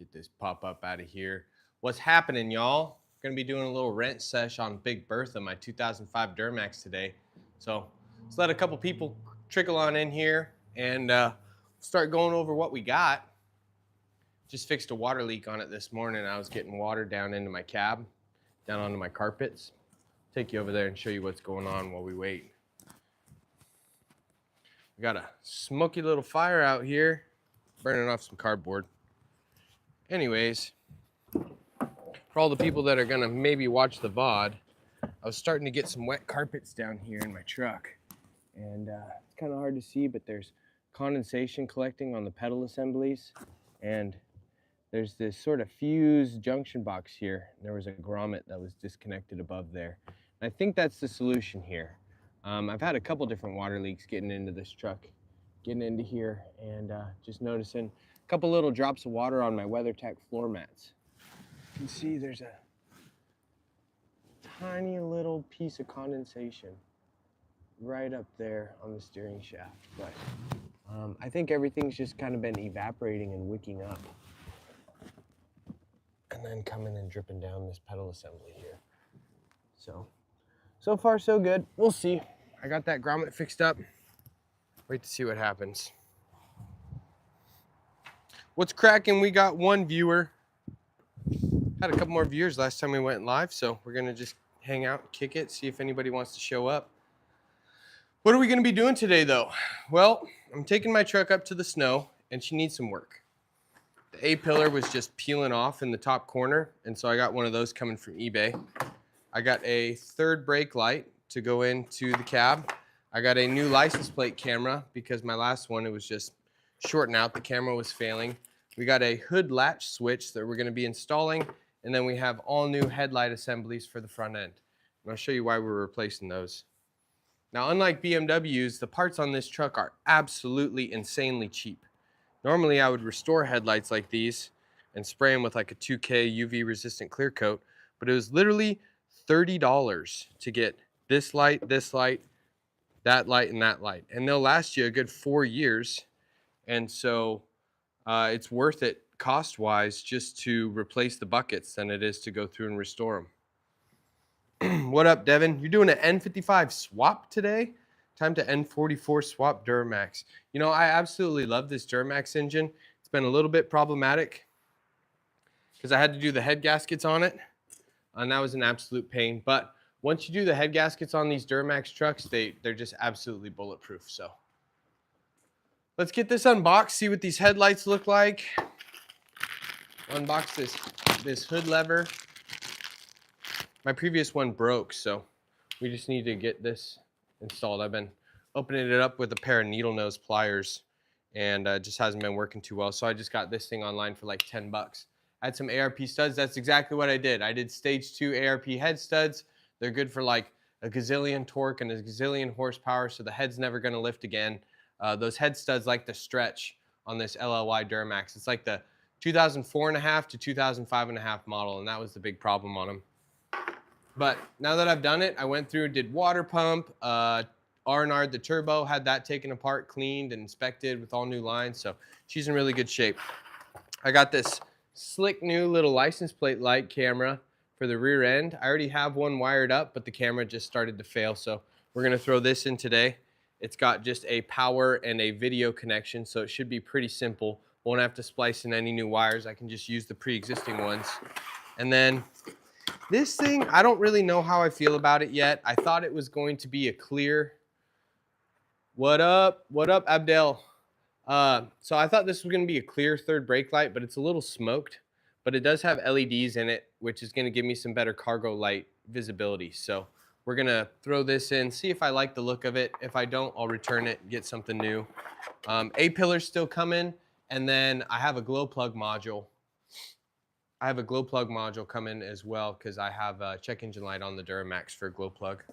Get this pop-up out of here. What's happening, y'all? Gonna be doing a little rent sesh on Big Bertha, my 2005 Duramax today. So let's let a couple people trickle on in here and start going over what we got. Just fixed a water leak on it this morning. I was getting water down into my cab, down onto my carpets. Take you over there and show you what's going on while we wait. We got a smoky little fire out here, burning off some cardboard. Anyways, for all the people that are gonna maybe watch the VOD, I was starting to get some wet carpets down here in my truck. And it's kind of hard to see, but there's condensation collecting on the pedal assemblies. And there's this sort of fused junction box here. There was a grommet that was disconnected above there. And I think that's the solution here. I've had a couple different water leaks getting into this truck, getting into here, and just noticing a couple little drops of water on my WeatherTech floor mats. You can see there's a tiny little piece of condensation right up there on the steering shaft. But I think everything's just kind of been evaporating and wicking up. And then coming and dripping down this pedal assembly here. So far so good. We'll see. I got that grommet fixed up. Wait to see what happens. What's cracking? We got one viewer. Had a couple more viewers last time we went live, so we're gonna just hang out, kick it, see if anybody wants to show up. What are we gonna be doing today though? Well, I'm taking my truck up to the snow and she needs some work. The A-pillar was just peeling off in the top corner, and so I got one of those coming from eBay. I got a third brake light to go into the cab. I got a new license plate camera because my last one, it was just shorting out. The camera was failing. We got a hood latch switch that we're gonna be installing, and then we have all new headlight assemblies for the front end. And I'll show you why we're replacing those. Now, unlike BMWs, the parts on this truck are absolutely insanely cheap. Normally, I would restore headlights like these and spray them with like a 2K UV resistant clear coat, but it was literally $30 to get this light, that light, and that light. And they'll last you a good 4 years. And so it's worth it cost-wise just to replace the buckets than it is to go through and restore them. What up, Devin? You're doing an N55 swap today? Time to N44 swap Duramax. You know, I absolutely love this Duramax engine. It's been a little bit problematic because I had to do the head gaskets on it, and that was an absolute pain. But once you do the head gaskets on these Duramax trucks, they're just absolutely bulletproof. So let's get this unboxed, see what these headlights look like. Unbox this hood lever. My previous one broke, so we just need to get this installed. I've been opening it up with a pair of needle nose pliers, and it just hasn't been working too well. So I just got this thing online for like 10 bucks. I had some ARP studs. That's exactly what I did. I did stage 2 ARP head studs. They're good for like a gazillion torque and a gazillion horsepower, so the head's never gonna lift again. Those head studs like to stretch on this LLY Duramax. It's like the 2004.5 to 2005.5 model, and that was the big problem on them. But now that I've done it, I went through and did water pump, R&R'd the turbo, had that taken apart, cleaned, and inspected with all new lines. So she's in really good shape. I got this slick new little license plate light camera for the rear end. I already have one wired up, but the camera just started to fail. So we're gonna throw this in today. It's got just a power and a video connection, so it should be pretty simple. Won't have to splice in any new wires. I can just use the pre-existing ones. And then this thing, I don't really know how I feel about it yet. I thought it was going to be a clear. What up, Abdel? So I thought this was going to be a clear third brake light, but it's a little smoked. But it does have LEDs in it, which is going to give me some better cargo light visibility. So we're going to throw this in, see if I like the look of it. If I don't, I'll return it, get something new. A-pillar's still coming, and then I have a glow plug module. I have a glow plug module coming as well because I have a check engine light on the Duramax for a glow plug.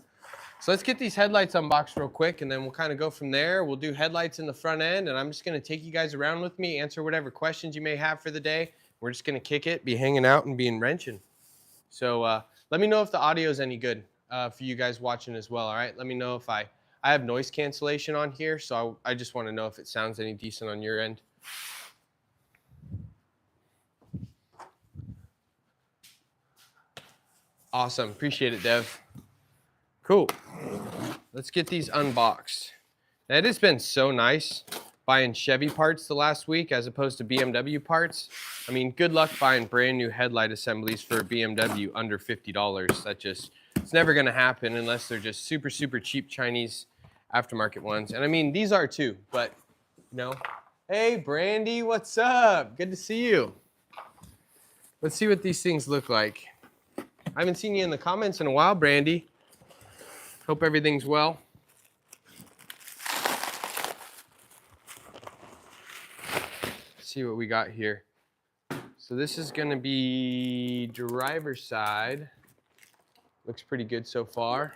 So let's get these headlights unboxed real quick, and then we'll kind of go from there. We'll do headlights in the front end, and I'm just going to take you guys around with me, answer whatever questions you may have for the day. We're just going to kick it, be hanging out, and be wrenching. So let me know if the audio is any good for you guys watching as well, all right? Let me know if I have noise cancellation on here, so I just want to know if it sounds any decent on your end. Awesome, appreciate it, Dev. Cool, let's get these unboxed. Now, it has been so nice buying Chevy parts the last week as opposed to BMW parts. I mean, good luck buying brand new headlight assemblies for a BMW under $50. It's never gonna happen unless they're just super, super cheap Chinese aftermarket ones. And I mean, these are too, but you know. Hey, Brandy, what's up? Good to see you. Let's see what these things look like. I haven't seen you in the comments in a while, Brandy. Hope everything's well. See what we got here. So this is gonna be driver's side. Looks pretty good so far.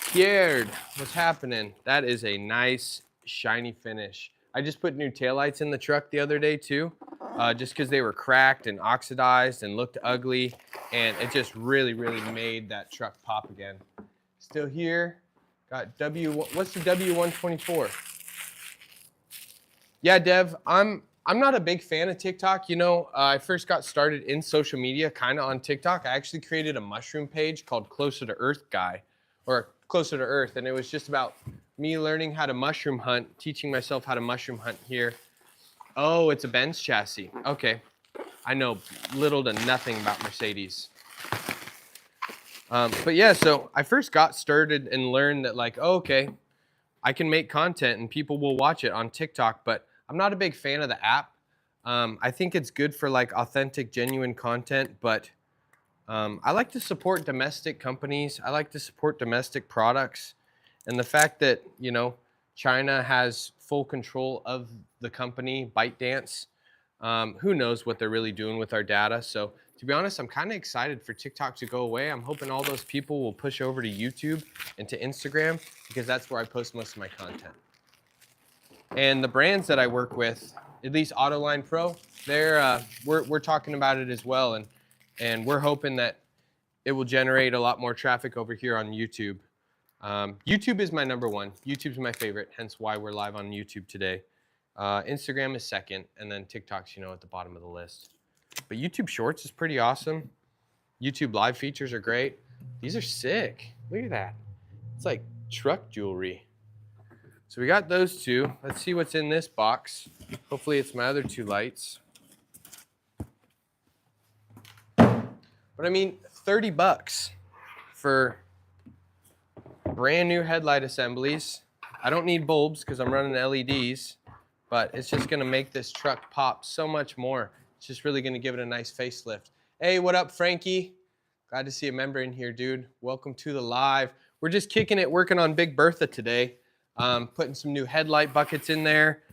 Scared, what's happening? That is a nice shiny finish. I just put new taillights in the truck the other day too, just because they were cracked and oxidized and looked ugly, and it just really, really made that truck pop again. Still here, got what's the W124? Yeah, Dev, I'm not a big fan of TikTok. You know, I first got started in social media kind of on TikTok. I actually created a mushroom page called Closer to Earth Guy, or Closer to Earth, and it was just about me learning how to mushroom hunt, teaching myself how to mushroom hunt here. Oh, it's a Benz chassis. Okay, I know little to nothing about Mercedes. But yeah, so I first got started and learned that like, oh, okay, I can make content and people will watch it on TikTok, but I'm not a big fan of the app. I think it's good for like authentic, genuine content, but I like to support domestic companies. I like to support domestic products. And the fact that, you know, China has full control of the company, ByteDance, who knows what they're really doing with our data. So to be honest, I'm kind of excited for TikTok to go away. I'm hoping all those people will push over to YouTube and to Instagram because that's where I post most of my content. And the brands that I work with, at least Autoline Pro, we're talking about it as well. And we're hoping that it will generate a lot more traffic over here on YouTube. YouTube is my number one. YouTube's my favorite, hence why we're live on YouTube today. Instagram is second, and then TikTok's, you know, at the bottom of the list. But YouTube Shorts is pretty awesome. YouTube Live features are great. These are sick. Look at that. It's like truck jewelry. So we got those two. Let's see what's in this box. Hopefully it's my other two lights. But I mean, 30 bucks for brand new headlight assemblies. I don't need bulbs because I'm running LEDs, but it's just gonna make this truck pop so much more. It's just really gonna give it a nice facelift. Hey, what up, Frankie? Glad to see a member in here, dude. Welcome to the live. We're just kicking it, working on Big Bertha today. Putting some new headlight buckets in there,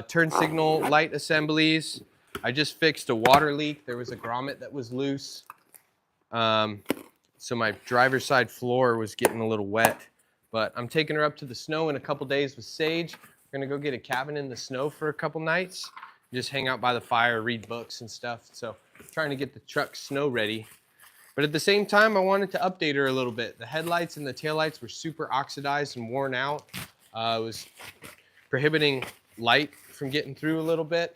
turn signal light assemblies. I just fixed a water leak. There was a grommet that was loose. So my driver's side floor was getting a little wet, but I'm taking her up to the snow in a couple days with Sage. We're gonna go get a cabin in the snow for a couple nights, just hang out by the fire, read books and stuff. So I'm trying to get the truck snow ready. But at the same time, I wanted to update her a little bit. The headlights and the taillights were super oxidized and worn out. It was prohibiting light from getting through a little bit.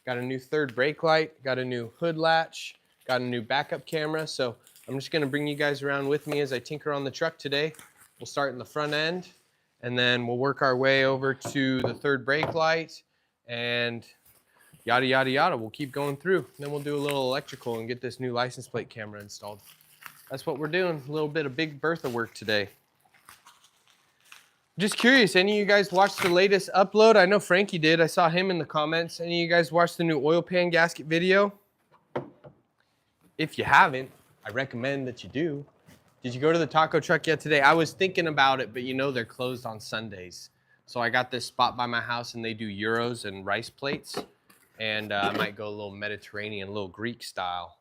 Got a new third brake light, got a new hood latch, got a new backup camera. So I'm just gonna bring you guys around with me as I tinker on the truck today. We'll start in the front end and then we'll work our way over to the third brake light and yada, yada, yada. We'll keep going through. And then we'll do a little electrical and get this new license plate camera installed. That's what we're doing, a little bit of Big Bertha work today. Just curious, any of you guys watched the latest upload? I know Frankie did. I saw him in the comments. Any of you guys watched the new oil pan gasket video? If you haven't, I recommend that you do. Did you go to the taco truck yet today? I was thinking about it, but you know they're closed on Sundays. So I got this spot by my house and they do gyros and rice plates. And I might go a little Mediterranean, a little Greek style.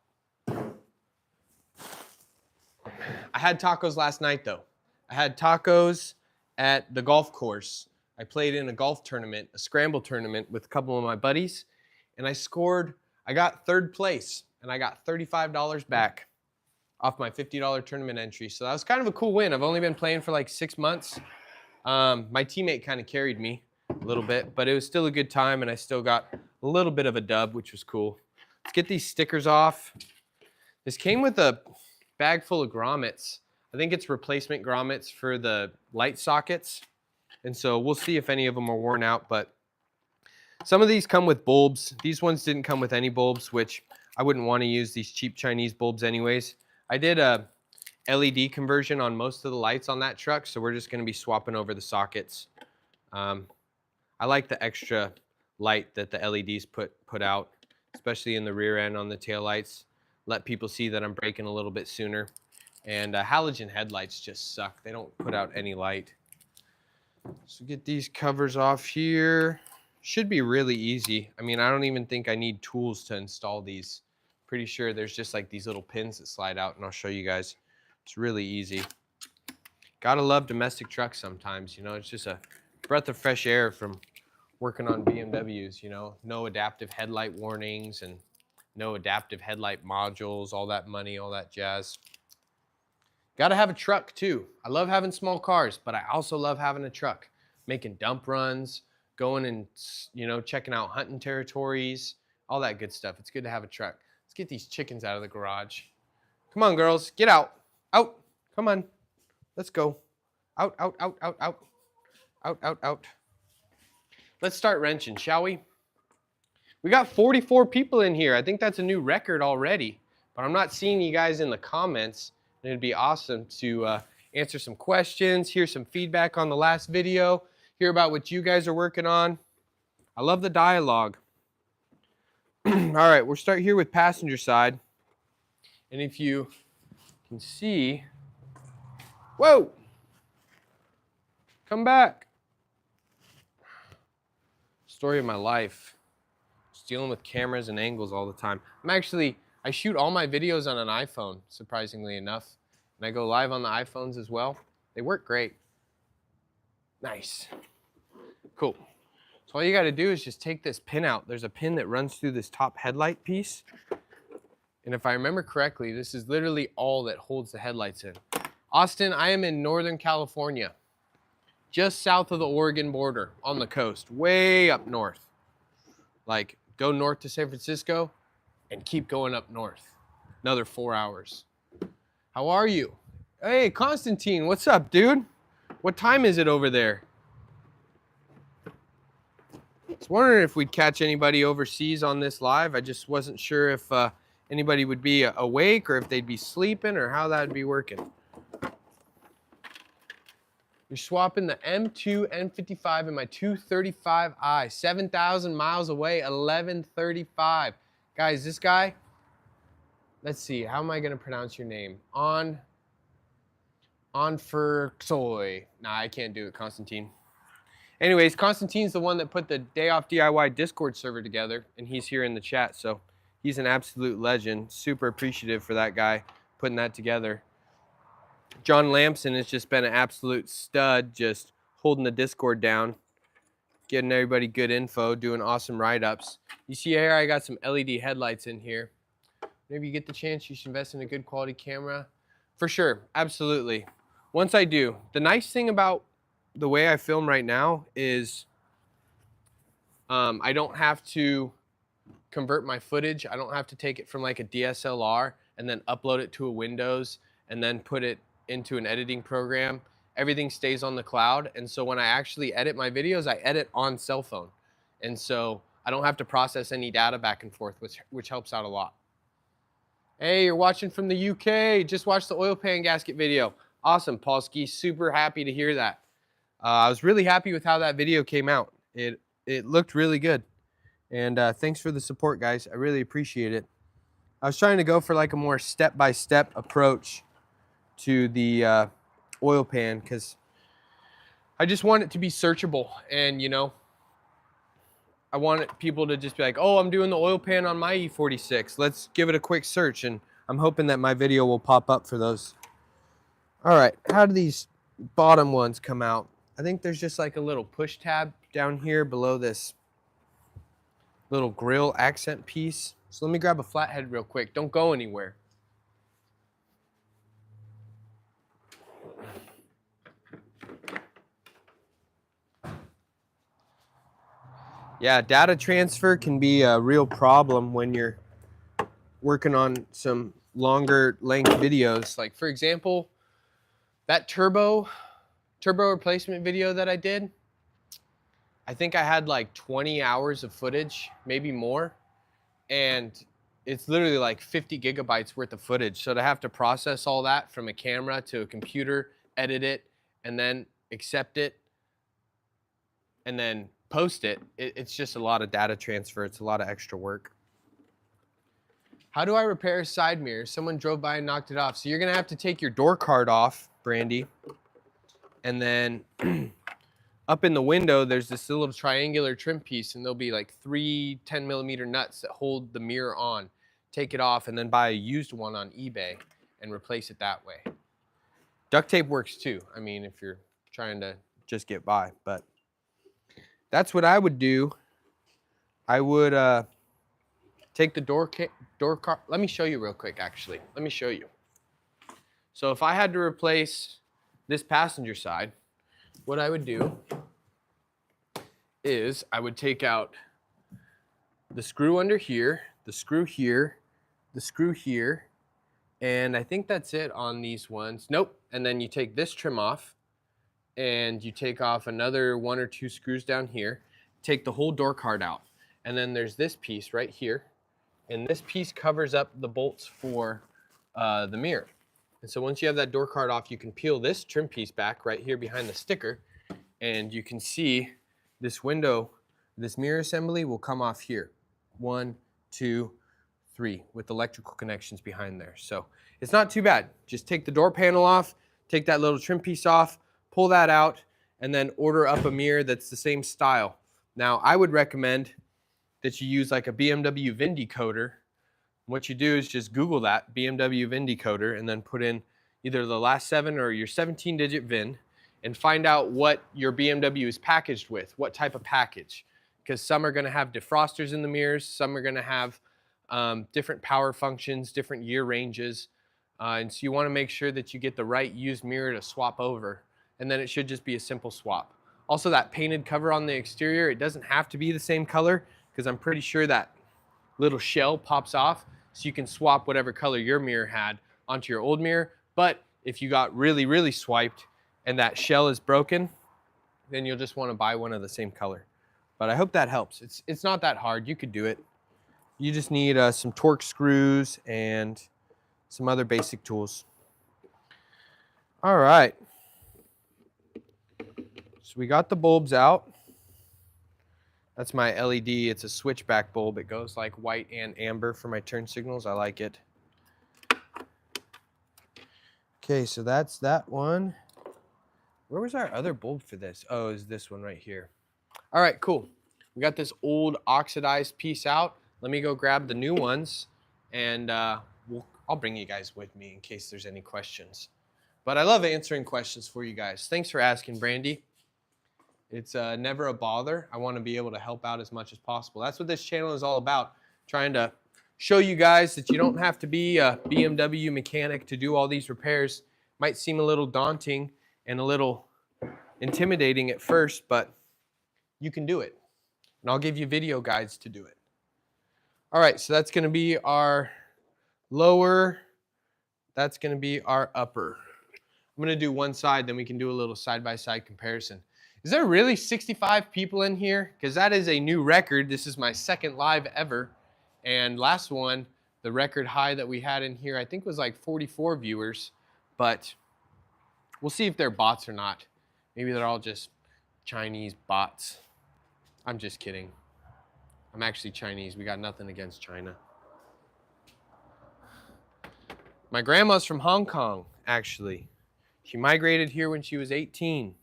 I had tacos last night though. I had tacos at the golf course. I played in a golf tournament, a scramble tournament with a couple of my buddies, and I got third place, and I got $35 back off my $50 tournament entry. So that was kind of a cool win. I've only been playing for like 6 months. My teammate kind of carried me a little bit, but it was still a good time, and I still got a little bit of a dub, which was cool. Let's get these stickers off. This came with a bag full of grommets. I think it's replacement grommets for the light sockets. And so we'll see if any of them are worn out, but some of these come with bulbs. These ones didn't come with any bulbs, which I wouldn't want to use these cheap Chinese bulbs anyways. I did a LED conversion on most of the lights on that truck, so we're just going to be swapping over the sockets. I like the extra light that the LEDs put out, especially in the rear end on the taillights. Let people see that I'm braking a little bit sooner. And halogen headlights just suck. They don't put out any light. So get these covers off here. Should be really easy. I mean, I don't even think I need tools to install these. Pretty sure there's just like these little pins that slide out, and I'll show you guys. It's really easy. Gotta love domestic trucks sometimes, you know. It's just a breath of fresh air from working on BMWs, you know. No adaptive headlight warnings and no adaptive headlight modules, all that money, all that jazz. Gotta have a truck too. I love having small cars, but I also love having a truck. Making dump runs, going and, you know, checking out hunting territories, all that good stuff. It's good to have a truck. Let's get these chickens out of the garage. Come on, girls, get out. Out, come on. Let's go. Out, out, out, out, out. Out, out, out. Let's start wrenching, shall we? We got 44 people in here. I think that's a new record already, but I'm not seeing you guys in the comments. And it'd be awesome to answer some questions, hear some feedback on the last video, hear about what you guys are working on. I love the dialogue. All right, we'll start here with passenger side. And if you can see, whoa, come back. Story of my life. Just dealing with cameras and angles all the time. I shoot all my videos on an iPhone, surprisingly enough. And I go live on the iPhones as well. They work great. Nice. Cool. So all you got to do is just take this pin out. There's a pin that runs through this top headlight piece. And if I remember correctly, this is literally all that holds the headlights in. Austin, I am in Northern California, just south of the Oregon border on the coast, way up north. Like, go north to San Francisco and keep going up north. Another 4 hours. How are you? Hey, Constantine, what's up, dude? What time is it over there? I was wondering if we'd catch anybody overseas on this live. I just wasn't sure if anybody would be awake or if they'd be sleeping or how that would be working. You're swapping the M2 N55 and my 235i. 7,000 miles away, 1135. Guys, this guy, let's see, how am I going to pronounce your name? Onfersoy. Nah, I can't do it, Constantine. Anyways, Constantine's the one that put the Day Off DIY Discord server together, and he's here in the chat, so he's an absolute legend. Super appreciative for that guy putting that together. John Lamson has just been an absolute stud, just holding the Discord down, getting everybody good info, doing awesome write-ups. You see here, I got some LED headlights in here. Maybe you get the chance, you should invest in a good quality camera. For sure, absolutely. Once I do, the nice thing about the way I film right now is I don't have to convert my footage. I don't have to take it from like a DSLR and then upload it to a Windows and then put it into an editing program. Everything stays on the cloud. And so when I actually edit my videos, I edit on cell phone. And so I don't have to process any data back and forth, which helps out a lot. Hey, you're watching from the UK. Just watched the oil pan gasket video. Awesome, Paulski. Super happy to hear that. I was really happy with how that video came out. It looked really good. And thanks for the support, guys. I really appreciate it. I was trying to go for like a more step-by-step approach to the oil pan because I just want it to be searchable. And, you know, I want people to just be like, oh, I'm doing the oil pan on my E46. Let's give it a quick search. And I'm hoping that my video will pop up for those. All right, how do these bottom ones come out? I think there's just like a little push tab down here below this little grill accent piece. So let me grab a flathead real quick. Don't go anywhere. Yeah, data transfer can be a real problem when you're working on some longer length videos. Like for example, that turbo replacement video that I did, I think I had like 20 hours of footage, maybe more. And it's literally like 50 gigabytes worth of footage. So to have to process all that from a camera to a computer, edit it, and then accept it, and then post it, it's just a lot of data transfer. It's a lot of extra work. How do I repair a side mirror? Someone drove by and knocked it off. So you're gonna have to take your door card off, Brandy, and then up in the window, there's this little triangular trim piece, and there'll be like 3 10mm nuts that hold the mirror on. Take it off and then buy a used one on eBay and replace it that way. Duct tape works too. I mean, if you're trying to just get by, but that's what I would do. I would take the door card. Let me show you real quick, actually. Let me show you. So if I had to replace this passenger side, what I would do is I would take out the screw under here, the screw here, the screw here, and I think that's it on these ones. Nope. And then you take this trim off, and you take off another 1 or 2 screws down here, take the whole door card out. And then there's this piece right here, and this piece covers up the bolts for the mirror. And so once you have that door card off, you can peel this trim piece back right here behind the sticker, and you can see this window, this mirror assembly will come off here. 1, 2, 3, with electrical connections behind there. So it's not too bad. Just take the door panel off, take that little trim piece off, pull that out, and then order up a mirror that's the same style. Now, I would recommend that you use like a BMW VIN decoder. What you do is just Google that, BMW VIN decoder, and then put in either the last 7 or your 17-digit VIN, and find out what your BMW is packaged with, what type of package. Because some are gonna have defrosters in the mirrors, some are gonna have different power functions, different year ranges. And so you wanna make sure that you get the right used mirror to swap over, and then it should just be a simple swap. Also, that painted cover on the exterior, it doesn't have to be the same color, because I'm pretty sure that little shell pops off, so you can swap whatever color your mirror had onto your old mirror. But if you got really, really swiped and that shell is broken, then you'll just want to buy one of the same color. But I hope that helps. It's not that hard. You could do it. You just need some Torx screws and some other basic tools. All right. So we got the bulbs out. That's my LED. It's a switchback bulb. It goes like white and amber for my turn signals. I like it. Okay, so that's that one. Where was our other bulb for this? Oh, is this one right here. All right, cool. We got this old oxidized piece out. Let me go grab the new ones, and I'll bring you guys with me in case there's any questions. But I love answering questions for you guys. Thanks for asking, Brandy. It's never a bother. I want to be able to help out as much as possible. That's what this channel is all about, trying to show you guys that you don't have to be a BMW mechanic to do all these repairs. Might seem a little daunting and a little intimidating at first, but you can do it. And I'll give you video guides to do it. All right, so that's going to be our lower. That's going to be our upper. I'm going to do one side, then we can do a little side-by-side comparison. Is there really 65 people in here? Because that is a new record. This is my second live ever. And last one, the record high that we had in here, I think was like 44 viewers. But we'll see if they're bots or not. Maybe they're all just Chinese bots. I'm just kidding. I'm actually Chinese. We got nothing against China. My grandma's from Hong Kong, actually. She migrated here when she was 18.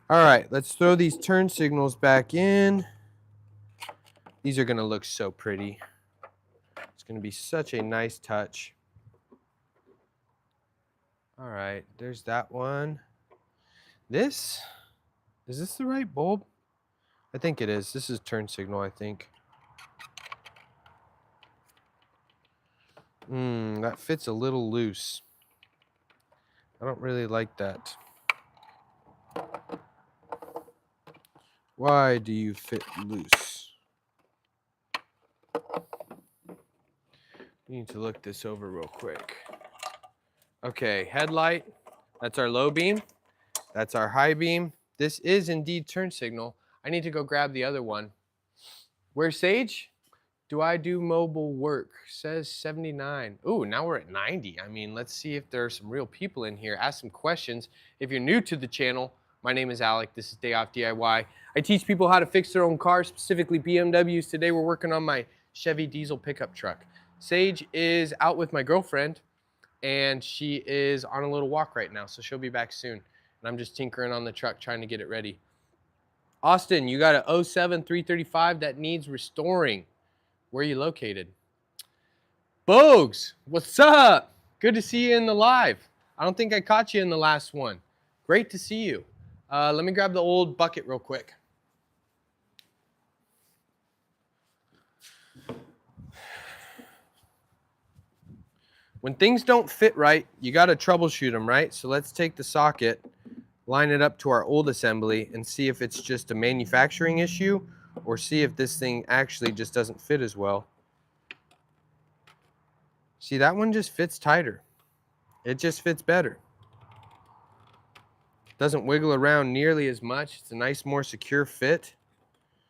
All right, let's throw these turn signals back in. These are gonna look so pretty. It's gonna be such a nice touch. All right, there's that one. Is this the right bulb? I think it is. This is turn signal, I think. That fits a little loose. I don't really like that. Why do you fit loose? Need to look this over real quick. Okay, headlight, that's our low beam. That's our high beam. This is indeed turn signal. I need to go grab the other one. Where's Sage? Do I do mobile work? Says 79. Ooh, now we're at 90. I mean, let's see if there are some real people in here. Ask some questions. If you're new to the channel, my name is Alec. This is Day Off DIY. I teach people how to fix their own cars, specifically BMWs. Today we're working on my Chevy diesel pickup truck. Sage is out with my girlfriend, and she is on a little walk right now, so she'll be back soon. And I'm just tinkering on the truck, trying to get it ready. Austin, you got a 07 335 that needs restoring. Where are you located? Bogues, what's up? Good to see you in the live. I don't think I caught you in the last one. Great to see you. Let me grab the old bucket real quick. When things don't fit right, you got to troubleshoot them, right? So let's take the socket, line it up to our old assembly, and see if it's just a manufacturing issue or see if this thing actually just doesn't fit as well. See, that one just fits tighter. It just fits better. Doesn't wiggle around nearly as much. It's a nice, more secure fit.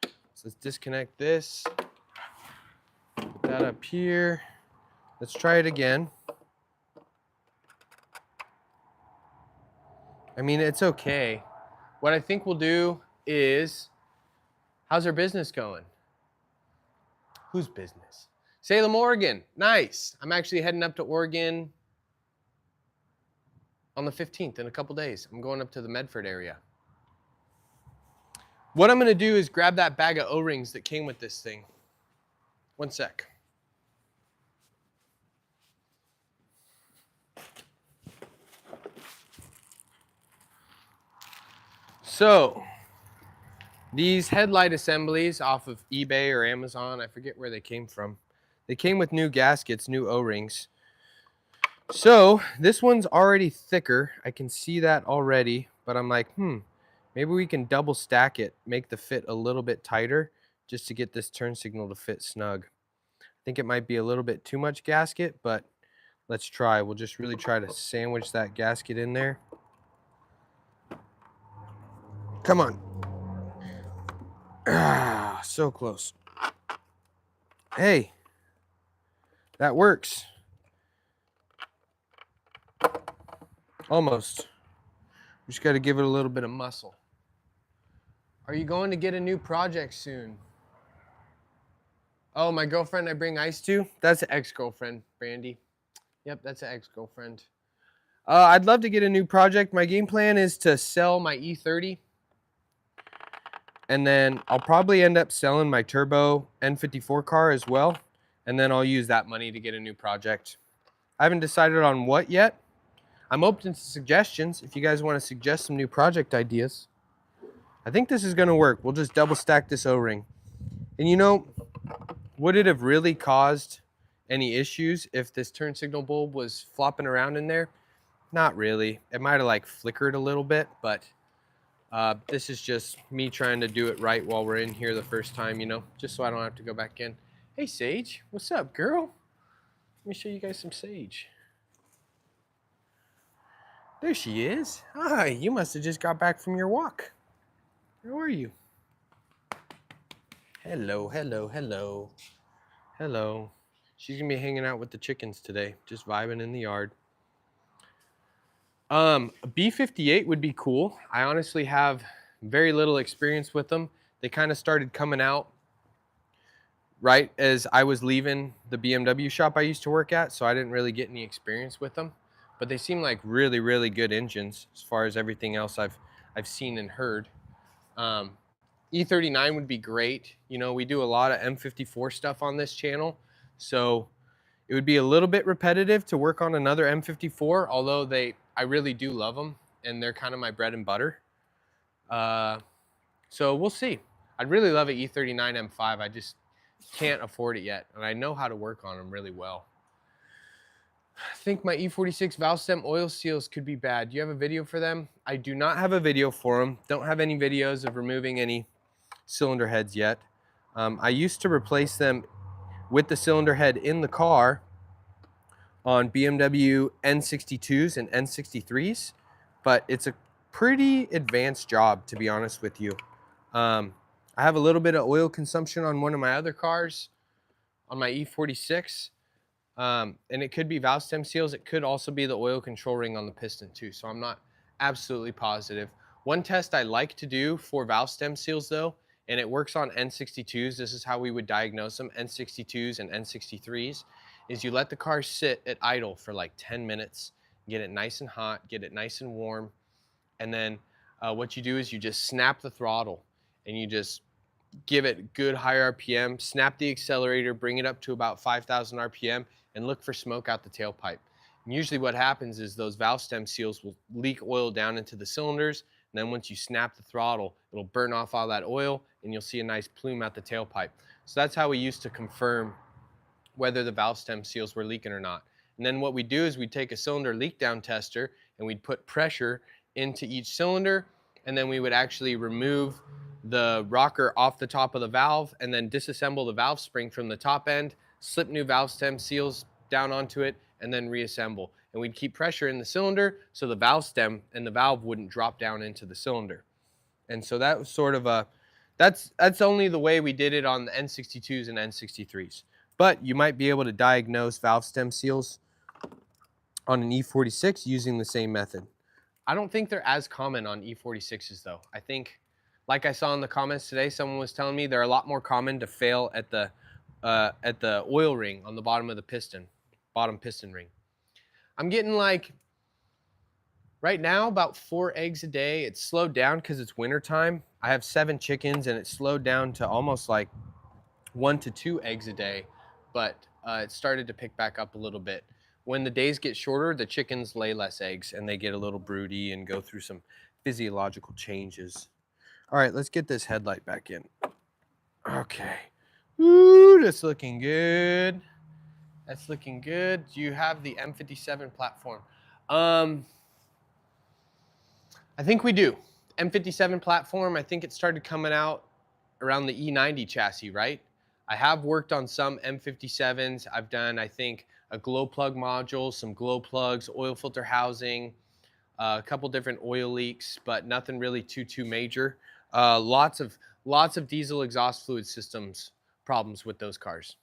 So let's disconnect this. Put that up here. Let's try it again. I mean, it's okay. What I think we'll do is, how's our business going? Whose business? Salem, Oregon. Nice. I'm actually heading up to Oregon on the 15th in a couple days. I'm going up to the Medford area. What I'm going to do is grab that bag of O-rings that came with this thing. One sec. So, these headlight assemblies off of eBay or Amazon, I forget where they came from. They came with new gaskets, new O-rings. So, this one's already thicker. I can see that already, but I'm like, maybe we can double stack it, make the fit a little bit tighter just to get this turn signal to fit snug. I think it might be a little bit too much gasket, but let's try. We'll just really try to sandwich that gasket in there. Come on. Ah, so close. Hey, that works. Almost. Just got to give it a little bit of muscle. Are you going to get a new project soon? Oh, my girlfriend I bring ice to? That's an ex-girlfriend, Brandy. Yep, that's an ex-girlfriend. I'd love to get a new project. My game plan is to sell my E30. And then I'll probably end up selling my turbo N54 car as well. And then I'll use that money to get a new project. I haven't decided on what yet. I'm open to suggestions if you guys want to suggest some new project ideas. I think this is going to work. We'll just double stack this O-ring. And you know, would it have really caused any issues if this turn signal bulb was flopping around in there? Not really. It might have like flickered a little bit, but this is just me trying to do it right while we're in here the first time, you know, just so I don't have to go back in. Hey, Sage, what's up, girl? Let me show you guys some Sage. There she is. Hi, you must have just got back from your walk. How are you? Hello, hello, hello. Hello. She's gonna be hanging out with the chickens today, just vibing in the yard. A B58 would be cool. I honestly have very little experience with them. They kind of started coming out right as I was leaving the BMW shop I used to work at, so I didn't really get any experience with them. But they seem like really, really good engines as far as everything else I've seen and heard. E39 would be great. You know, we do a lot of M54 stuff on this channel, so it would be a little bit repetitive to work on another M54, although I really do love them, and they're kind of my bread and butter. So we'll see. I'd really love an E39 M5. I just can't afford it yet, and I know how to work on them really well. I think my E46 valve stem oil seals could be bad. Do you have a video for them? I do not have a video for them. Don't have any videos of removing any cylinder heads yet. I used to replace them with the cylinder head in the car, on BMW N62s and N63s, but it's a pretty advanced job, to be honest with you. I have a little bit of oil consumption on one of my other cars, on my E46, and it could be valve stem seals. It could also be the oil control ring on the piston too, so I'm not absolutely positive. One test I like to do for valve stem seals though, and it works on N62s, this is how we would diagnose them, N62s and N63s, is you let the car sit at idle for like 10 minutes, get it nice and hot, get it nice and warm, and then what you do is you just snap the throttle and you just give it good high RPM, snap the accelerator, bring it up to about 5,000 RPM, and look for smoke out the tailpipe. And usually what happens is those valve stem seals will leak oil down into the cylinders, and then once you snap the throttle, it'll burn off all that oil, and you'll see a nice plume out the tailpipe. So that's how we used to confirm whether the valve stem seals were leaking or not. And then what we do is we take a cylinder leak down tester, and we'd put pressure into each cylinder, and then we would actually remove the rocker off the top of the valve and then disassemble the valve spring from the top end, slip new valve stem seals down onto it, and then reassemble. And we'd keep pressure in the cylinder so the valve stem and the valve wouldn't drop down into the cylinder. And so that was sort of a, that's only the way we did it on the N62s and N63s. But you might be able to diagnose valve stem seals on an E46 using the same method. I don't think they're as common on E46s though. I think, like I saw in the comments today, someone was telling me they're a lot more common to fail at the oil ring on the bottom of the piston, bottom piston ring. I'm getting like, right now, about 4 eggs a day. It's slowed down because it's winter time. I have 7 chickens and it's slowed down to almost like 1 to 2 eggs a day, but it started to pick back up a little bit. When the days get shorter, the chickens lay less eggs and they get a little broody and go through some physiological changes. All right, let's get this headlight back in. Okay. Ooh, that's looking good. That's looking good. Do you have the M57 platform? I think we do. M57 platform, I think it started coming out around the E90 chassis, right? I have worked on some M57s. I've done, I think, a glow plug module, some glow plugs, oil filter housing, a couple different oil leaks, but nothing really too major. Lots of diesel exhaust fluid systems problems with those cars.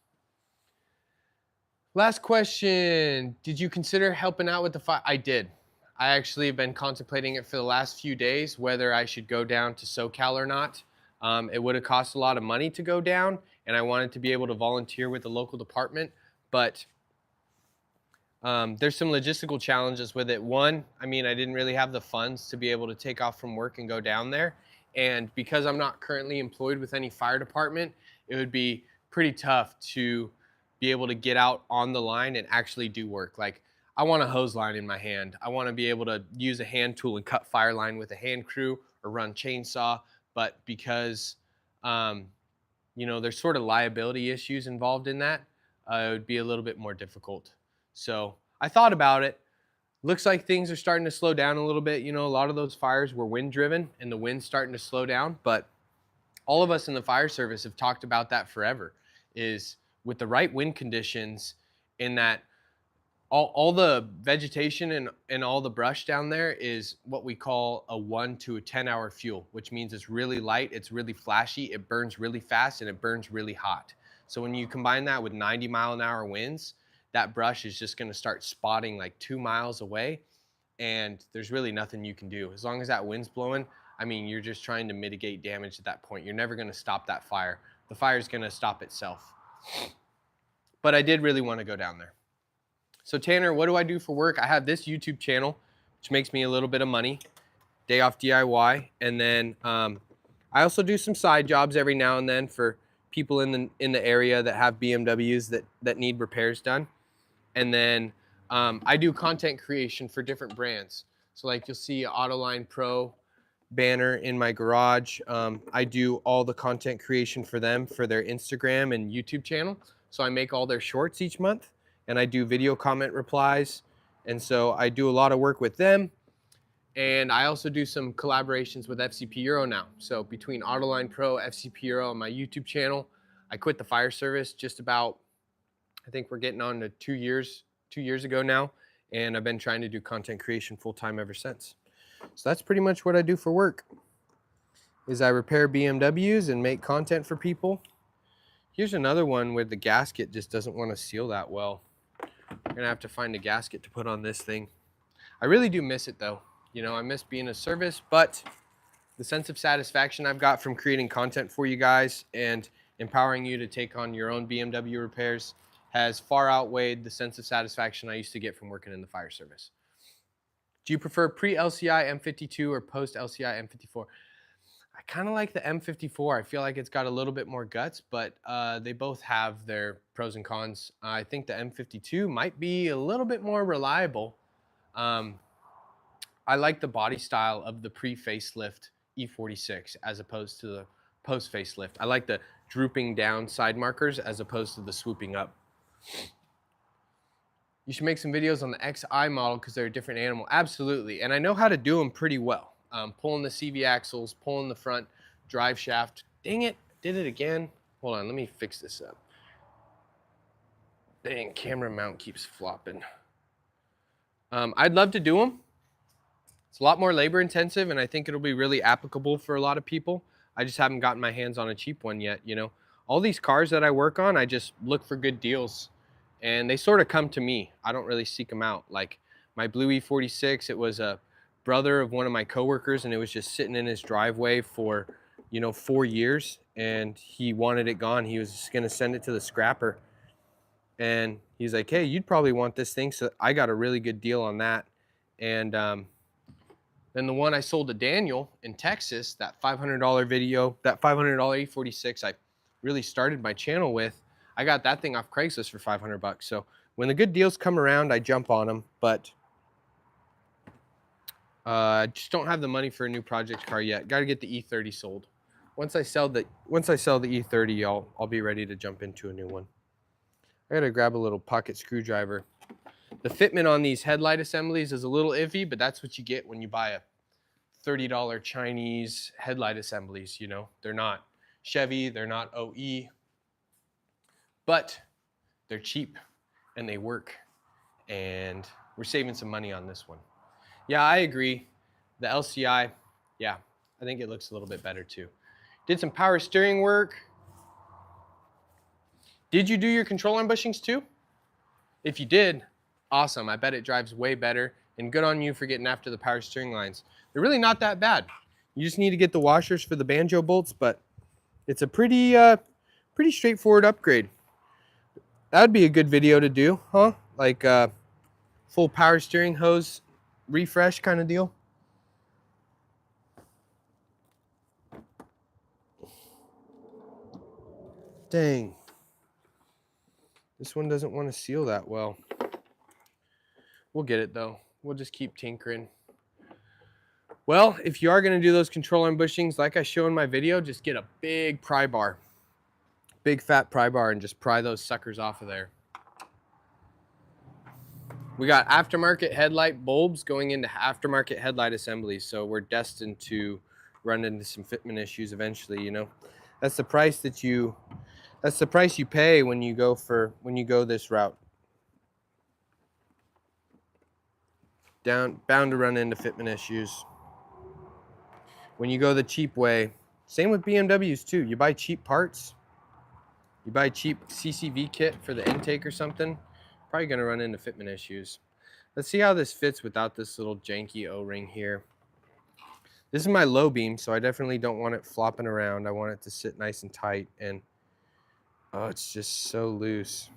Last question. Did you consider helping out with the fire? I did. I actually have been contemplating it for the last few days, whether I should go down to SoCal or not. It would have cost a lot of money to go down, and I wanted to be able to volunteer with the local department, but there's some logistical challenges with it. One, I mean, I didn't really have the funds to be able to take off from work and go down there. And because I'm not currently employed with any fire department, it would be pretty tough to be able to get out on the line and actually do work. Like, I want a hose line in my hand. I want to be able to use a hand tool and cut fire line with a hand crew or run chainsaw. But because, there's sort of liability issues involved in that, it would be a little bit more difficult. So I thought about it. Looks like things are starting to slow down a little bit. You know, a lot of those fires were wind driven and the wind's starting to slow down. But all of us in the fire service have talked about that forever, is with the right wind conditions, in that all the vegetation and all the brush down there is what we call a 1 to 10 hour fuel, which means it's really light, it's really flashy, it burns really fast, and it burns really hot. So when you combine that with 90-mile-an-hour winds, that brush is just going to start spotting like 2 miles away, and there's really nothing you can do. As long as that wind's blowing, I mean, you're just trying to mitigate damage at that point. You're never going to stop that fire. The fire's going to stop itself. But I did really want to go down there. So Tanner, what do I do for work? I have this YouTube channel, which makes me a little bit of money, Day Off DIY, and then I also do some side jobs every now and then for people in the area that have BMWs that need repairs done. And then I do content creation for different brands. So like you'll see Autoline Pro banner in my garage. I do all the content creation for them for their Instagram and YouTube channel. So I make all their shorts each month, and I do video comment replies. And so I do a lot of work with them. And I also do some collaborations with FCP Euro now. So between Autoline Pro, FCP Euro, and my YouTube channel, I quit the fire service just about, I think we're getting on to 2 years 2 years ago now, and I've been trying to do content creation full time ever since. So that's pretty much what I do for work, is I repair BMWs and make content for people. Here's another one where the gasket just doesn't want to seal that well. I'm gonna have to find a gasket to put on this thing. I really do miss it though. You know, I miss being a service, but the sense of satisfaction I've got from creating content for you guys and empowering you to take on your own BMW repairs has far outweighed the sense of satisfaction I used to get from working in the fire service. Do you prefer pre-LCI M52 or post-LCI M54? I kind of like the M54. I feel like it's got a little bit more guts, but they both have their pros and cons. I think the M52 might be a little bit more reliable. I like the body style of the pre-facelift E46 as opposed to the post-facelift. I like the drooping down side markers as opposed to the swooping up. You should make some videos on the XI model because they're a different animal. Absolutely, and I know how to do them pretty well. Pulling the CV axles, pulling the front drive shaft. Dang it, did it again. Hold on, let me fix this up. Dang, camera mount keeps flopping. I'd love to do them. It's a lot more labor intensive, and I think it'll be really applicable for a lot of people. I just haven't gotten my hands on a cheap one yet, you know. All these cars that I work on, I just look for good deals, and they sort of come to me. I don't really seek them out. Like my blue E46, it was a brother of one of my coworkers, and it was just sitting in his driveway for, you know, 4 years, and he wanted it gone. He was just gonna send it to the scrapper, and he's like, hey, you'd probably want this thing, so I got a really good deal on that. And then the one I sold to Daniel in Texas, that $500 video, that $500 E46 I really started my channel with, I got that thing off Craigslist for 500 bucks. So when the good deals come around, I jump on them, but I just don't have the money for a new project car yet. Got to get the E30 sold. Once I sell the E30, I'll be ready to jump into a new one. I got to grab a little pocket screwdriver. The fitment on these headlight assemblies is a little iffy, but that's what you get when you buy a $30 Chinese headlight assemblies, you know. They're not Chevy, they're not OE, but they're cheap and they work, and we're saving some money on this one. Yeah, I agree. The LCI, yeah, I think it looks a little bit better too. Did some power steering work. Did you do your control arm bushings too? If you did, awesome. I bet it drives way better, and good on you for getting after the power steering lines. They're really not that bad. You just need to get the washers for the banjo bolts, but it's a pretty straightforward upgrade. That would be a good video to do, huh? Like full power steering hose refresh kind of deal. Dang. This one doesn't want to seal that well. We'll get it though. We'll just keep tinkering. Well, if you are going to do those control arm bushings, like I show in my video, just get a big pry bar. Big fat pry bar, and just pry those suckers off of there. We got aftermarket headlight bulbs going into aftermarket headlight assemblies, so we're destined to run into some fitment issues eventually, you know. That's the price you pay when you go this route. Bound to run into fitment issues. When you go the cheap way, same with BMWs too. You buy cheap parts, you buy cheap CCV kit for the intake or something, probably gonna run into fitment issues. Let's see how this fits without this little janky O-ring here. This is my low beam, so I definitely don't want it flopping around. I want it to sit nice and tight, and oh, it's just so loose.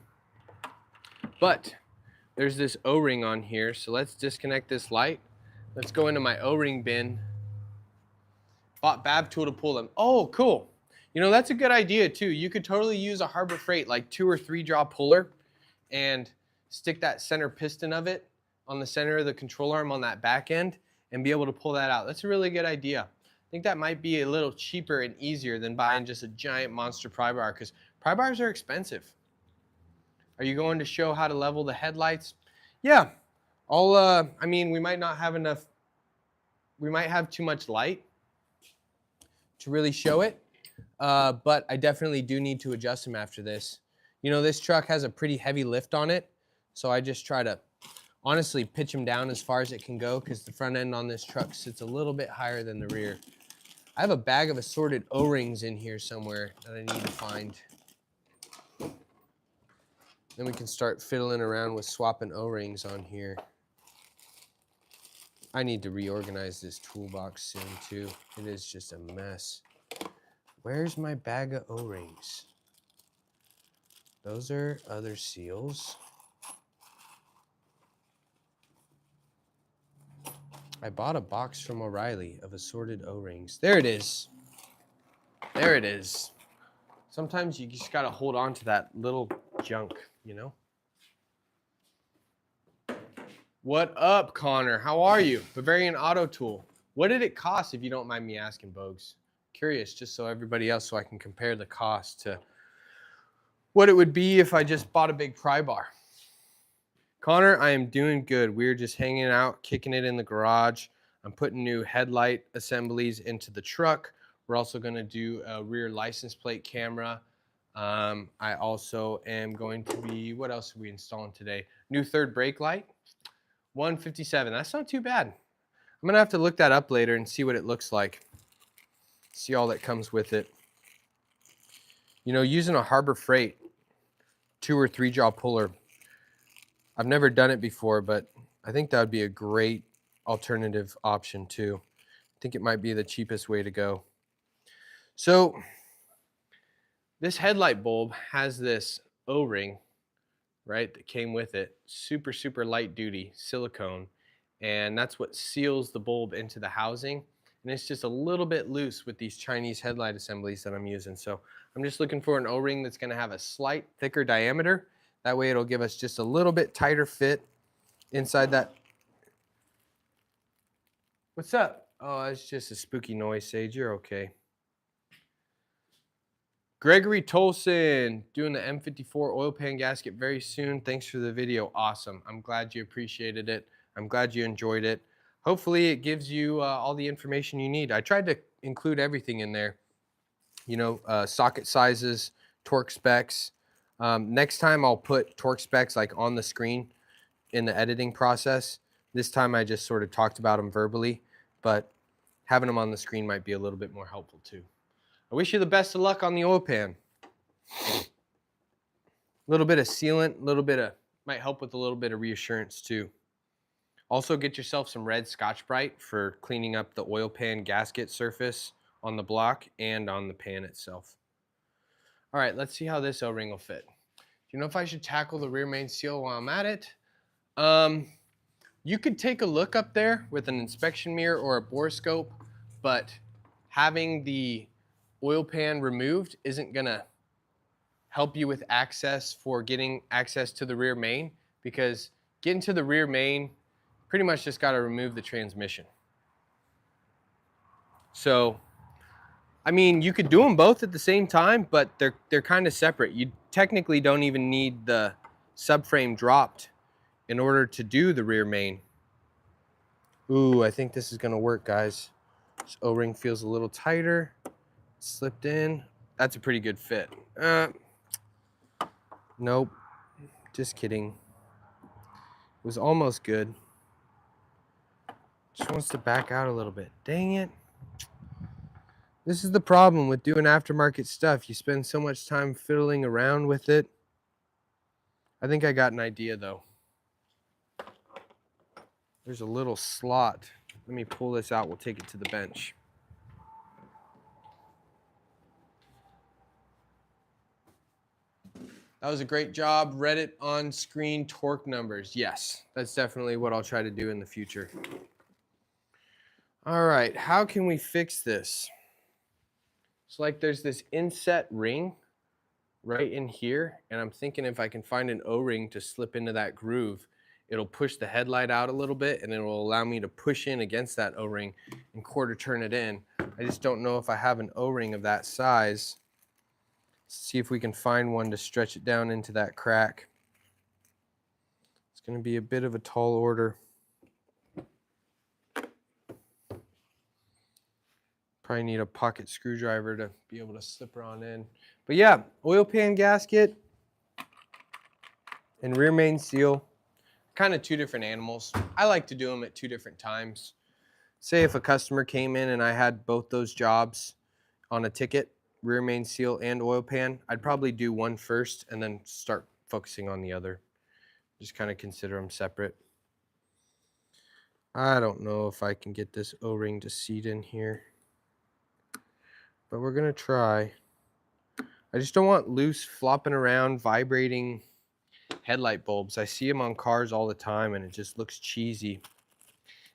But there's this O-ring on here, so let's disconnect this light. Let's go into my O-ring bin. Bought Bab tool to pull them. Oh, cool. You know, that's a good idea too. You could totally use a Harbor Freight like 2 or 3 jaw puller and stick that center piston of it on the center of the control arm on that back end and be able to pull that out. That's a really good idea. I think that might be a little cheaper and easier than buying just a giant monster pry bar, because pry bars are expensive. Are you going to show how to level the headlights? Yeah. I mean, we might not have enough, we might have too much light to really show it, but I definitely do need to adjust them after this. You know, this truck has a pretty heavy lift on it, So I just try to honestly pitch them down as far as it can go because the front end on this truck sits a little bit higher than the rear. I have a bag of assorted O-rings in here somewhere that I need to find. Then we can start fiddling around with swapping O-rings on here. I need to reorganize this toolbox soon too. It is just a mess. Where's my bag of O-rings? Those are other seals. I bought a box from O'Reilly of assorted O-rings. There it is. There it is. Sometimes you just gotta hold on to that little junk, you know? What up, Connor? How are you? Bavarian Auto Tool. What did it cost, if you don't mind me asking, Bogues? Curious, just so everybody else, so I can compare the cost to what it would be if I just bought a big pry bar. Connor, I am doing good. We're just hanging out, kicking it in the garage. I'm putting new headlight assemblies into the truck. We're also gonna do a rear license plate camera. I also am going to be, what else are we installing today? New third brake light. 157, that's not too bad. I'm gonna have to look that up later and see what it looks like. See all that comes with it. You know, using a Harbor Freight 2 or 3 jaw puller, I've never done it before, but I think that would be a great alternative option too. I think it might be the cheapest way to go. So this headlight bulb has this O-ring, right, that came with it. Super, super light duty silicone. And that's what seals the bulb into the housing. And it's just a little bit loose with these Chinese headlight assemblies that I'm using. So I'm just looking for an O-ring that's gonna have a slight thicker diameter. That way it'll give us just a little bit tighter fit inside that. What's up? Oh, it's just a spooky noise, Sage. You're okay. Gregory Tolson, doing the M54 oil pan gasket very soon. Thanks for the video. Awesome. I'm glad you appreciated it. I'm glad you enjoyed it. Hopefully it gives you all the information you need. I tried to include everything in there. You know, socket sizes, torque specs. Next time I'll put torque specs like on the screen in the editing process. This time I just sort of talked about them verbally, but having them on the screen might be a little bit more helpful too. I wish you the best of luck on the oil pan. A little bit of sealant, a little bit of, might help with a little bit of reassurance too. Also get yourself some red Scotch-Brite for cleaning up the oil pan gasket surface on the block and on the pan itself. All right, let's see how this O-ring will fit. Do you know if I should tackle the rear main seal while I'm at it? You could take a look up there with an inspection mirror or a borescope, but having the oil pan removed isn't gonna help you with access for getting access to the rear main, because getting to the rear main, pretty much just gotta remove the transmission. So, I mean, you could do them both at the same time, but they're kind of separate. You technically don't even need the subframe dropped in order to do the rear main. Ooh, I think this is gonna work, guys. This O-ring feels a little tighter. Slipped in. That's a pretty good fit. Nope. Just kidding. It was almost good. Just wants to back out a little bit. Dang it. This is the problem with doing aftermarket stuff. You spend so much time fiddling around with it. I think I got an idea though. There's a little slot. Let me pull this out. We'll take it to the bench. That was a great job. Reddit on screen torque numbers. Yes, that's definitely what I'll try to do in the future. All right, how can we fix this? So like there's this inset ring right in here, and I'm thinking if I can find an O-ring to slip into that groove, it'll push the headlight out a little bit and it will allow me to push in against that O-ring and quarter turn it in. I just don't know if I have an O-ring of that size. See if we can find one to stretch it down into that crack. It's going to be a bit of a tall order. Probably need a pocket screwdriver to be able to slip her on in. But yeah, oil pan gasket and rear main seal. kind of two different animals. I like to do them at two different times. Say if a customer came in and I had both those jobs on a ticket, rear main seal and oil pan, I'd probably do one first and then start focusing on the other. Just kind of consider them separate. I don't know if I can get this O-ring to seat in here, but we're gonna try. I just don't want loose, flopping around, vibrating headlight bulbs. I see them on cars all the time and it just looks cheesy.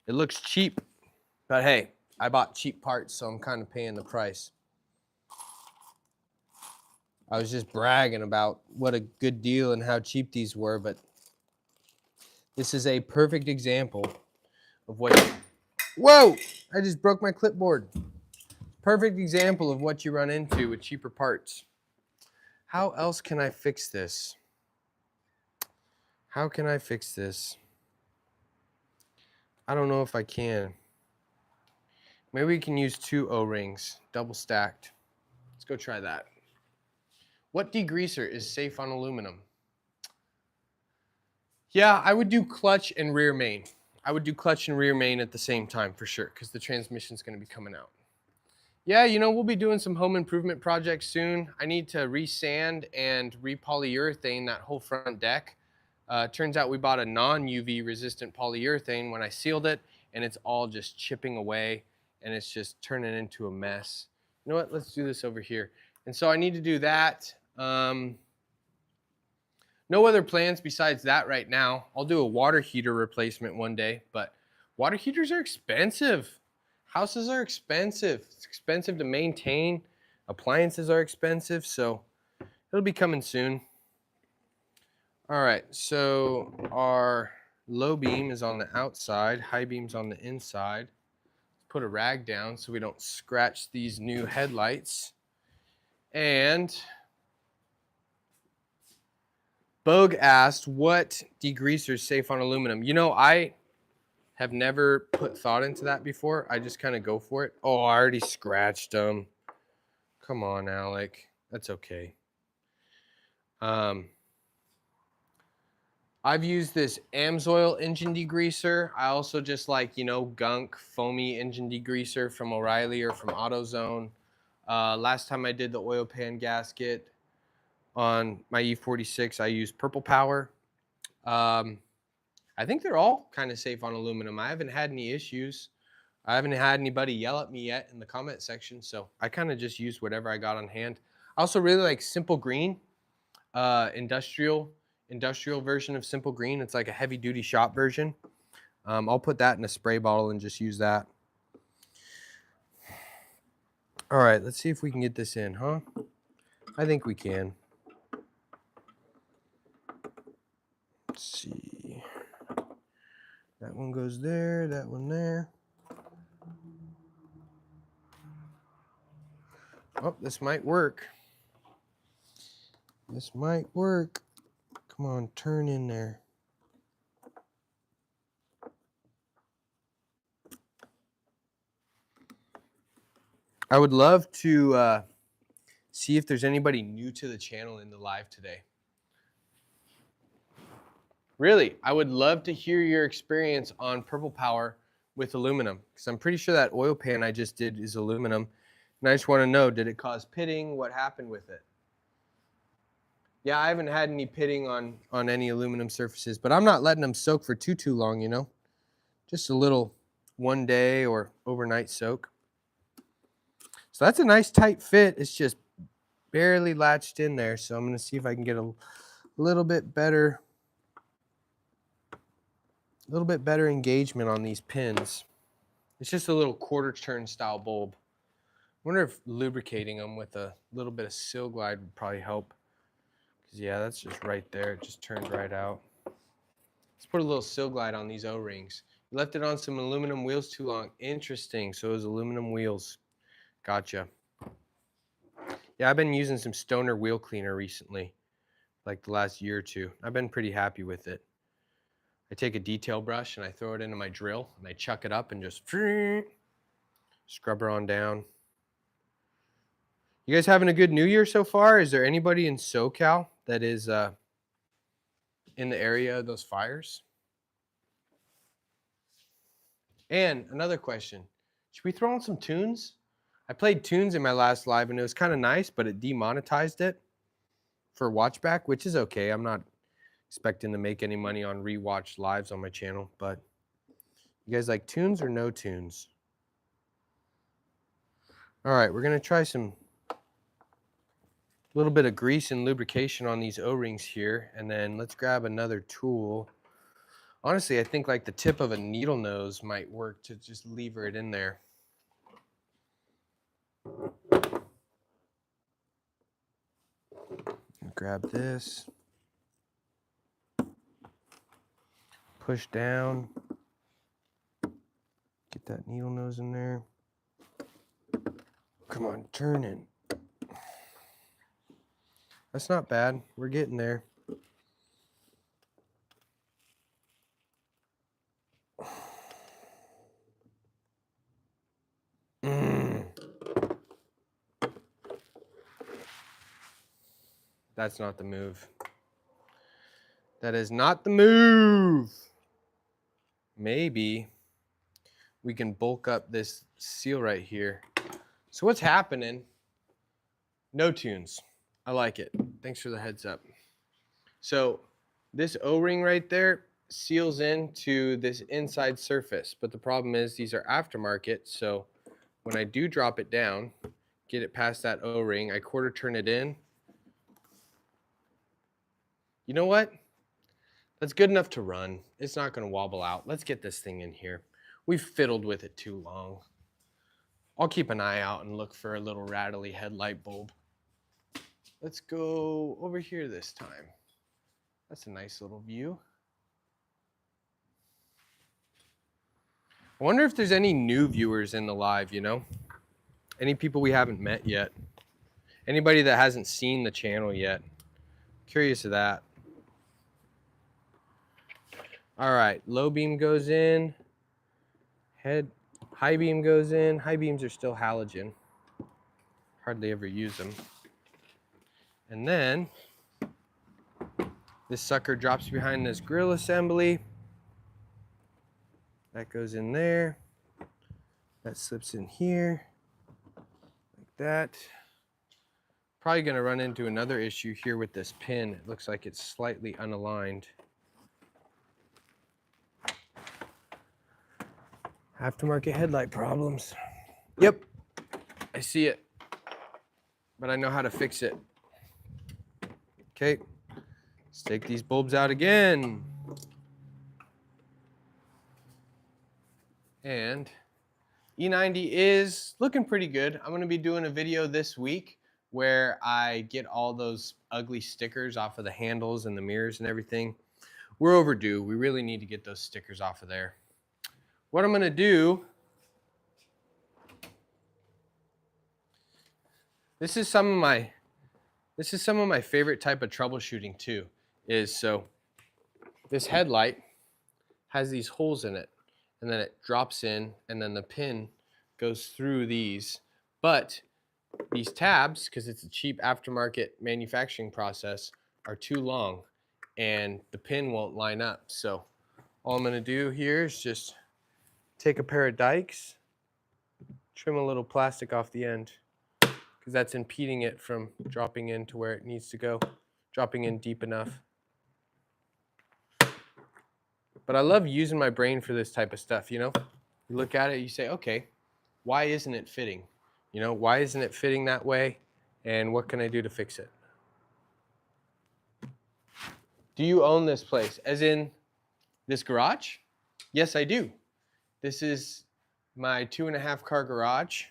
It looks cheap, but hey, I bought cheap parts, so I'm kind of paying the price. I was just bragging about what a good deal and how cheap these were, but this is a perfect example of what whoa! I just broke my clipboard. Perfect example of what you run into with cheaper parts. How else can I fix this? How can I fix this? I don't know if I can. Maybe we can use 2 O-rings, double stacked. Let's go try that. What degreaser is safe on aluminum? Yeah, I would do clutch and rear main. I would do clutch and rear main at the same time for sure, because the transmission's gonna be coming out. Yeah, you know, we'll be doing some home improvement projects soon. I need to re-sand and re-polyurethane that whole front deck. Turns out we bought a non-UV resistant polyurethane when I sealed it, and it's all just chipping away, and it's just turning into a mess. You know what, let's do this over here. And so I need to do that. No other plans besides that right now. I'll do a water heater replacement one day, but water heaters are expensive. Houses are expensive. It's expensive to maintain. Appliances are expensive, so it'll be coming soon. All right, so our low beam is on the outside, high beam's on the inside. Let's put a rag down so we don't scratch these new headlights. And Bogue asked, what degreaser is safe on aluminum? You know, I have never put thought into that before. I just kind of go for it. Oh, I already scratched them. Come on, Alec. That's okay. I've used this Amsoil engine degreaser. I also just like, you know, gunk, foamy engine degreaser from O'Reilly or from AutoZone. Last time I did the oil pan gasket on my E46, I used Purple Power. I think they're all kind of safe on aluminum. I haven't had any issues. I haven't had anybody yell at me yet in the comment section, so I kind of just used whatever I got on hand. I also really like Simple Green, industrial version of Simple Green. It's like a heavy duty shop version. I'll put that in a spray bottle and just use that. All right, let's see if we can get this in, huh? I think we can. Let's see. That one goes there, that one there. Oh, this might work. This might work. Come on, turn in there. I would love to see if there's anybody new to the channel in the live today. Really, I would love to hear your experience on Purple Power with aluminum, because I'm pretty sure that oil pan I just did is aluminum. And I just want to know, did it cause pitting? What happened with it? Yeah, I haven't had any pitting on any aluminum surfaces, but I'm not letting them soak for too long, you know? Just a little one day or overnight soak. So that's a nice tight fit. It's just barely latched in there. So I'm going to see if I can get a little bit better engagement on these pins. It's just a little quarter turn style bulb. I wonder if lubricating them with a little bit of Seal Glide would probably help. Because yeah, that's just right there. It just turned right out. Let's put a little Seal Glide on these O-rings. You left it on some aluminum wheels too long. Interesting. So it was aluminum wheels. Gotcha. Yeah, I've been using some Stoner wheel cleaner recently, like the last year or two. I've been pretty happy with it. I take a detail brush and I throw it into my drill and I chuck it up and just scrub her on down. You guys having a good New Year so far? Is there anybody in SoCal that is in the area of those fires? And another question, should we throw on some tunes? I played tunes in my last live and it was kind of nice, but it demonetized it for watchback, which is okay. I'm not expecting to make any money on rewatch lives on my channel, but you guys like tunes or no tunes? All right, we're gonna try some little bit of grease and lubrication on these O-rings here, and then let's grab another tool. Honestly, I think like the tip of a needle nose might work to just lever it in there. Grab this, push down, get that needle nose in there. Come on, turn in. That's not bad. We're getting there. That's not the move. That is not the move. Maybe we can bulk up this seal right here. So what's happening? No tunes. I like it. Thanks for the heads up. So this O-ring right there seals into this inside surface, but the problem is these are aftermarket, so when I do drop it down, get it past that O-ring, I quarter turn it in. You know what? That's good enough to run. It's not going to wobble out. Let's get this thing in here. We've fiddled with it too long. I'll keep an eye out and look for a little rattly headlight bulb. Let's go over here this time. That's a nice little view. I wonder if there's any new viewers in the live, you know? Any people we haven't met yet? Anybody that hasn't seen the channel yet? Curious of that. All right, low beam goes in. High beam goes in. High beams are still halogen. Hardly ever use them. And then this sucker drops behind this grill assembly. That goes in there. That slips in here. Like that. Probably going to run into another issue here with this pin. It looks like it's slightly unaligned. Aftermarket headlight problems. Yep, I see it, but I know how to fix it. Okay, let's take these bulbs out again. And E90 is looking pretty good. I'm gonna be doing a video this week where I get all those ugly stickers off of the handles and the mirrors and everything. We're overdue. We really need to get those stickers off of there. What I'm gonna do, this is some of my favorite type of troubleshooting too, is so this headlight has these holes in it and then it drops in and then the pin goes through these, but these tabs, because it's a cheap aftermarket manufacturing process, are too long and the pin won't line up. So all I'm gonna do here is just take a pair of dikes, trim a little plastic off the end, because that's impeding it from dropping in to where it needs to go, dropping in deep enough. But I love using my brain for this type of stuff, you know? You look at it, you say, okay, why isn't it fitting? You know, why isn't it fitting that way? And what can I do to fix it? Do you own this place? As in this garage? Yes, I do. This is my 2.5 car garage,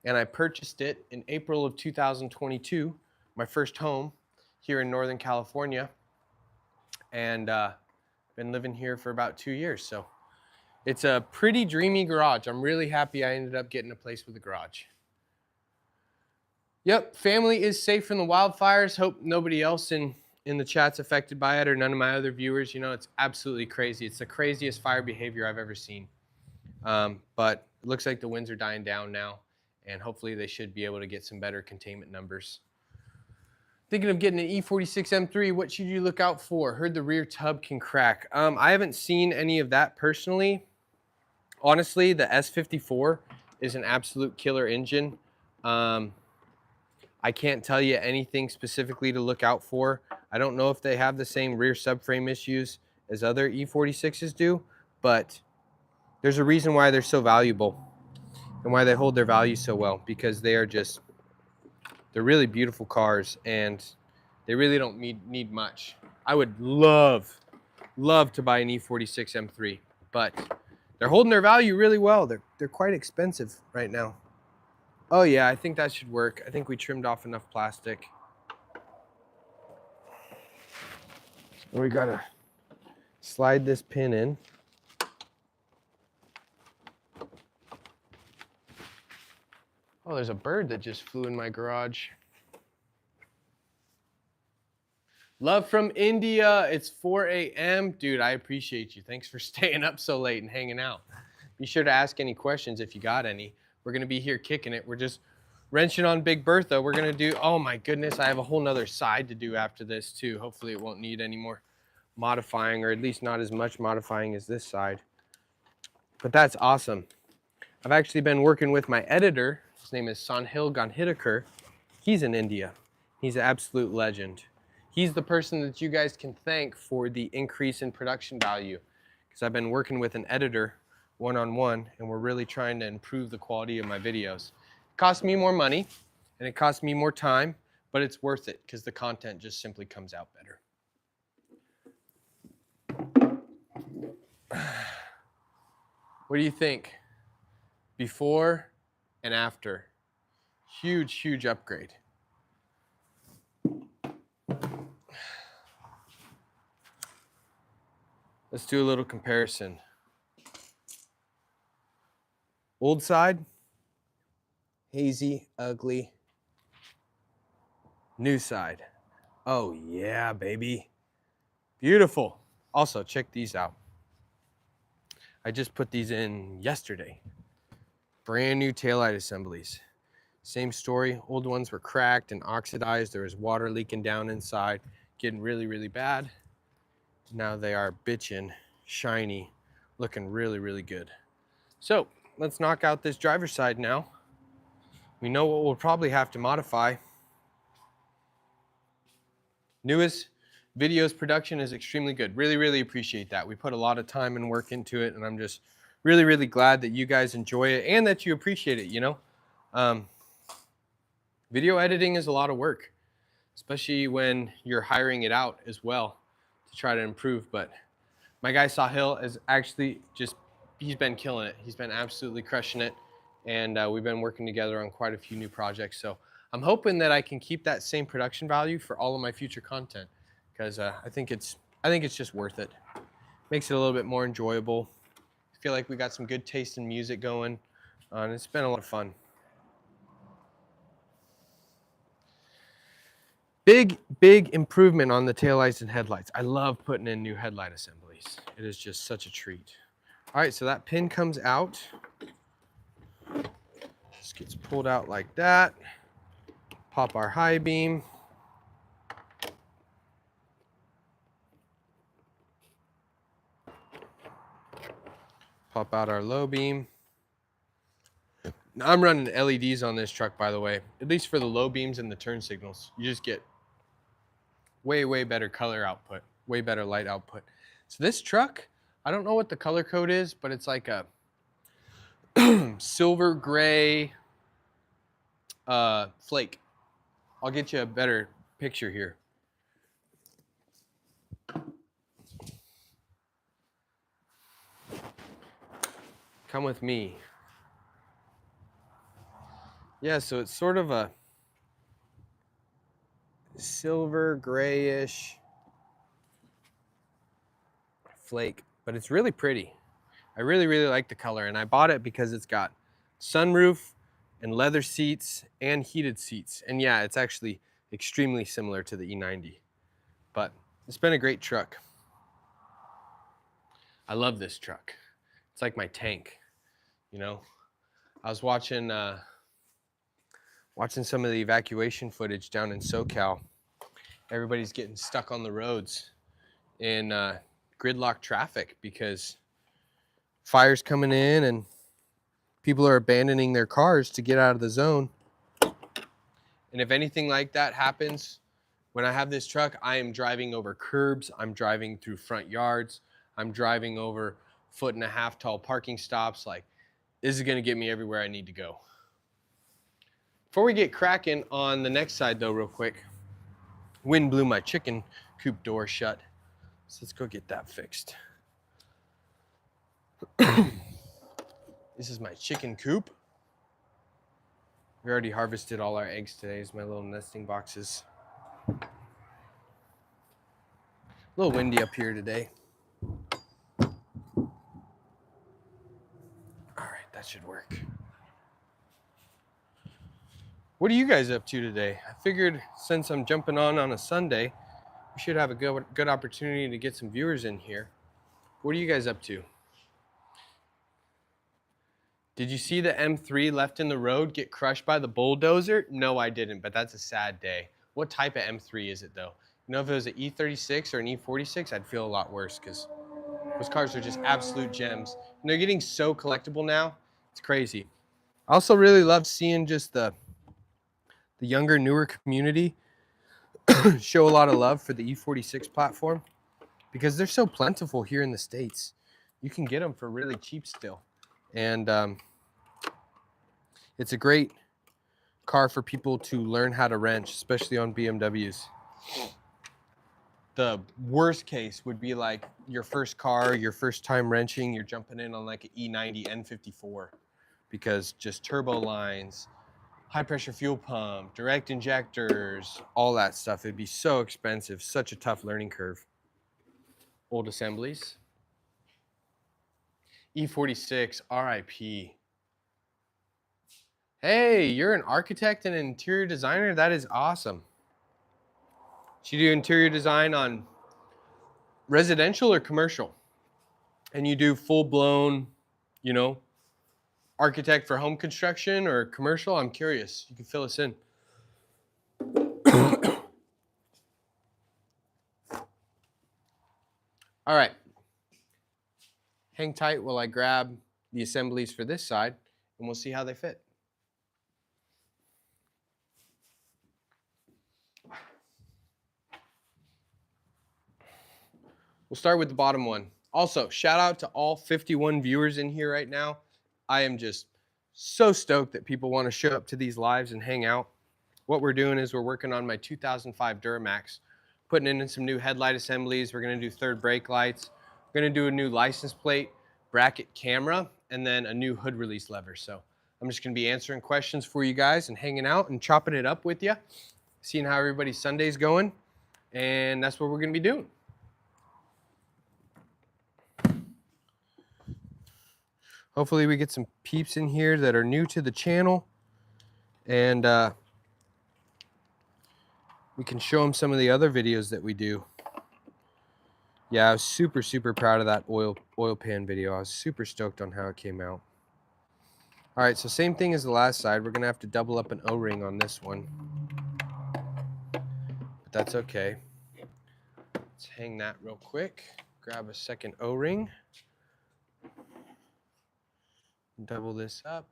and I purchased it in April of 2022, my first home here in Northern California, and been living here for about 2 years. So it's a pretty dreamy garage. I'm really happy I ended up getting a place with a garage. Yep, family is safe from the wildfires. Hope nobody else in the chat's affected by it, or none of my other viewers. You know, it's absolutely crazy. It's the craziest fire behavior I've ever seen. But it looks like the winds are dying down now, and hopefully they should be able to get some better containment numbers. Thinking of getting an E46 M3, what should you look out for? Heard the rear tub can crack. I haven't seen any of that personally. Honestly, the S54 is an absolute killer engine. I can't tell you anything specifically to look out for. I don't know if they have the same rear subframe issues as other E46s do, but there's a reason why they're so valuable and why they hold their value so well, because they're really beautiful cars and they really don't need much. I would love to buy an E46 M3, but they're holding their value really well. They're quite expensive right now. Oh yeah, I think that should work. I think we trimmed off enough plastic. We gotta slide this pin in. Oh, there's a bird that just flew in my garage. Love from India. It's 4 a.m. Dude, I appreciate you. Thanks for staying up so late and hanging out. Be sure to ask any questions if you got any. We're going to be here kicking it. We're just wrenching on Big Bertha. We're going to do, oh my goodness, I have a whole nother side to do after this too. Hopefully it won't need any more modifying, or at least not as much modifying as this side. But that's awesome. I've actually been working with my editor. His name is Sanhil Ganhidekar. He's in India. He's an absolute legend. He's the person that you guys can thank for the increase in production value, because I've been working with an editor one-on-one, and we're really trying to improve the quality of my videos. It costs me more money and it costs me more time, but it's worth it because the content just simply comes out better. What do you think? Before and after. Huge, huge upgrade. Let's do a little comparison. Old side, hazy, ugly. New side, oh yeah, baby. Beautiful. Also, check these out. I just put these in yesterday. Brand new taillight assemblies. Same story, old ones were cracked and oxidized. There was water leaking down inside, getting really, really bad. Now they are bitchin', shiny, looking really, really good. So let's knock out this driver's side now. We know what we'll probably have to modify. Newest videos production is extremely good. Really, really appreciate that. We put a lot of time and work into it, and I'm just really, really glad that you guys enjoy it and that you appreciate it, you know? Video editing is a lot of work, especially when you're hiring it out as well to try to improve. But my guy Sahil is actually he's been killing it. He's been absolutely crushing it. And we've been working together on quite a few new projects. So I'm hoping that I can keep that same production value for all of my future content, because I think it's just worth it. Makes it a little bit more enjoyable. I feel like we got some good taste in music going, and it's been a lot of fun. Big, big improvement on the taillights and headlights. I love putting in new headlight assemblies. It is just such a treat. All right, so that pin comes out. This gets pulled out like that. Pop our high beam. Pop out our low beam. Now, I'm running LEDs on this truck, by the way, at least for the low beams and the turn signals. You just get way, way better color output, way better light output. So this truck, I don't know what the color code is, but it's like a silver gray flake. I'll get you a better picture here. Come with me. Yeah, so it's sort of a silver grayish flake, but it's really pretty. I really, really like the color, and I bought it because it's got sunroof and leather seats and heated seats. And yeah, it's actually extremely similar to the E90, but it's been a great truck. I love this truck. It's like my tank, you know? I was watching some of the evacuation footage down in SoCal. Everybody's getting stuck on the roads in gridlock traffic because fires coming in and people are abandoning their cars to get out of the zone. And if anything like that happens, when I have this truck, I am driving over curbs, I'm driving through front yards, I'm driving over 1.5 foot tall parking stops. Like, this is gonna get me everywhere I need to go. Before we get cracking on the next side though, real quick, wind blew my chicken coop door shut. So let's go get that fixed. This is my chicken coop. We already harvested all our eggs today. It's my little nesting boxes. A little windy up here today. All right, that should work. What are you guys up to today? I figured since I'm jumping on a Sunday, we should have a good opportunity to get some viewers in here. What are you guys up to? Did you see the M3 left in the road get crushed by the bulldozer? No, I didn't, but that's a sad day. What type of M3 is it though? You know, if it was an E36 or an E46, I'd feel a lot worse because those cars are just absolute gems. And they're getting so collectible now. It's crazy. I also really love seeing just the younger, newer community show a lot of love for the E46 platform because they're so plentiful here in the States. You can get them for really cheap still. And it's a great car for people to learn how to wrench, especially on BMWs. The worst case would be like your first car, your first time wrenching, you're jumping in on like an E90 N54 because just turbo lines, high pressure fuel pump, direct injectors, all that stuff. It'd be so expensive, such a tough learning curve. Old assemblies. E46, RIP. Hey, you're an architect and an interior designer? That is awesome. So you do interior design on residential or commercial? And you do full-blown, you know, architect for home construction or commercial? I'm curious. You can fill us in. All right. Hang tight while I grab the assemblies for this side, and we'll see how they fit. We'll start with the bottom one. Also, shout out to all 51 viewers in here right now. I am just so stoked that people want to show up to these lives and hang out. What we're doing is we're working on my 2005 Duramax, putting in some new headlight assemblies. We're going to do third brake lights. We're going to do a new license plate bracket camera, and then a new hood release lever. So I'm just going to be answering questions for you guys and hanging out and chopping it up with you, seeing how everybody's Sunday's going, and that's what we're going to be doing. Hopefully we get some peeps in here that are new to the channel, and we can show them some of the other videos that we do. Yeah, I was super, super proud of that oil pan video. I was super stoked on how it came out. All right, so same thing as the last side. We're gonna have to double up an O-ring on this one, but that's okay. Let's hang that real quick. Grab a second O-ring. Double this up.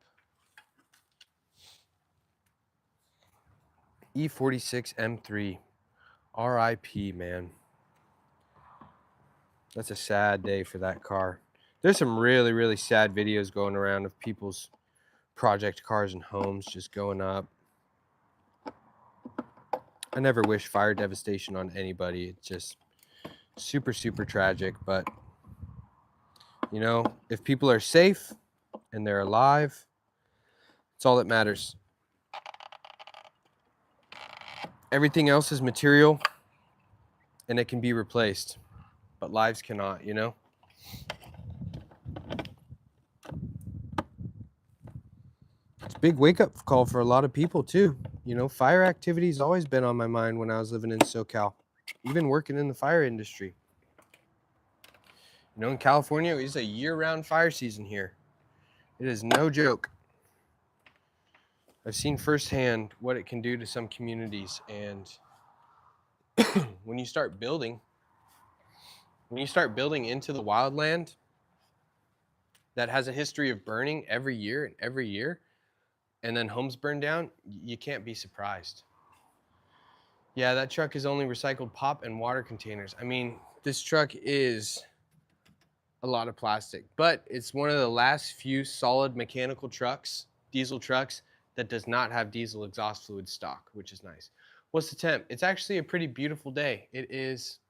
E46 M3. RIP, man. That's a sad day for that car. There's some really, really sad videos going around of people's project cars and homes just going up. I never wish fire devastation on anybody. It's just super, super tragic. But, you know, if people are safe and they're alive, it's all that matters. Everything else is material and it can be replaced, but lives cannot, you know? It's a big wake-up call for a lot of people too. You know, fire activity's always been on my mind when I was living in SoCal, even working in the fire industry. You know, in California, it's a year-round fire season here. It is no joke. I've seen firsthand what it can do to some communities, and when you start building into the wildland, that has a history of burning every year and every year, and then homes burn down, you can't be surprised. Yeah, that truck is only recycled pop and water containers. I mean, this truck is a lot of plastic, but it's one of the last few solid mechanical trucks, diesel trucks, that does not have diesel exhaust fluid stock, which is nice. What's the temp? It's actually a pretty beautiful day. It is,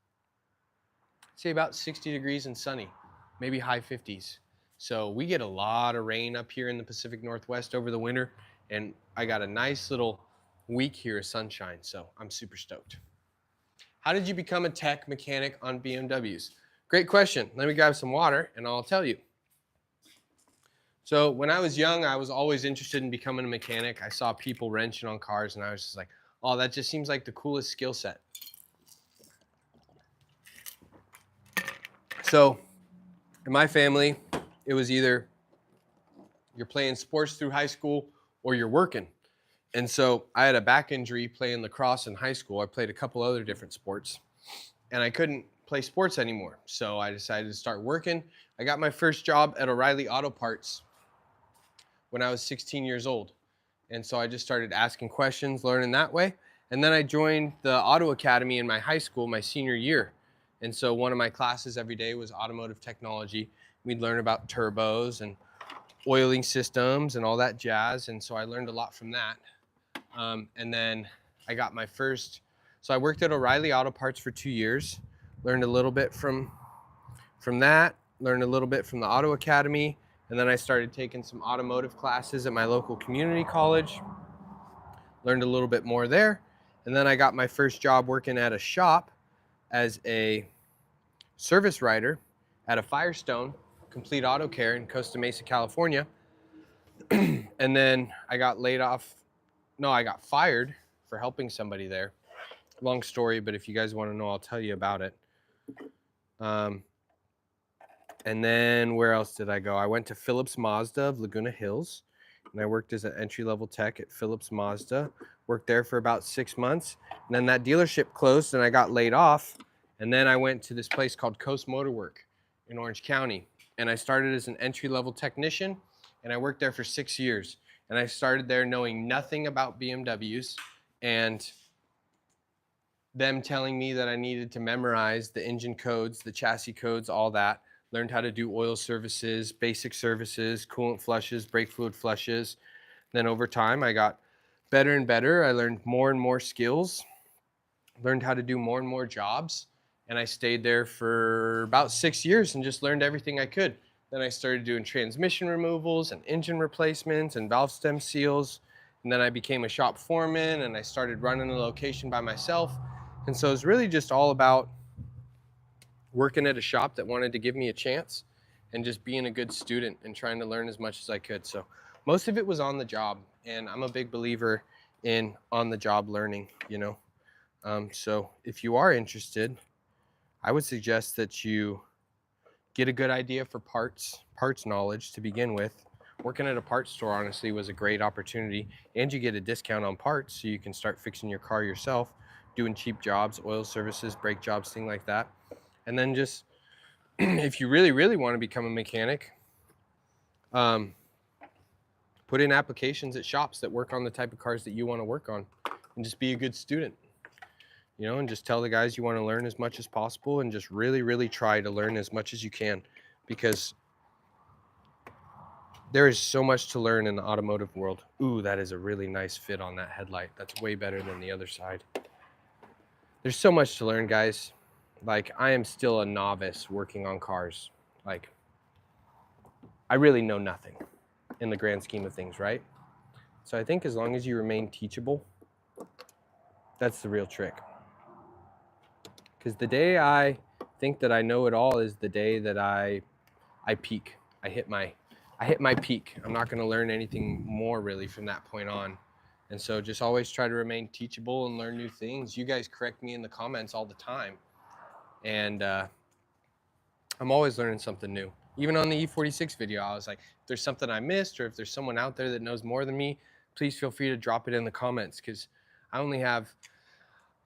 say, about 60 degrees and sunny, maybe high 50s. So we get a lot of rain up here in the Pacific Northwest over the winter, and I got a nice little week here of sunshine, so I'm super stoked. How did you become a tech mechanic on BMWs? Great question. Let me grab some water and I'll tell you. So when I was young, I was always interested in becoming a mechanic. I saw people wrenching on cars and I was just like, oh, that just seems like the coolest skill set. So in my family, it was either you're playing sports through high school or you're working. And so I had a back injury playing lacrosse in high school. I played a couple other different sports and I couldn't play sports anymore. So I decided to start working. I got my first job at O'Reilly Auto Parts when I was 16 years old. And so I just started asking questions, learning that way. And then I joined the Auto Academy in my high school, my senior year. And so one of my classes every day was automotive technology. We'd learn about turbos and oiling systems and all that jazz. And so I learned a lot from that. And then I got my first, so I worked at O'Reilly Auto Parts for 2 years, learned a little bit from that, learned a little bit from the Auto Academy, and then I started taking some automotive classes at my local community college, learned a little bit more there, and then I got my first job working at a shop as a service writer at a Firestone Complete Auto Care in Costa Mesa, California. And then I got laid off. No, I got fired for helping somebody there. Long story, but if you guys want to know, I'll tell you about it. And then where else did I go? I went to Phillips Mazda of Laguna Hills, and I worked as an entry-level tech at Phillips Mazda. Worked there for about 6 months, and then that dealership closed, and I got laid off. And then I went to this place called Coast Motor Work in Orange County, and I started as an entry-level technician, and I worked there for 6 years. And I started there knowing nothing about BMWs, and them telling me that I needed to memorize the engine codes, the chassis codes, all that. Learned how to do oil services, basic services, coolant flushes, brake fluid flushes. Then over time, I got better and better. I learned more and more skills, learned how to do more and more jobs. And I stayed there for about 6 years and just learned everything I could. Then I started doing transmission removals and engine replacements and valve stem seals. And then I became a shop foreman and I started running a location by myself. And so it's really just all about working at a shop that wanted to give me a chance and just being a good student and trying to learn as much as I could. So most of it was on the job, and I'm a big believer in on the job learning, you know. So if you are interested, I would suggest that you get a good idea for parts knowledge to begin with. Working at a parts store honestly was a great opportunity, and you get a discount on parts so you can start fixing your car yourself, doing cheap jobs, oil services, brake jobs, things like that. And then just, if you really, really want to become a mechanic, put in applications at shops that work on the type of cars that you want to work on, and just be a good student, you know, and just tell the guys you want to learn as much as possible, and just really, really try to learn as much as you can, because there is so much to learn in the automotive world. Ooh, that is a really nice fit on that headlight. That's way better than the other side. There's so much to learn, guys. Like, I am still a novice working on cars. Like, I really know nothing in the grand scheme of things, right? So I think as long as you remain teachable, that's the real trick. Because the day I think that I know it all is the day that I peak. I hit my peak. I'm not going to learn anything more really from that point on. And so just always try to remain teachable and learn new things. You guys correct me in the comments all the time. And I'm always learning something new. Even on the E46 video, I was like, if there's something I missed, or if there's someone out there that knows more than me, please feel free to drop it in the comments, because I only have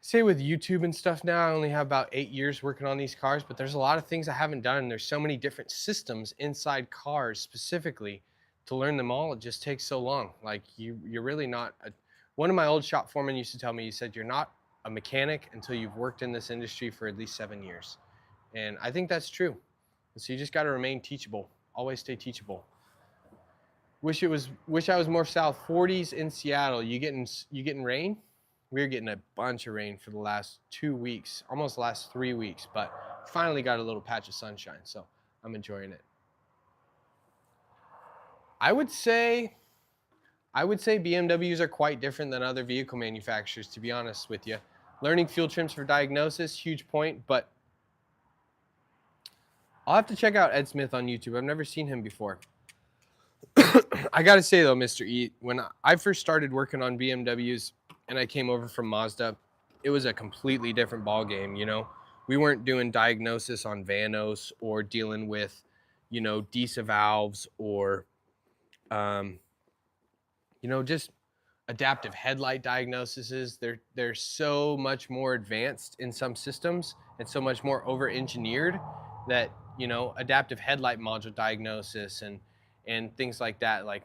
say with YouTube and stuff now, I only have about 8 years working on these cars, but there's a lot of things I haven't done. There's so many different systems inside cars specifically. To learn them all, it just takes so long. Like you're really not one of my old shop foremen used to tell me, he said, you're not a mechanic until you've worked in this industry for at least 7 years. And I think that's true. So you just got to remain teachable. Always stay teachable. Wish I was more south. 40s in Seattle. You getting rain? We're getting a bunch of rain for the last 2 weeks, almost the last 3 weeks, but finally got a little patch of sunshine, so I'm enjoying it. I would say BMWs are quite different than other vehicle manufacturers, to be honest with you. Learning fuel trims for diagnosis, huge point, but I'll have to check out Ed Smith on YouTube. I've never seen him before. I gotta say though, Mr. E, when I first started working on BMWs and I came over from Mazda, it was a completely different ball game. You know, we weren't doing diagnosis on Vanos or dealing with, you know, DISA valves or, you know, just adaptive headlight diagnoses. They're so much more advanced in some systems and so much more over-engineered that, you know, adaptive headlight module diagnosis and things like that. Like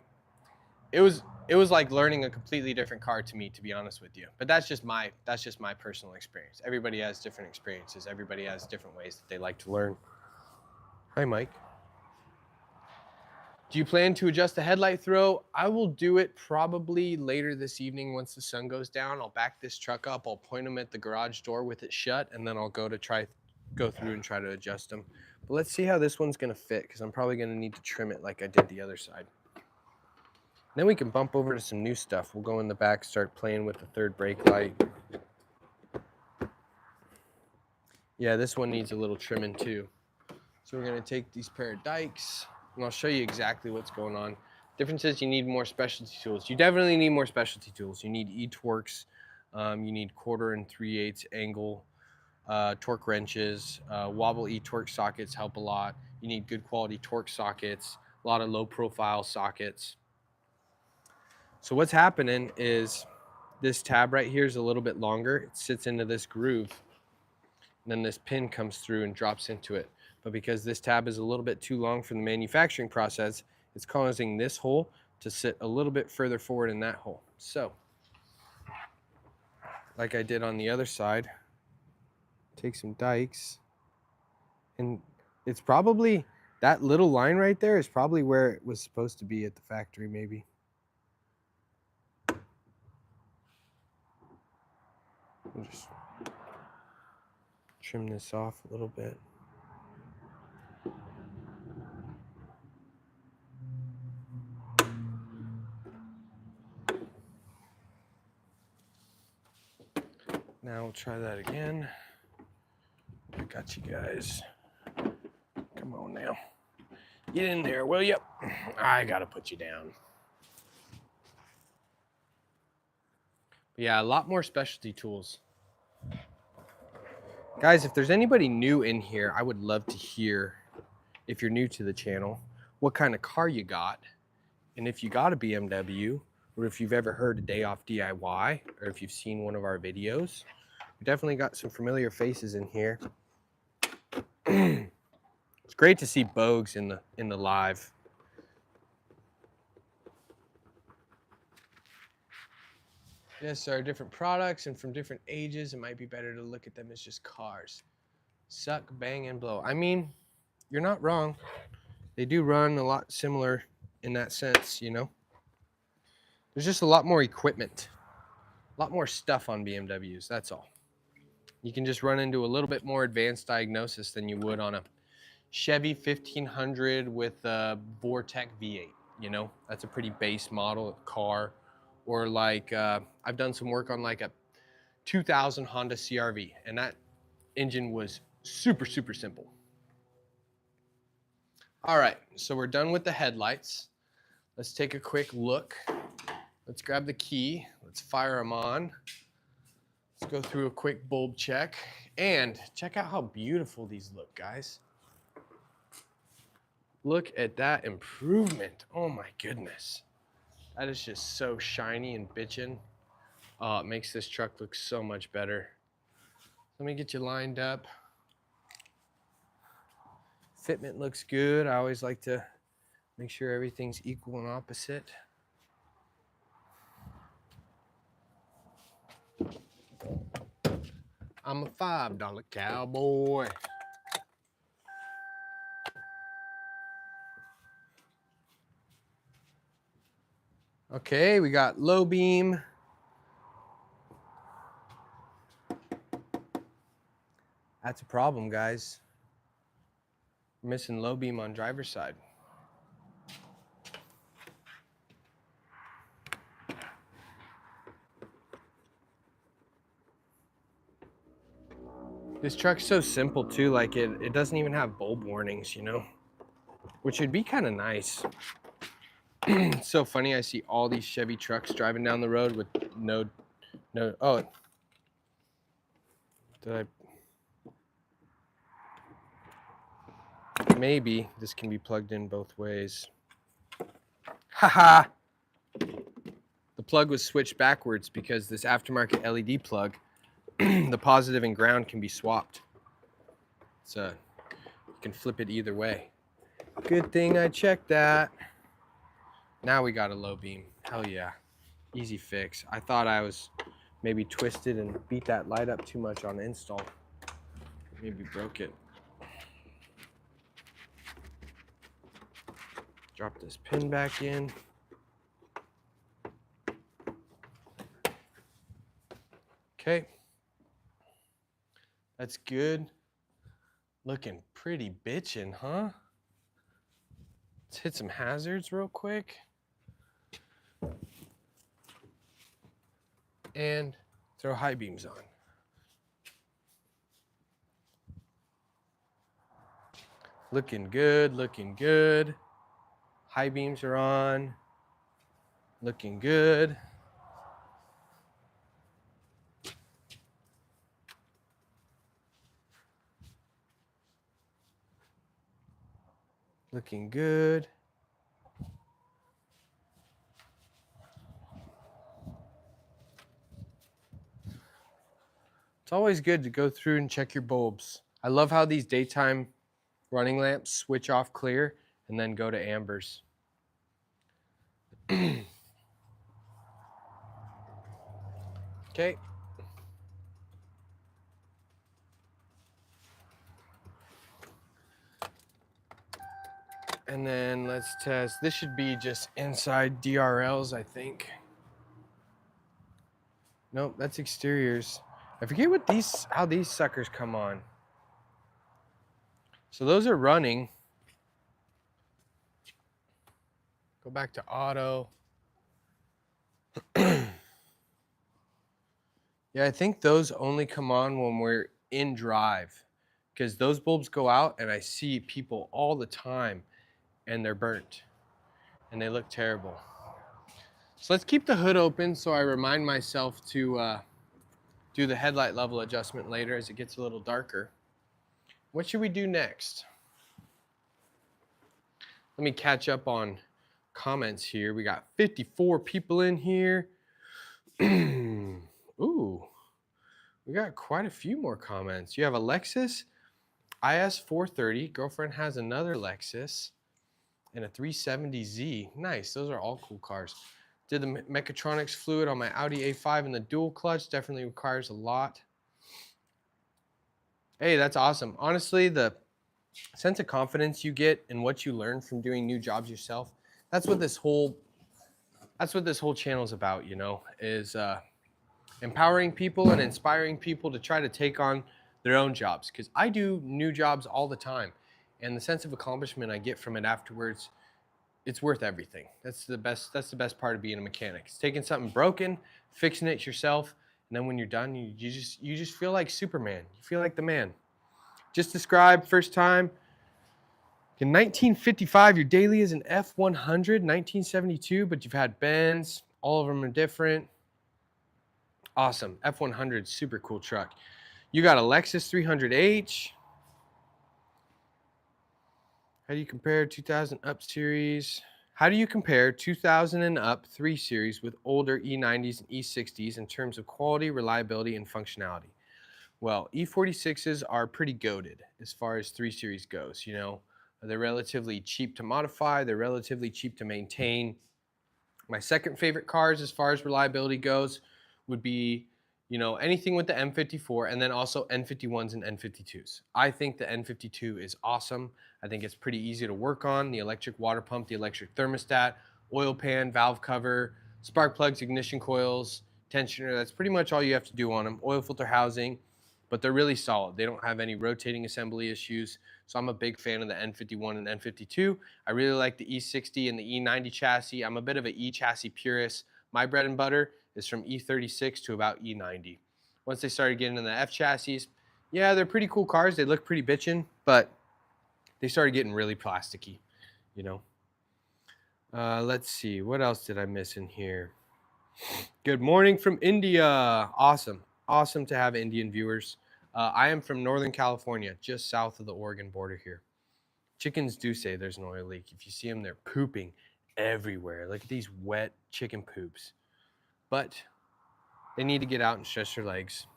it was like learning a completely different car to me, to be honest with you. But that's just my personal experience. Everybody has different experiences. Everybody has different ways that they like to learn. Hi, Mike. Do you plan to adjust the headlight throw? I will do it probably later this evening once the sun goes down. I'll back this truck up. I'll point them at the garage door with it shut, and then I'll go through and try to adjust them. But let's see how this one's gonna fit, because I'm probably gonna need to trim it like I did the other side. Then we can bump over to some new stuff. We'll go in the back, start playing with the third brake light. Yeah, this one needs a little trimming too. So we're gonna take these pair of dikes, and I'll show you exactly what's going on. Difference is you need more specialty tools. You definitely need more specialty tools. You need E-Torques, you need 1/4 and 3/8 angle torque wrenches, wobble E-Torque sockets help a lot. You need good quality torque sockets, a lot of low profile sockets. So what's happening is this tab right here is a little bit longer. It sits into this groove, and then this pin comes through and drops into it. But because this tab is a little bit too long for the manufacturing process, it's causing this hole to sit a little bit further forward in that hole. So, like I did on the other side, take some dikes, and it's probably, that little line right there is probably where it was supposed to be at the factory maybe. We'll just trim this off a little bit. Now we'll try that again. I got you guys. Come on now. Get in there, will you? I gotta put you down. But yeah, a lot more specialty tools. Guys, if there's anybody new in here, I would love to hear, if you're new to the channel, what kind of car you got. And if you got a BMW, or if you've ever heard of Day Off DIY, or if you've seen one of our videos. We definitely got some familiar faces in here. It's great to see Bogues in the live. Yes, there are different products, and from different ages, it might be better to look at them as just cars. Suck, bang, and blow. I mean, you're not wrong. They do run a lot similar in that sense, you know? There's just a lot more equipment, a lot more stuff on BMWs, that's all. You can just run into a little bit more advanced diagnosis than you would on a Chevy 1500 with a Vortec V8, you know? That's a pretty base model car. Or like, I've done some work on like a 2000 Honda CR-V, and that engine was super, super simple. All right, so we're done with the headlights. Let's take a quick look. Let's grab the key. Let's fire them on. Let's go through a quick bulb check. And check out how beautiful these look, guys. Look at that improvement. Oh my goodness. That is just so shiny and bitchin'. Oh, it makes this truck look so much better. Let me get you lined up. Fitment looks good. I always like to make sure everything's equal and opposite. I'm a $5 cowboy. Okay, we got low beam. That's a problem, guys. We're missing low beam on driver's side. This truck's so simple too, like it doesn't even have bulb warnings, you know, which would be kind of nice. It's so funny, I see all these Chevy trucks driving down the road with no, oh, did I, maybe this can be plugged in both ways. Haha! The plug was switched backwards because this aftermarket LED plug, the positive and ground can be swapped. So you can flip it either way. Good thing I checked that. Now we got a low beam. Hell yeah. Easy fix. I thought I was maybe twisted and beat that light up too much on install. Maybe broke it. Drop this pin back in. Okay. That's good. Looking pretty bitchin', huh? Let's hit some hazards real quick. And throw high beams on. Looking good, looking good. High beams are on. Looking good. Looking good. It's always good to go through and check your bulbs. I love how these daytime running lamps switch off clear and then go to ambers. Okay. And then let's test. This should be just inside DRLs, I think. Nope, that's exteriors. I forget what how these suckers come on. So those are running. Go back to auto. Yeah, I think those only come on when we're in drive, because those bulbs go out and I see people all the time and they're burnt and they look terrible. So let's keep the hood open so I remind myself to do the headlight level adjustment later as it gets a little darker. What should we do next? Let me catch up on comments here. We got 54 people in here. Ooh, we got quite a few more comments. You have a Lexus IS 430. Girlfriend has another Lexus and a 370Z. Nice, those are all cool cars. Did the mechatronics fluid on my Audi A5 and the dual clutch. Definitely requires a lot. Hey, that's awesome. Honestly, the sense of confidence you get in what you learn from doing new jobs yourself, that's what this whole channel is about, you know, is empowering people and inspiring people to try to take on their own jobs. Because I do new jobs all the time, and the sense of accomplishment I get from it afterwards, it's worth everything. That's the best part of being a mechanic. It's taking something broken, fixing it yourself, and then when you're done, you just feel like Superman. You feel like the man. Just described first time. In 1955, your daily is an F100. 1972, but you've had Benz. All of them are different. Awesome. F100, super cool truck. You got a Lexus 300H. How do you compare 2000 up series? How do you compare 2000 and up 3 series with older E90s and E60s in terms of quality, reliability, and functionality? Well, E46s are pretty goated as far as 3 Series goes, you know. They're relatively cheap to modify, they're relatively cheap to maintain. My second favorite cars as far as reliability goes would be, you know, anything with the M54 and then also N51s and N52s. I think the N52 is awesome. I think it's pretty easy to work on. The electric water pump, the electric thermostat, oil pan, valve cover, spark plugs, ignition coils, tensioner, that's pretty much all you have to do on them. Oil filter housing, but they're really solid. They don't have any rotating assembly issues. So I'm a big fan of the N51 and N52. I really like the E60 and the E90 chassis. I'm a bit of an E chassis purist. My bread and butter is from E36 to about E90. Once they started getting into the F chassis, yeah, they're pretty cool cars. They look pretty bitchin', but they started getting really plasticky, you know. Let's see, what else did I miss in here? Good morning from India. Awesome. Awesome to have Indian viewers. I am from Northern California, just south of the Oregon border here. Chickens do say there's an oil leak. If you see them, they're pooping everywhere. Look at these wet chicken poops. But they need to get out and stretch their legs.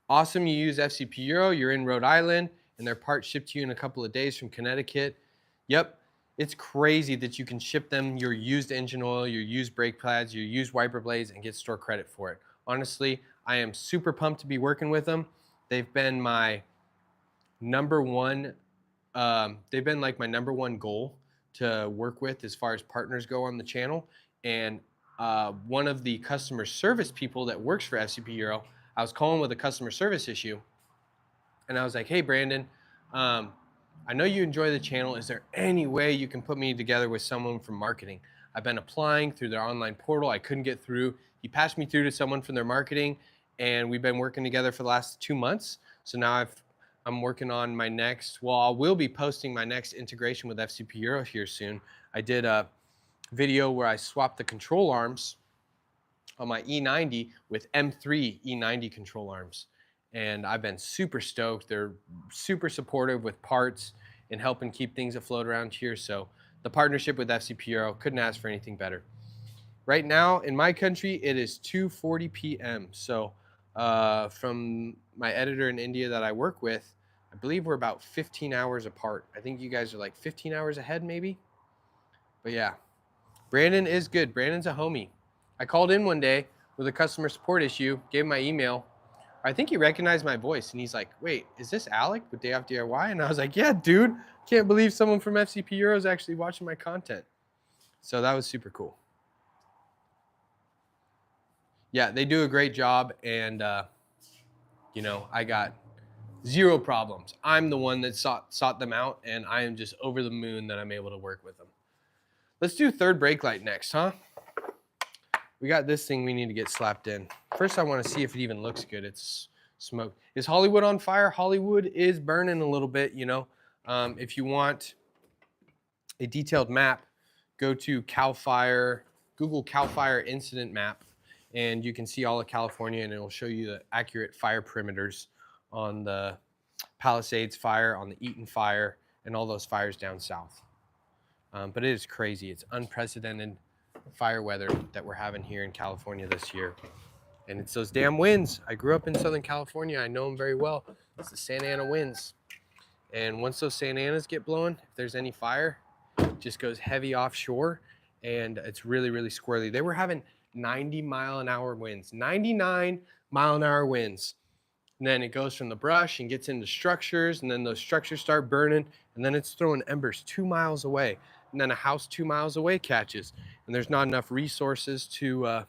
Awesome, you use FCP Euro, you're in Rhode Island, and their parts shipped to you in a couple of days from Connecticut. Yep, it's crazy that you can ship them your used engine oil, your used brake pads, your used wiper blades, and get store credit for it. Honestly, I am super pumped to be working with them. They've been my number one, they've been like my number one goal to work with as far as partners go on the channel. And one of the customer service people that works for FCP Euro, I was calling with a customer service issue, and I was like, hey, Brandon, I know you enjoy the channel. Is there any way you can put me together with someone from marketing? I've been applying through their online portal. I couldn't get through. He passed me through to someone from their marketing, and we've been working together for the last 2 months. So now I'm working on my next, well, I will be posting my next integration with FCP Euro here soon. I did a video where I swapped the control arms on my E90 with M3 E90 control arms. And I've been super stoked. They're super supportive with parts and helping keep things afloat around here. So the partnership with FCP Euro, couldn't ask for anything better. Right now in my country, it is 2:40 p.m. So from my editor in India that I work with, I believe we're about 15 hours apart. I think you guys are like 15 hours ahead maybe. But yeah, Brandon is good. Brandon's a homie. I called in one day with a customer support issue, gave him my email. I think he recognized my voice, and he's like, wait, is this Alec with Day Off DIY? And I was like, yeah, dude, can't believe someone from FCP Euro is actually watching my content. So that was super cool. Yeah, they do a great job, and you know, I got zero problems. I'm the one that sought them out, and I am just over the moon that I'm able to work with them. Let's do third brake light next, huh? We got this thing we need to get slapped in. First, I want to see if it even looks good. It's smoke. Is Hollywood on fire? Hollywood is burning a little bit, you know. If you want a detailed map, go to CAL FIRE, Google CAL FIRE incident map, and you can see all of California, and it will show you the accurate fire perimeters on the Palisades fire, on the Eaton fire, and all those fires down south. But it is crazy. It's unprecedented fire weather that we're having here in California this year. And it's those damn winds. I grew up in Southern California. I know them very well. It's the Santa Ana winds. And once those Santa Anas get blowing, if there's any fire, it just goes heavy offshore, and it's really, really squirrely. They were having 90-mile-an-hour winds, 99-mile-an-hour winds. And then it goes from the brush and gets into structures, and then those structures start burning, and then it's throwing embers 2 miles away. And then a house 2 miles away catches, and there's not enough resources to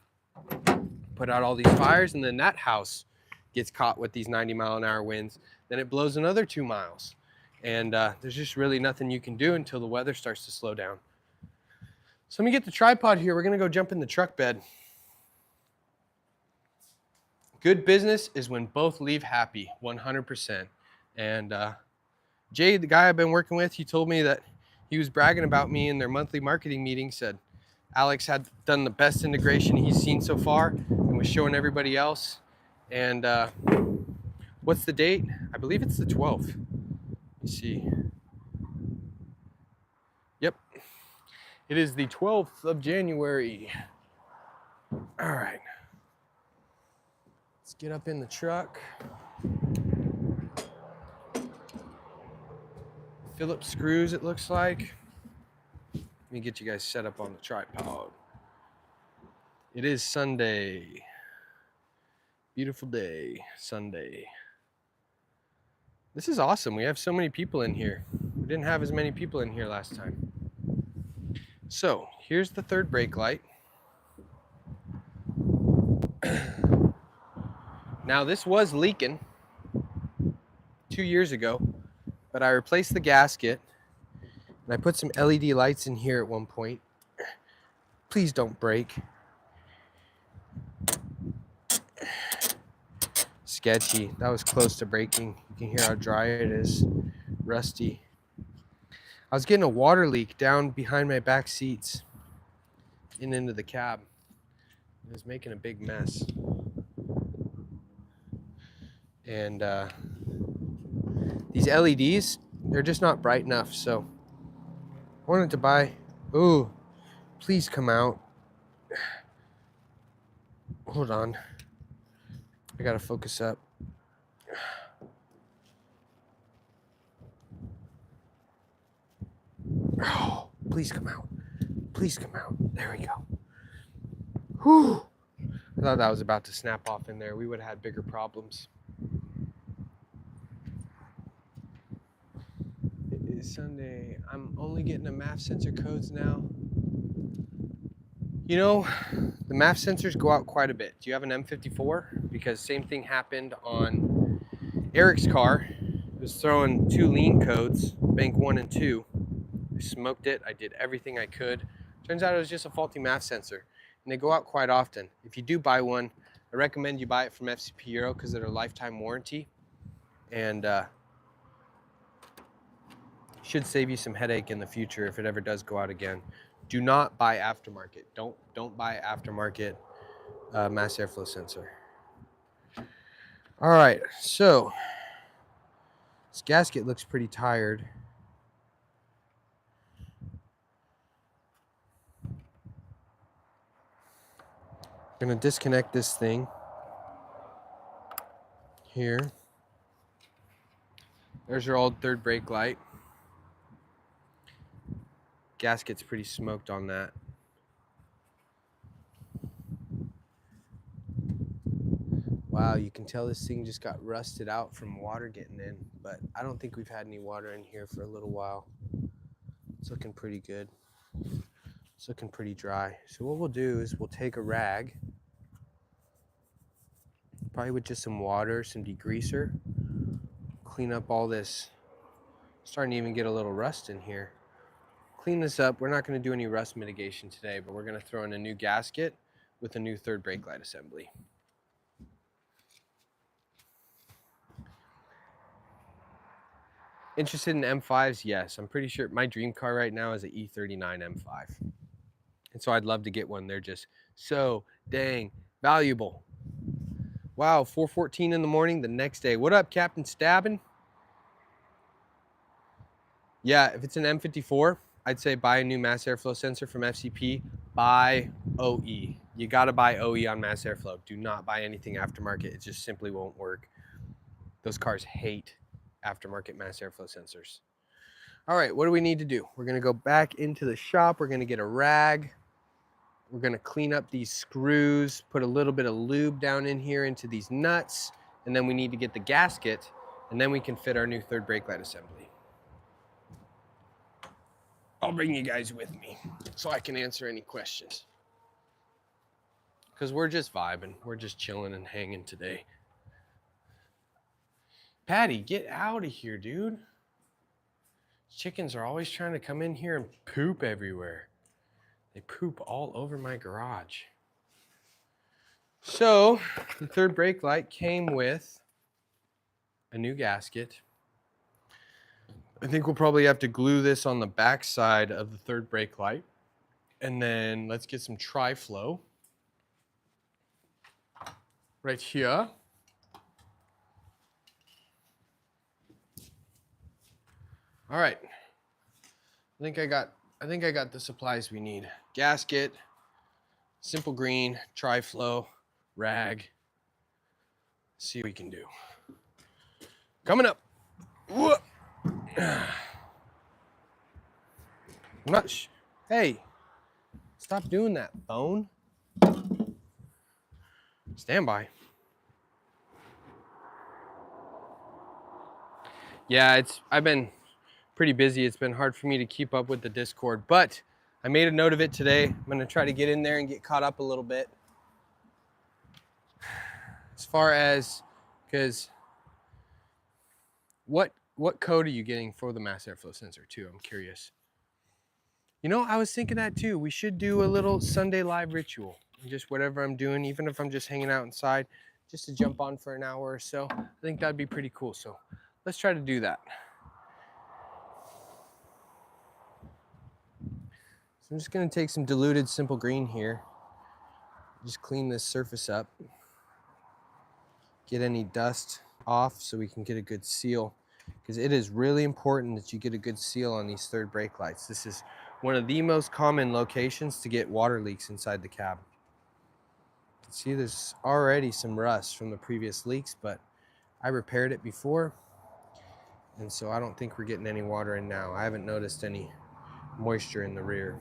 put out all these fires, and then that house gets caught with these 90-mile-an-hour winds. Then it blows another 2 miles, and there's just really nothing you can do until the weather starts to slow down. So let me get the tripod here. We're gonna go jump in the truck bed. Good business is when both leave happy, 100%. And Jay, the guy I've been working with, he told me that he was bragging about me in their monthly marketing meeting, said Alex had done the best integration he's seen so far and was showing everybody else. And what's the date? I believe it's the 12th. Let me see. Yep. It is the 12th of January. All right. Let's get up in the truck. Phillips screws, it looks like. Let me get you guys set up on the tripod. It is Sunday. Beautiful day, Sunday. This is awesome. We have so many people in here. We didn't have as many people in here last time. So here's the third brake light. Now this was leaking 2 years ago, but I replaced the gasket and I put some LED lights in here at one point. Please don't break. Sketchy. That was close to breaking. You can hear how dry it is. Rusty. I was getting a water leak down behind my back seats and into the cab. It was making a big mess. And these LEDs, they're just not bright enough. So I wanted to buy, ooh, please come out. Hold on. I gotta focus up. Oh, please come out. Please come out. There we go. Whew. I thought that was about to snap off in there. We would have had bigger problems. It is Sunday. I'm only getting the MAF sensor codes now. You know, the MAF sensors go out quite a bit. Do you have an M54? Because same thing happened on Eric's car. It was throwing 2 lean codes, bank 1 and 2. I smoked it. I did everything I could. Turns out it was just a faulty MAF sensor. And they go out quite often. If you do buy one, I recommend you buy it from FCP Euro because they're a lifetime warranty. And should save you some headache in the future if it ever does go out again. Do not buy aftermarket. Don't buy aftermarket mass airflow sensor. All right, so this gasket looks pretty tired. I'm gonna disconnect this thing here. There's your old third brake light. Gasket's pretty smoked on that. Wow, you can tell this thing just got rusted out from water getting in, but I don't think we've had any water in here for a little while. It's looking pretty good. It's looking pretty dry. So what we'll do is we'll take a rag, probably with just some water, some degreaser, clean up all this. Starting to even get a little rust in here. Clean this up. We're not going to do any rust mitigation today, but we're going to throw in a new gasket with a new third brake light assembly. Interested in M5s? Yes. I'm pretty sure my dream car right now is an E39 M5. And so I'd love to get one. They're just so dang valuable. Wow, 4:14 in the morning the next day. What up, Captain Stabbin'? Yeah, if it's an M54, I'd say buy a new mass airflow sensor from FCP. Buy OE. You got to buy OE on mass airflow. Do not buy anything aftermarket. It just simply won't work. Those cars hate aftermarket mass airflow sensors. All right, what do we need to do? We're going to go back into the shop. We're going to get a rag. We're going to clean up these screws, put a little bit of lube down in here into these nuts, and then we need to get the gasket, and then we can fit our new third brake light assembly. I'll bring you guys with me so I can answer any questions. Because we're just vibing. We're just chilling and hanging today. Patty, get out of here, dude. Chickens are always trying to come in here and poop everywhere. They poop all over my garage. So, the third brake light came with a new gasket. I think we'll probably have to glue this on the back side of the third brake light. And then let's get some tri-flow right here. All right. I think I got the supplies we need. Gasket, simple green, tri-flow, rag. See what we can do. Coming up. Whoop. I'm not hey, stop doing that, phone. Stand by. Yeah, I've been pretty busy. It's been hard for me to keep up with the Discord, but I made a note of it today. I'm gonna try to get in there and get caught up a little bit. As far as, because what code are you getting for the mass airflow sensor too? I'm curious. You know, I was thinking that too. We should do a little Sunday live ritual. Just whatever I'm doing, even if I'm just hanging out inside, just to jump on for an hour or so. I think that'd be pretty cool. So let's try to do that. So I'm just gonna take some diluted simple green here. Just clean this surface up. Get any dust off so we can get a good seal. Because it is really important that you get a good seal on these third brake lights. This is one of the most common locations to get water leaks inside the cab. You can see there's already some rust from the previous leaks, but I repaired it before, and so I don't think we're getting any water in now. I haven't noticed any moisture in the rear.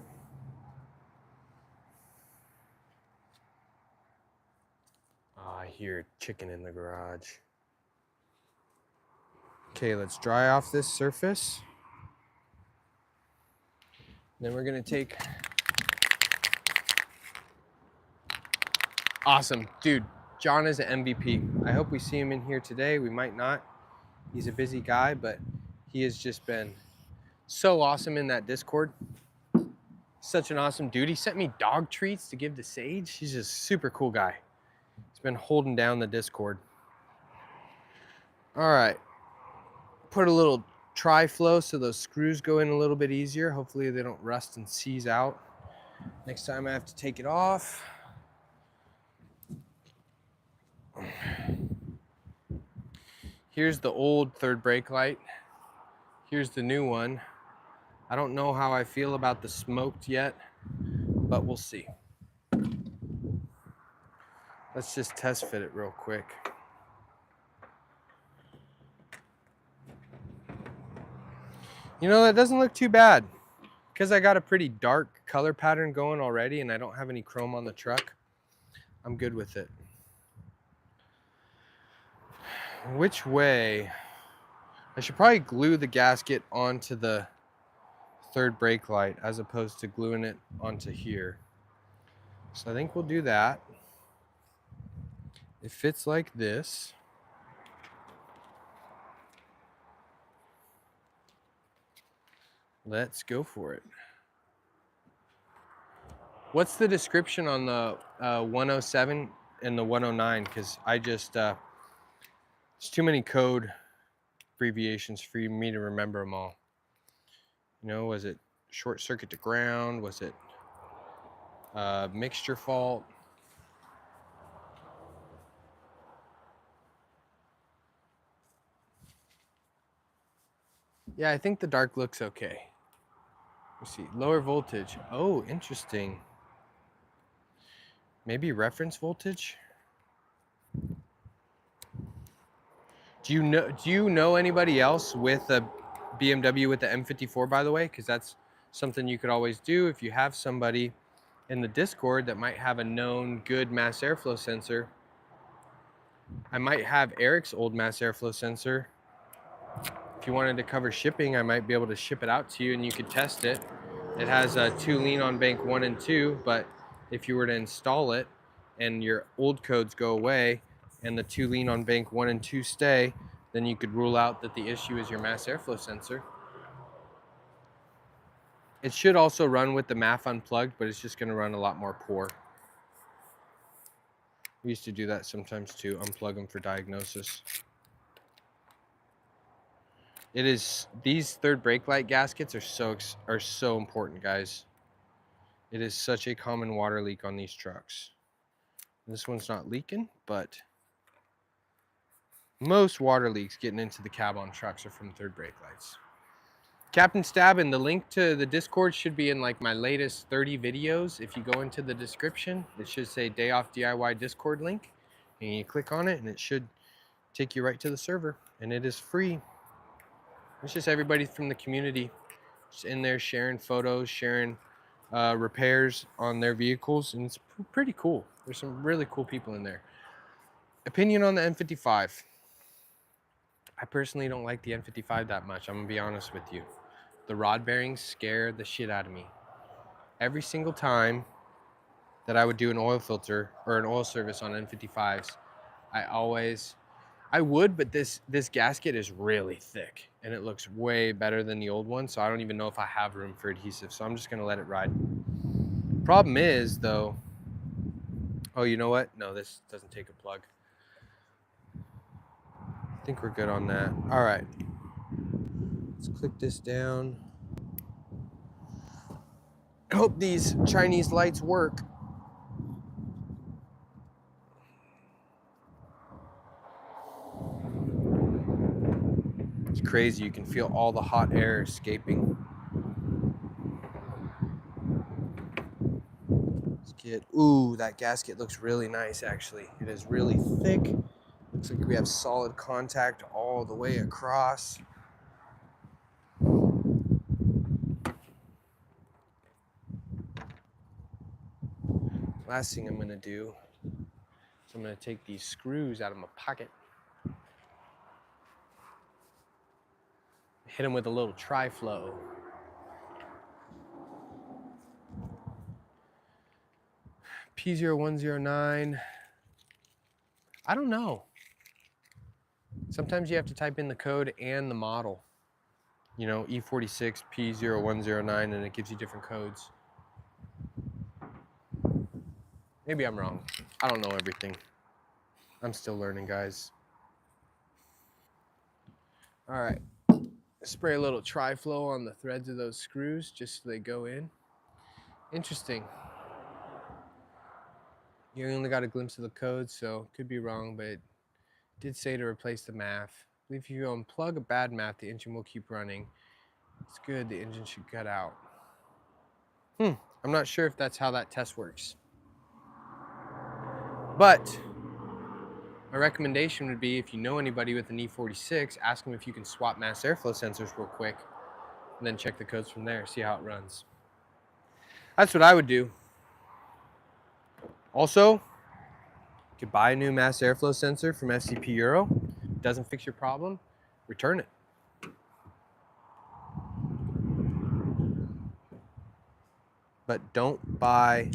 Oh, I hear chicken in the garage. Okay, let's dry off this surface. Then we're gonna take, awesome, dude, John is an MVP. I hope we see him in here today. We might not. He's a busy guy, but he has just been so awesome in that Discord. Such an awesome dude. He sent me dog treats to give to Sage. He's just a super cool guy. He's been holding down the Discord. All right, put a little tri-flow so those screws go in a little bit easier. Hopefully they don't rust and seize out. Next time I have to take it off. Here's the old third brake light. Here's the new one. I don't know how I feel about the smoked yet, but we'll see. Let's just test fit it real quick. You know, that doesn't look too bad. Because I got a pretty dark color pattern going already and I don't have any chrome on the truck, I'm good with it. Which way? I should probably glue the gasket onto the third brake light as opposed to gluing it onto here. So I think we'll do that. It fits like this. Let's go for it. What's the description on the 107 and the 109? Because I just, there's too many code abbreviations for me to remember them all. You know, was it short circuit to ground? Was it mixture fault? Yeah, I think the dark looks okay. Let's see, lower voltage. Oh, interesting. Maybe reference voltage? Do you know anybody else with a BMW with the M54, by the way? Because that's something you could always do if you have somebody in the Discord that might have a known good mass airflow sensor. I might have Eric's old mass airflow sensor. If you wanted to cover shipping, I might be able to ship it out to you and you could test it. It has 2 lean on bank 1 and 2, but if you were to install it and your old codes go away and the 2 lean on bank 1 and 2 stay, then you could rule out that the issue is your mass airflow sensor. It should also run with the MAF unplugged, but it's just going to run a lot more poor. We used to do that sometimes too, unplug them for diagnosis. It is, these third brake light gaskets are so important, guys. It is such a common water leak on these trucks. This one's not leaking, but most water leaks getting into the cab on trucks are from third brake lights. Captain Stab, and the link to the Discord should be in like my latest 30 videos. If you go into the description, it should say Day Off DIY Discord link, and you click on it, and it should take you right to the server, and it is free. It's just everybody from the community just in there sharing photos, sharing repairs on their vehicles, and it's pretty cool. There's some really cool people in there. Opinion on the N55. I personally don't like the N55 that much. I'm gonna be honest with you. The rod bearings scare the shit out of me. Every single time that I would do an oil filter or an oil service on N55s, I would, but this gasket is really thick and it looks way better than the old one, so I don't even know if I have room for adhesive, so I'm just gonna let it ride. Problem is though, oh, you know what? No, this doesn't take a plug. I think we're good on that. All right, let's click this down. I hope these Chinese lights work. It's crazy, you can feel all the hot air escaping. Let's get, ooh, that gasket looks really nice actually. It is really thick. Looks like we have solid contact all the way across. Last thing I'm gonna do is I'm gonna take these screws out of my pocket, hit them with a little tri-flow. P0109, I don't know. Sometimes you have to type in the code and the model. You know, E46 P0109, and it gives you different codes. Maybe I'm wrong. I don't know everything. I'm still learning, guys. All right, spray a little tri-flow on the threads of those screws just so they go in. Interesting. You only got a glimpse of the code, so could be wrong, but it did say to replace the MAF. I believe if you unplug a bad MAF, the engine will keep running. It's good, the engine should cut out. I'm not sure if that's how that test works. But my recommendation would be, if you know anybody with an E46, ask them if you can swap mass airflow sensors real quick, and then check the codes from there, see how it runs. That's what I would do. Also, you could buy a new mass airflow sensor from FCP Euro. It doesn't fix your problem, return it. But don't buy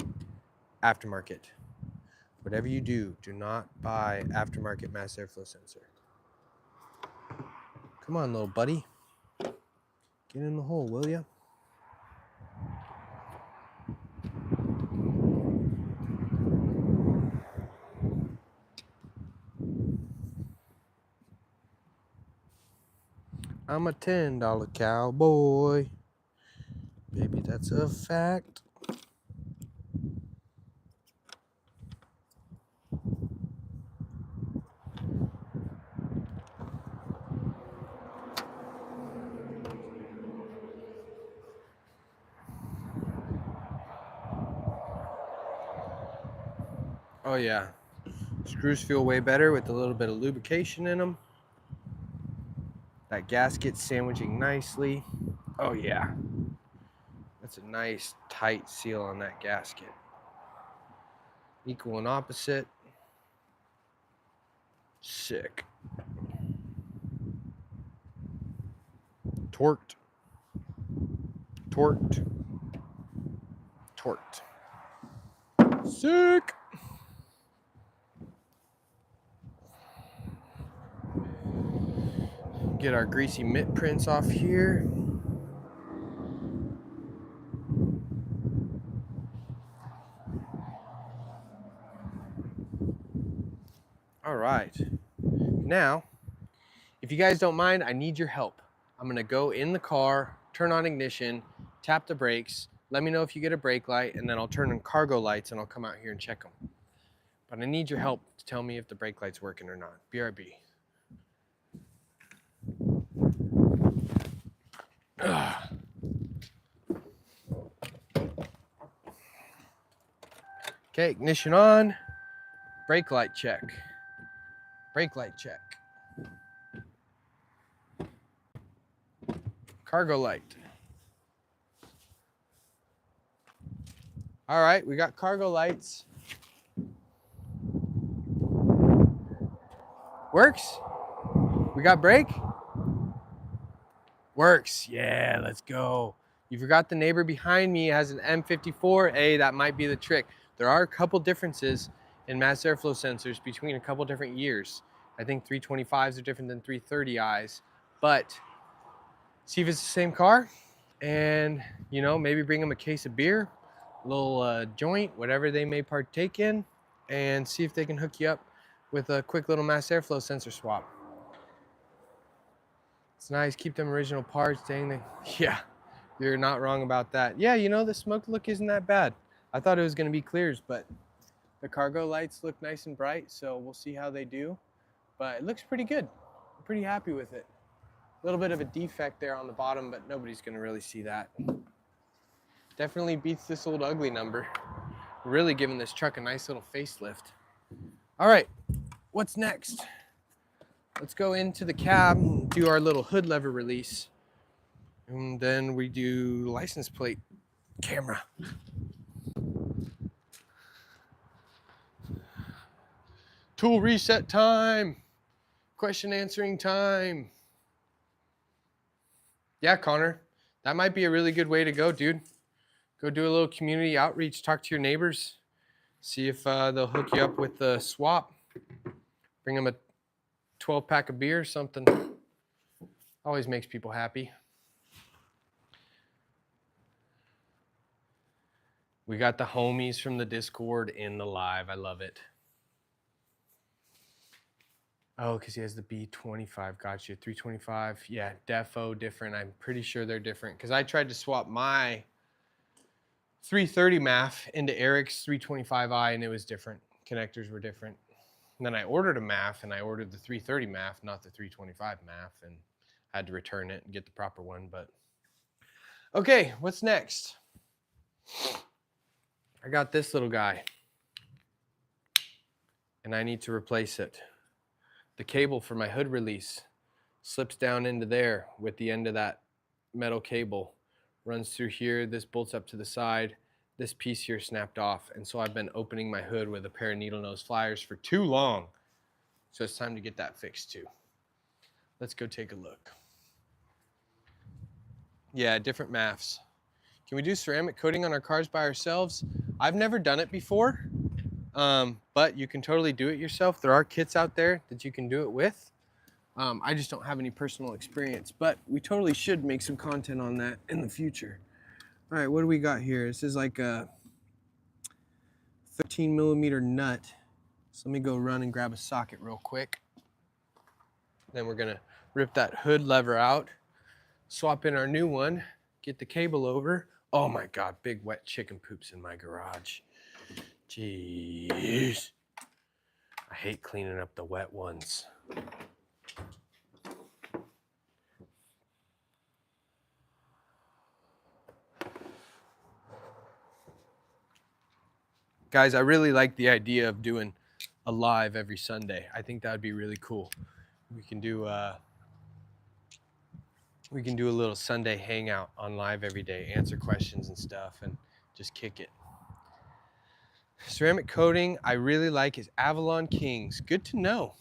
aftermarket. Whatever you do, do not buy aftermarket mass airflow sensor. Come on, little buddy. Get in the hole, will ya? I'm a $10 cowboy. Baby, that's a fact. Oh yeah, screws feel way better with a little bit of lubrication in them. That gasket sandwiching nicely. Oh yeah, that's a nice tight seal on that gasket. Equal and opposite. Sick. Torqued. Torqued. Torqued. Sick. Get our greasy mitt prints off here. All right. Now, if you guys don't mind, I need your help. I'm gonna go in the car, turn on ignition, tap the brakes, let me know if you get a brake light, and then I'll turn on cargo lights and I'll come out here and check them. But I need your help to tell me if the brake light's working or not. BRB. Okay, ignition on, brake light check. Brake light check. Cargo light. All right, we got cargo lights. Works? We got brake? Works. Yeah, let's go. You forgot the neighbor behind me has an M54. Hey, that might be the trick. There are a couple differences in mass airflow sensors between a couple different years. I think 325s are different than 330Is, but see if it's the same car, and you know, maybe bring them a case of beer, a little joint, whatever they may partake in, and see if they can hook you up with a quick little mass airflow sensor swap. It's nice, keep them original parts, dang they, yeah, you're not wrong about that. Yeah, you know, the smoke look isn't that bad. I thought it was gonna be clears, but the cargo lights look nice and bright, so we'll see how they do. But it looks pretty good. I'm pretty happy with it. A little bit of a defect there on the bottom, but nobody's gonna really see that. Definitely beats this old ugly number. Really giving this truck a nice little facelift. All right, what's next? Let's go into the cab and do our little hood lever release. And then we do license plate camera. Tool reset time. Question answering time. Yeah, Connor, that might be a really good way to go, dude. Go do a little community outreach, talk to your neighbors, see if they'll hook you up with the swap. Bring them a 12-pack of beer or something. Always makes people happy. We got the homies from the Discord in the live. I love it. Oh, because he has the B25. Gotcha. 325. Yeah, defo different. I'm pretty sure they're different. Because I tried to swap my 330 MAF into Eric's 325i and it was different. Connectors were different. And then I ordered a MAF and I ordered the 330 MAF, not the 325 MAF, and I had to return it and get the proper one. But okay, what's next? I got this little guy and I need to replace it. The cable for my hood release slips down into there with the end of that metal cable. Runs through here, this bolts up to the side, this piece here snapped off, and so I've been opening my hood with a pair of needle nose pliers for too long. So it's time to get that fixed too. Let's go take a look. Yeah, different MAFs. Can we do ceramic coating on our cars by ourselves? I've never done it before, but you can totally do it yourself. There are kits out there that you can do it with. I just don't have any personal experience, but we totally should make some content on that in the future. All right, what do we got here? This is like a 13mm nut. So let me go run and grab a socket real quick. Then we're gonna rip that hood lever out, swap in our new one, get the cable over. Oh my God, big wet chicken poops in my garage. Jeez. I hate cleaning up the wet ones. Guys, I really like the idea of doing a live every Sunday. I think that would be really cool. We can do a little Sunday hangout on live every day, answer questions and stuff, and just kick it. Ceramic coating I really like is Avalon Kings. Good to know.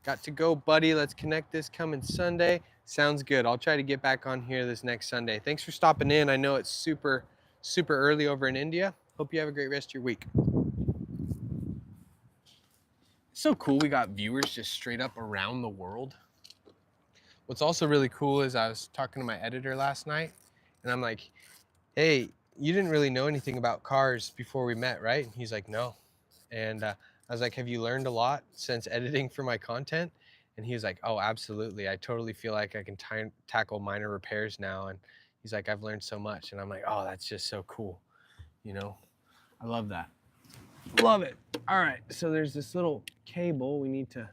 Got to go, buddy. Let's connect this coming Sunday. Sounds good. I'll try to get back on here this next Sunday. Thanks for stopping in. I know it's super early over in India. Hope you have a great rest of your week. It's so cool we got viewers just straight up around the world. What's also really cool is I was talking to my editor last night and I'm like, hey, you didn't really know anything about cars before we met, right? And he's like, no. And I was like, have you learned a lot since editing for my content? And he was like, oh, absolutely. I totally feel like I can tackle minor repairs now. And he's like, I've learned so much. And I'm like, oh, that's just so cool. You know, I love that. Love it. All right, so there's this little cable we need to,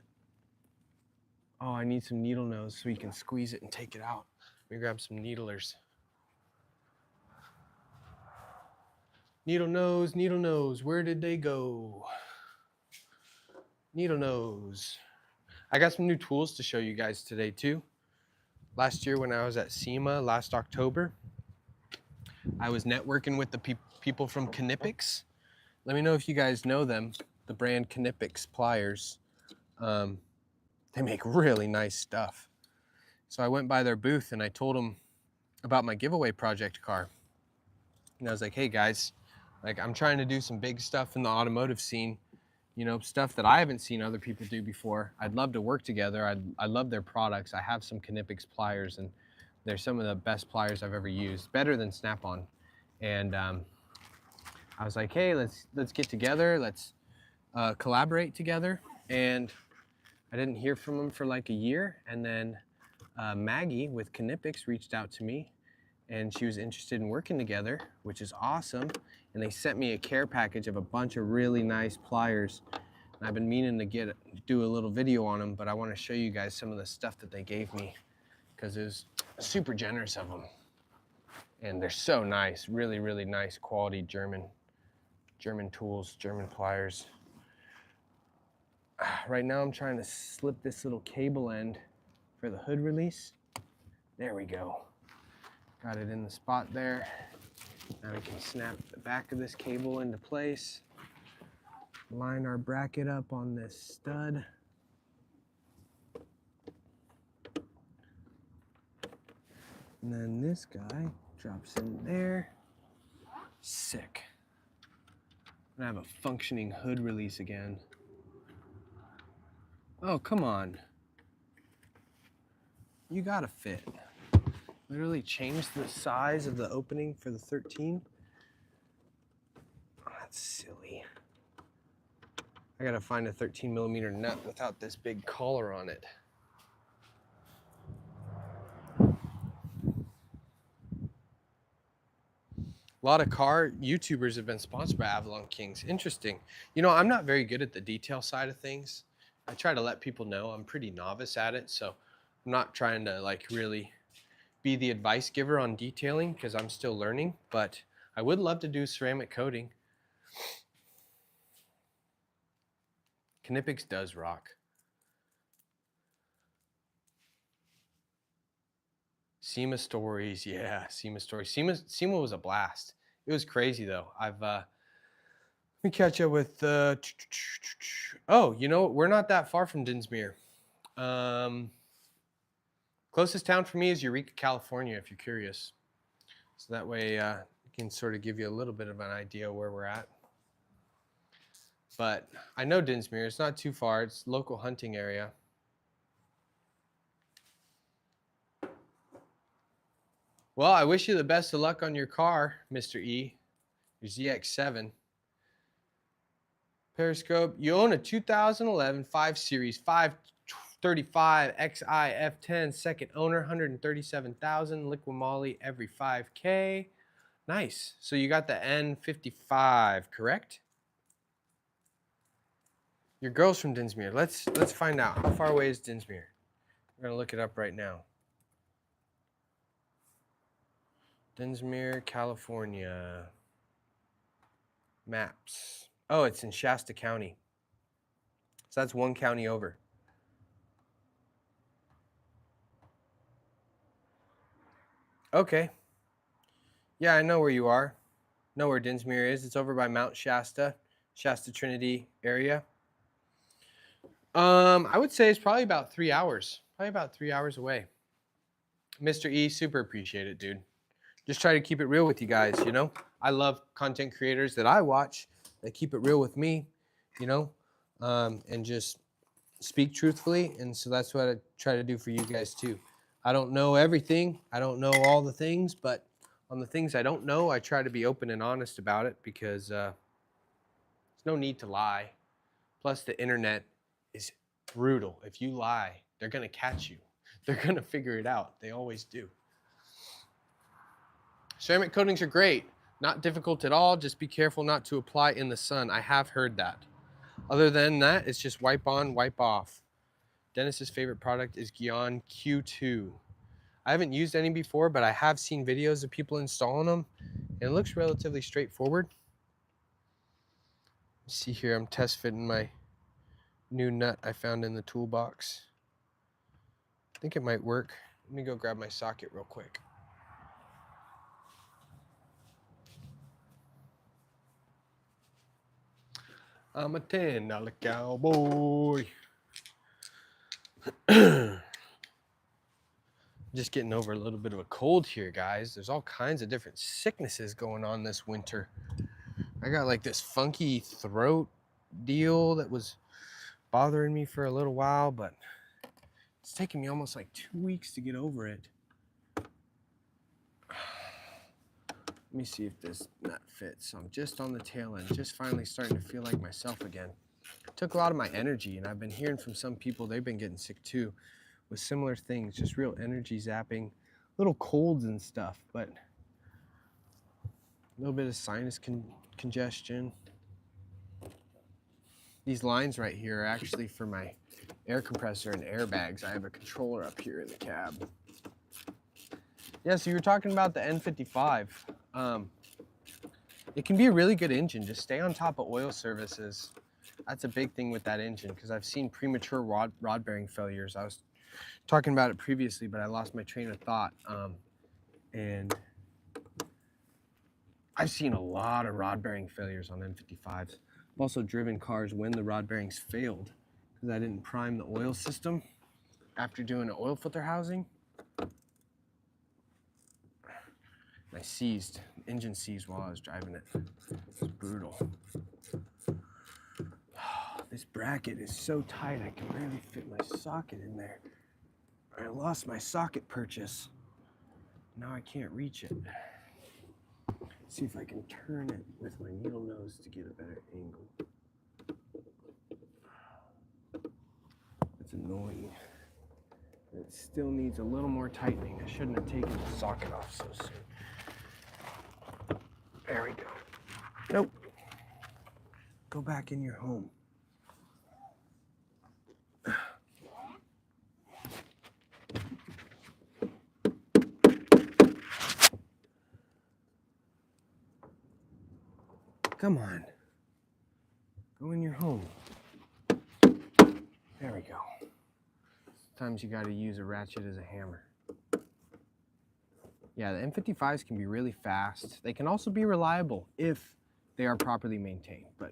oh, I need some needle nose so we can squeeze it and take it out. Let me grab some needlers. Needle nose, where did they go? Needle nose. I got some new tools to show you guys today too. last year when I was at SEMA last October. I was networking with the people from Knipex. Let me know if you guys know them, the brand Knipex pliers. They make really nice stuff. So I went by their booth and I told them about my giveaway project car. And I was like, hey guys, like I'm trying to do some big stuff in the automotive scene, you know, stuff that I haven't seen other people do before. I'd love to work together. I love their products. I have some Knipex pliers and they're some of the best pliers I've ever used, better than Snap-on. And I was like, hey, let's get together. Let's collaborate together. And I didn't hear from them for like a year. And then Maggie with Knipex reached out to me and she was interested in working together, which is awesome. And they sent me a care package of a bunch of really nice pliers. And I've been meaning to do a little video on them, but I want to show you guys some of the stuff that they gave me because it was super generous of them. And they're so nice, really, really nice quality German tools, German pliers. Right now I'm trying to slip this little cable end for the hood release. There we go. Got it in the spot there. Now we can snap the back of this cable into place. Line our bracket up on this stud. And then this guy drops in there. Sick. I have a functioning hood release again. Oh, come on. You gotta fit. Literally changed the size of the opening for the 13. Oh, that's silly. I gotta find a 13mm nut without this big collar on it. A lot of car YouTubers have been sponsored by Avalon Kings. Interesting. You know, I'm not very good at the detail side of things. I try to let people know I'm pretty novice at it, so I'm not trying to like really be the advice giver on detailing because I'm still learning, but I would love to do ceramic coating. Knipex does rock. SEMA stories, yeah, SEMA stories. SEMA was a blast. It was crazy though. Let me catch up with, oh, you know, we're not that far from Dinsmere. Closest town for me is Eureka, California, if you're curious. So that way I can sort of give you a little bit of an idea where we're at. But I know Dinsmere, it's not too far. It's local hunting area. Well, I wish you the best of luck on your car, Mr. E, your ZX7. Periscope, you own a 2011 5 Series 535 XI F10, second owner, 137,000, liquid moly every 5K. Nice. So you got the N55, correct? Your girl's from Dinsmere. Let's find out. How far away is Dinsmere? We're gonna look it up right now. Dinsmere, California. Maps. Oh, it's in Shasta County. So that's one county over. Okay. Yeah, I know where you are. Know where Dinsmere is. It's over by Mount Shasta, Shasta Trinity area. I would say it's probably about 3 hours. Probably about 3 hours away. Mr. E, super appreciate it, dude. Just try to keep it real with you guys, you know? I love content creators that I watch that keep it real with me, you know? And just speak truthfully. And so that's what I try to do for you guys too. I don't know everything. I don't know all the things, but on the things I don't know, I try to be open and honest about it because there's no need to lie. Plus the internet is brutal. If you lie, they're gonna catch you. They're gonna figure it out. They always do. Ceramic coatings are great. Not difficult at all. Just be careful not to apply in the sun. I have heard that. Other than that, it's just wipe on, wipe off. Dennis's favorite product is Guion Q2. I haven't used any before, but I have seen videos of people installing them, and it looks relatively straightforward. See here, I'm test fitting my new nut I found in the toolbox. I think it might work. Let me go grab my socket real quick. I'm a $10 cowboy. Just getting over a little bit of a cold here, guys. There's all kinds of different sicknesses going on this winter. I got like this funky throat deal that was bothering me for a little while, but it's taken me almost like 2 weeks to get over it. Let me see if this nut fits. So I'm just on the tail end, just finally starting to feel like myself again. It took a lot of my energy, and I've been hearing from some people they've been getting sick too with similar things, just real energy zapping, little colds and stuff, but a little bit of sinus congestion. These lines right here are actually for my air compressor and airbags. I have a controller up here in the cab. Yeah, so you were talking about the N55. It can be a really good engine. Just stay on top of oil services. That's a big thing with that engine because I've seen premature rod bearing failures. I was talking about it previously, but I lost my train of thought. And I've seen a lot of rod bearing failures on N55s. I've also driven cars when the rod bearings failed because I didn't prime the oil system after doing an oil filter housing. I seized, engine seized while I was driving it. It was brutal. This bracket is so tight I can barely fit my socket in there. I lost my socket purchase. Now I can't reach it. Let's see if I can turn it with my needle nose to get a better angle. It's annoying. It still needs a little more tightening. I shouldn't have taken the socket off so soon. There we go. Nope. Go back in your home. Come on. Go in your home. There we go. Sometimes you got to use a ratchet as a hammer. Yeah, the M55s can be really fast. They can also be reliable if they are properly maintained, but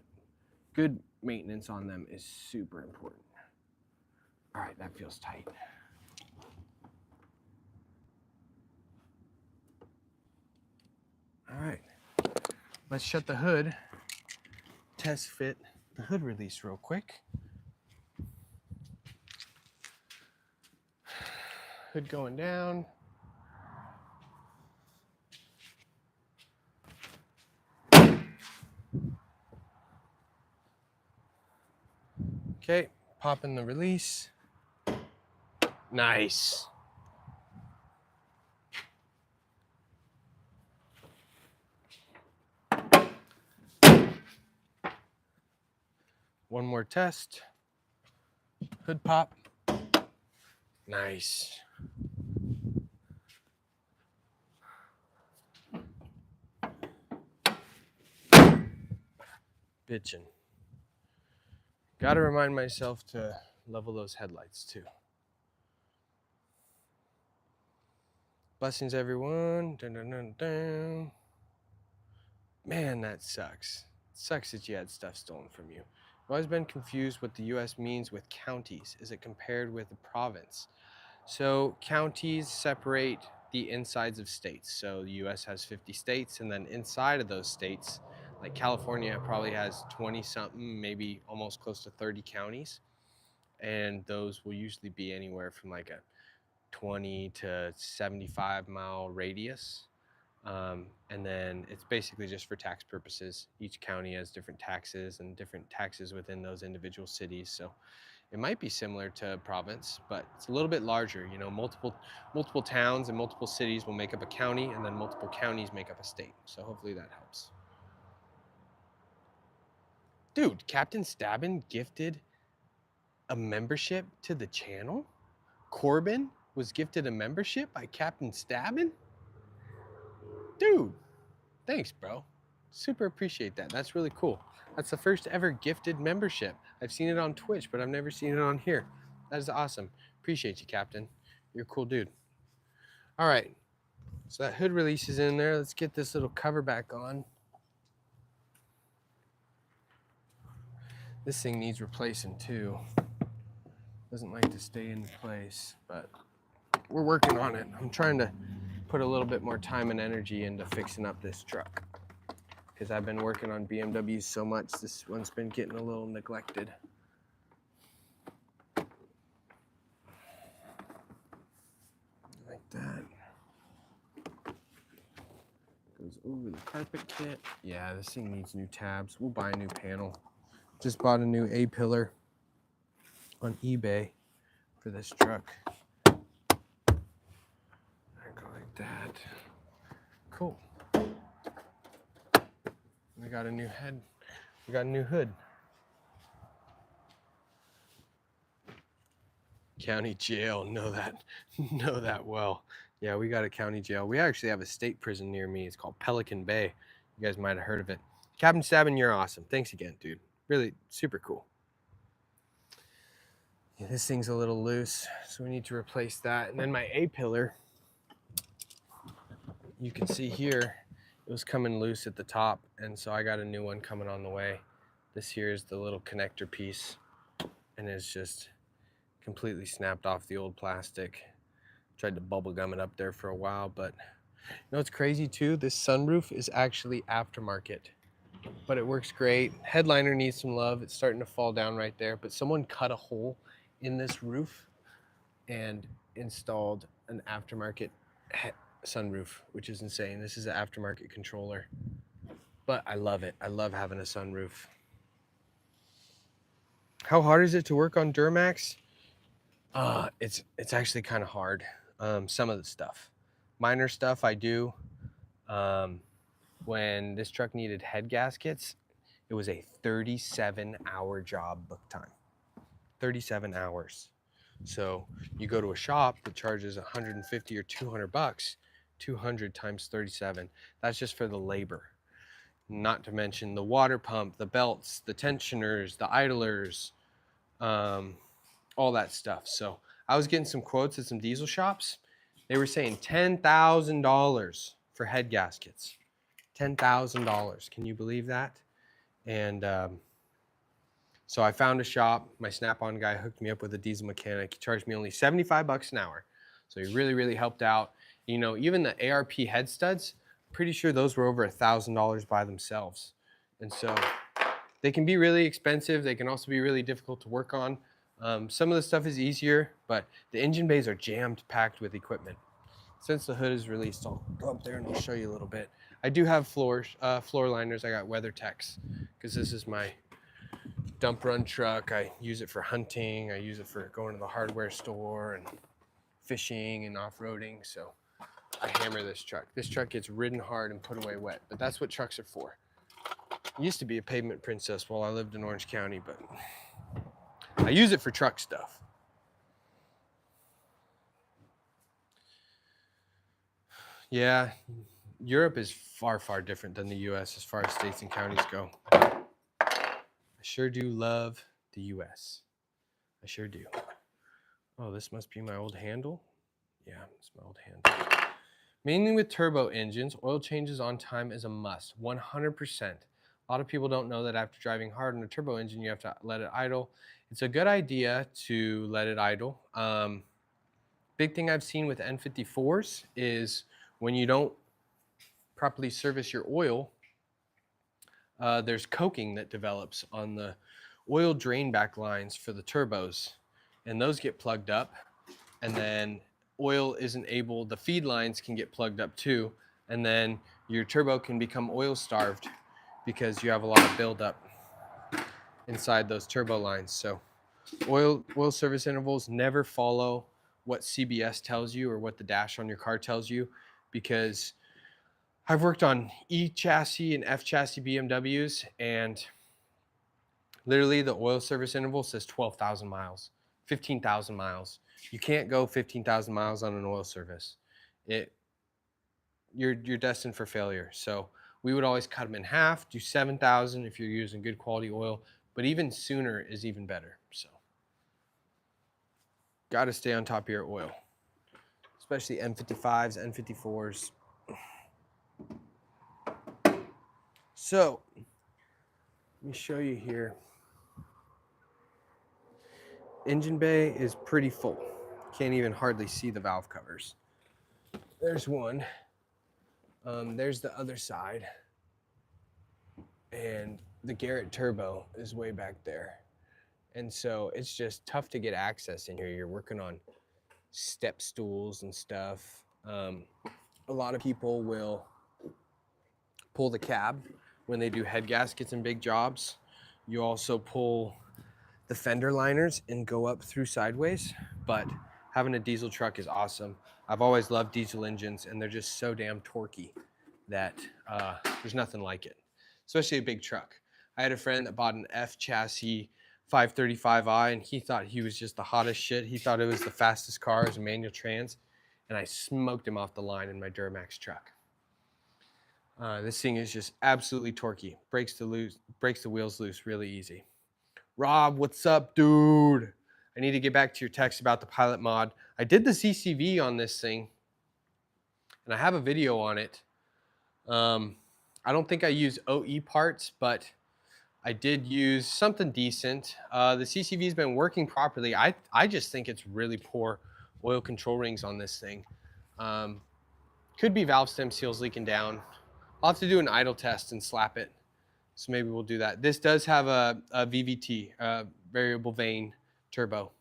good maintenance on them is super important. All right, that feels tight. All right, let's shut the hood, test fit the hood release real quick. Hood going down. Okay, popping the release. Nice. One more test. Hood pop. Nice. Bitchin'. Gotta remind myself to level those headlights too. Blessings, everyone. Dun, dun, dun, dun. Man, that sucks. It sucks that you had stuff stolen from you. I've always been confused what the U.S. means with counties. Is it compared with a province? So counties separate the insides of states. So the U.S. has 50 states, and then inside of those states, like California probably has 20 something, maybe almost close to 30 counties. And those will usually be anywhere from like a 20 to 75 mile radius. And then it's basically just for tax purposes. Each county has different taxes and different taxes within those individual cities. So it might be similar to a province, but it's a little bit larger. You know, multiple towns and multiple cities will make up a county, and then multiple counties make up a state. So hopefully that helps. Dude, Captain Stabbin gifted a membership to the channel? Corbin was gifted a membership by Captain Stabbin? Dude, thanks, bro. Super appreciate that. That's really cool. That's the first ever gifted membership. I've seen it on Twitch, but I've never seen it on here. That is awesome. Appreciate you, Captain. You're a cool dude. All right, so that hood release is in there. Let's get this little cover back on. This thing needs replacing too. Doesn't like to stay in place, but we're working on it. I'm trying to put a little bit more time and energy into fixing up this truck because I've been working on BMWs so much. This one's been getting a little neglected. Like that. Goes over the carpet kit. Yeah, this thing needs new tabs. We'll buy a new panel. Just bought a new A-pillar on eBay for this truck. Go like that. Cool. We got a new head. We got a new hood. County jail, know that well. Yeah, we got a county jail. We actually have a state prison near me. It's called Pelican Bay. You guys might have heard of it. Captain Sabin, you're awesome. Thanks again, dude. Really super cool. Yeah, this thing's a little loose, so we need to replace that. And then my A-pillar, you can see here, it was coming loose at the top, and so I got a new one coming on the way. This here is the little connector piece, and it's just completely snapped off the old plastic. Tried to bubble gum it up there for a while, but you know what's crazy too? This sunroof is actually aftermarket, but it works great. Headliner needs some love. It's starting to fall down right there, but someone cut a hole in this roof and installed an aftermarket sunroof, which is insane. This is an aftermarket controller, but I love it. I love having a sunroof. How hard is it to work on Duramax? It's actually kind of hard. Some of the stuff, minor stuff I do. When this truck needed head gaskets, it was a 37-hour job book time. 37 hours. So you go to a shop that charges 150 or 200 bucks, 200 times 37. That's just for the labor. Not to mention the water pump, the belts, the tensioners, the idlers, all that stuff. So I was getting some quotes at some diesel shops. They were saying $10,000 for head gaskets. $10,000. Can you believe that? And so I found a shop. My Snap-on guy hooked me up with a diesel mechanic. He charged me only 75 bucks an hour. So he really, really helped out. You know, even the ARP head studs, pretty sure those were over $1,000 by themselves. And so they can be really expensive. They can also be really difficult to work on. Some of the stuff is easier, but the engine bays are jammed packed with equipment. Since the hood is released, I'll go up there and I'll show you a little bit. I do have floor liners. I got WeatherTechs because this is my dump run truck. I use it for hunting. I use it for going to the hardware store and fishing and off-roading. So I hammer this truck. This truck gets ridden hard and put away wet, but that's what trucks are for. I used to be a pavement princess while I lived in Orange County, but I use it for truck stuff. Yeah, Europe is far, far different than the US as far as states and counties go. I sure do love the US. I sure do. Oh, this must be my old handle. Yeah, it's my old handle. Mainly with turbo engines, oil changes on time is a must, 100%. A lot of people don't know that after driving hard on a turbo engine, you have to let it idle. It's a good idea to let it idle. Big thing I've seen with N54s is when you don't properly service your oil, there's coking that develops on the oil drain back lines for the turbos, and those get plugged up, and then oil isn't able, the feed lines can get plugged up too, and then your turbo can become oil starved because you have a lot of buildup inside those turbo lines. So oil service intervals, never follow what CBS tells you or what the dash on your car tells you, because I've worked on E chassis and F chassis BMWs, and literally the oil service interval says 12,000 miles, 15,000 miles. You can't go 15,000 miles on an oil service. You're destined for failure. So we would always cut them in half, do 7,000 if you're using good quality oil, but even sooner is even better. So got to stay on top of your oil, especially N55s, N54s. So let me show you here. Engine bay is pretty full. Can't even hardly see the valve covers. There's one. There's the other side. And the Garrett turbo is way back there. And so it's just tough to get access in here. You're working on step stools and stuff. A lot of people will pull the cab when they do head gaskets and big jobs. You also pull the fender liners and go up through sideways, but having a diesel truck is awesome. I've always loved diesel engines, and they're just so damn torquey that there's nothing like it, especially a big truck. I had a friend that bought an F chassis 535i, and he thought he was just the hottest shit. He thought it was the fastest car as a manual trans, and I smoked him off the line in my Duramax truck. This thing is just absolutely torquey. Breaks the wheels loose really easy. Rob, what's up, dude? I need to get back to your text about the pilot mod. I did the CCV on this thing, and I have a video on it. I don't think I use OE parts, but I did use something decent. The CCV has been working properly. I just think it's really poor oil control rings on this thing. Could be valve stem seals leaking down. I'll have to do an idle test and slap it. So maybe we'll do that. This does have a VVT, variable vane turbo.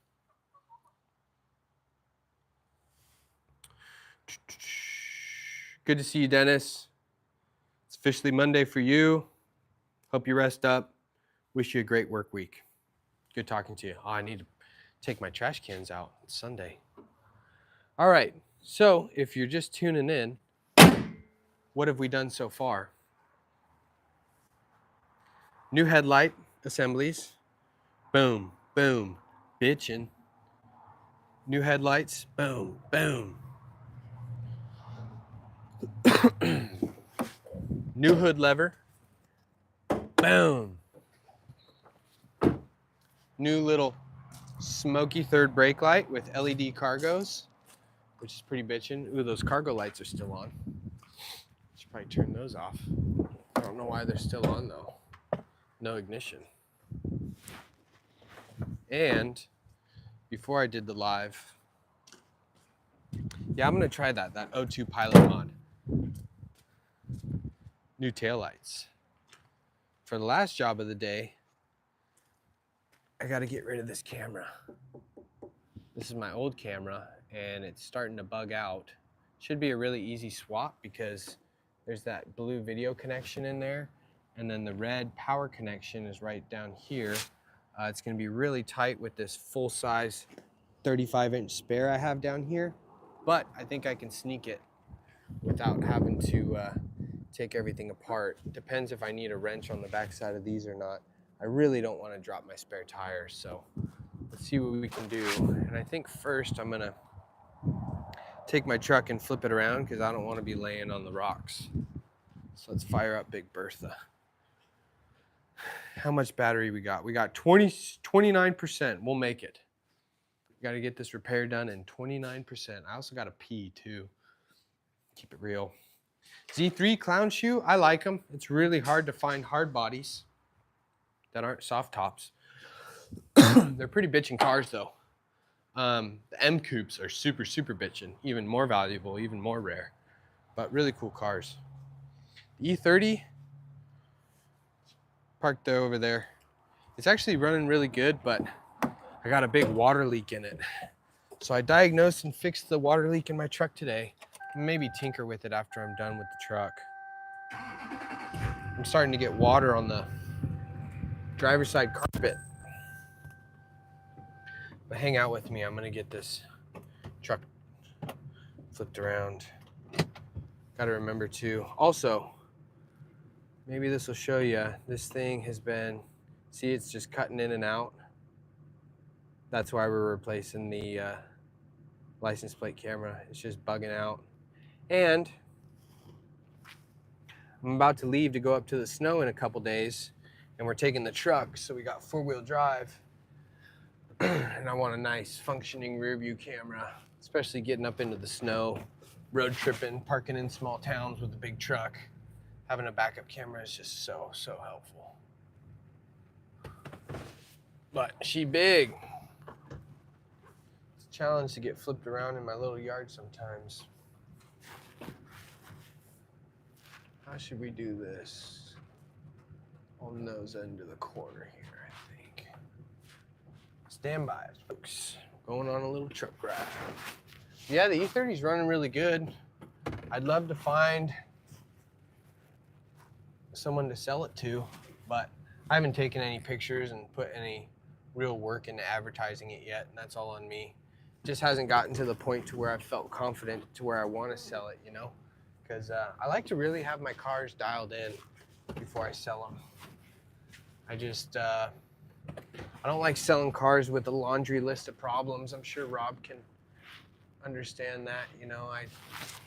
Good to see you, Dennis. It's officially Monday for you. Hope you rest up. Wish you a great work week. Good talking to you. Oh, I need to take my trash cans out. It's Sunday. All right. So if you're just tuning in, what have we done so far? New headlight assemblies. Boom, boom, bitchin'. New headlights. Boom, boom. New hood lever. Boom. New little smoky third brake light with LED cargos, which is pretty bitchin'. Ooh, those cargo lights are still on. Should probably turn those off. I don't know why they're still on though. No ignition. And before I did the live, yeah, I'm gonna try that O2 pilot mod. New taillights. For the last job of the day, I gotta get rid of this camera. This is my old camera and it's starting to bug out. Should be a really easy swap because there's that blue video connection in there, and then the red power connection is right down here. It's gonna be really tight with this full-size 35-inch spare I have down here, but I think I can sneak it without having to take everything apart. Depends if I need a wrench on the backside of these or not. I really don't want to drop my spare tires, so let's see what we can do. And I think first I'm gonna take my truck and flip it around because I don't want to be laying on the rocks. So let's fire up Big Bertha. How much battery we got? We got 29%. We'll make it. We got to get this repair done in 29%. I also got a pee too. Keep it real. Z3 clown shoe, I like them. It's really hard to find hard bodies that aren't soft tops. They're pretty bitchin' cars though. The M coupes are super, super bitchin', even more valuable, even more rare, but really cool cars. The E30, parked there over there. It's actually running really good, but I got a big water leak in it. So I diagnosed and fixed the water leak in my truck today. Maybe tinker with it after I'm done with the truck. I'm starting to get water on the driver's side carpet. But hang out with me, I'm gonna get this truck flipped around. Gotta remember to, also, maybe this will show you, this thing has been, see it's just cutting in and out. That's why we're replacing the license plate camera. It's just bugging out. And I'm about to leave to go up to the snow in a couple days, and we're taking the truck, so we got 4-wheel drive. And I want a nice functioning rear view camera. especially getting up into the snow, road tripping, parking in small towns with a big truck. Having a backup camera is just so helpful. But she big. It's a challenge to get flipped around in my little yard sometimes. How should we do this? On the nose end of the corner here, I think. Stand by, folks. Going on a little truck ride. Yeah, the E30 is running really good. I'd love to find someone to sell it to, but I haven't taken any pictures and put any real work into advertising it yet, and that's all on me. Just hasn't gotten to the point to where I felt confident to where I want to sell it, you know? Because I like to really have my cars dialed in before I sell them. I just, I don't like selling cars with a laundry list of problems. I'm sure Rob can understand that, you know.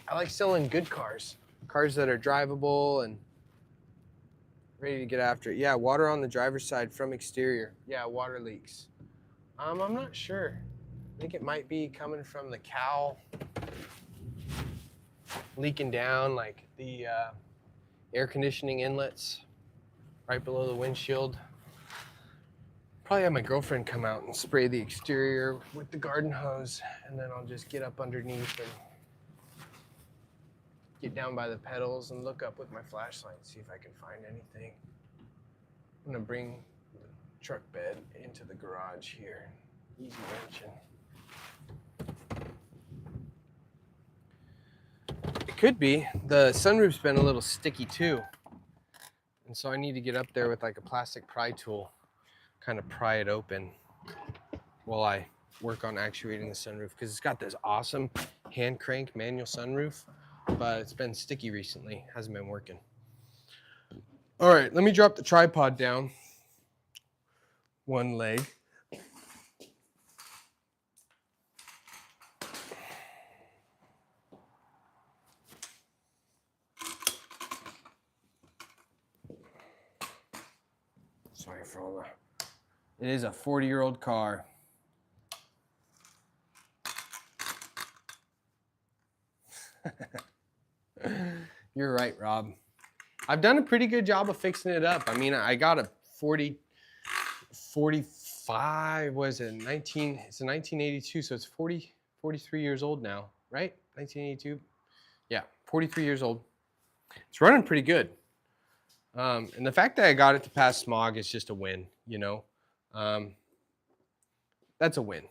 I like selling good cars that are drivable and ready to get after it. Yeah, water on the driver's side from exterior. Yeah, water leaks. I'm not sure. I think it might be coming from the cowl leaking down, like the air conditioning inlets right below the windshield. Probably have my girlfriend come out and spray the exterior with the garden hose, and then I'll just get up underneath and get down by the pedals and look up with my flashlight and see if I can find anything. I'm gonna bring the truck bed into the garage here. Easy wrenching. It could be. The sunroof's been a little sticky too. And so I need to get up there with like a plastic pry tool, kind of pry it open while I work on actuating the sunroof, because it's got this awesome hand crank manual sunroof, but it's been sticky recently. Hasn't been working. All right, let me drop the tripod down. One leg. Sorry for all the... It is a 40-year-old car. You're right, Rob. I've done a pretty good job of fixing it up. I mean, I got a 45, was it, it's a 1982, so it's 43 years old now, right? 1982? Yeah, 43 years old. It's running pretty good. And the fact that I got it to pass smog is just a win, you know? That's a win.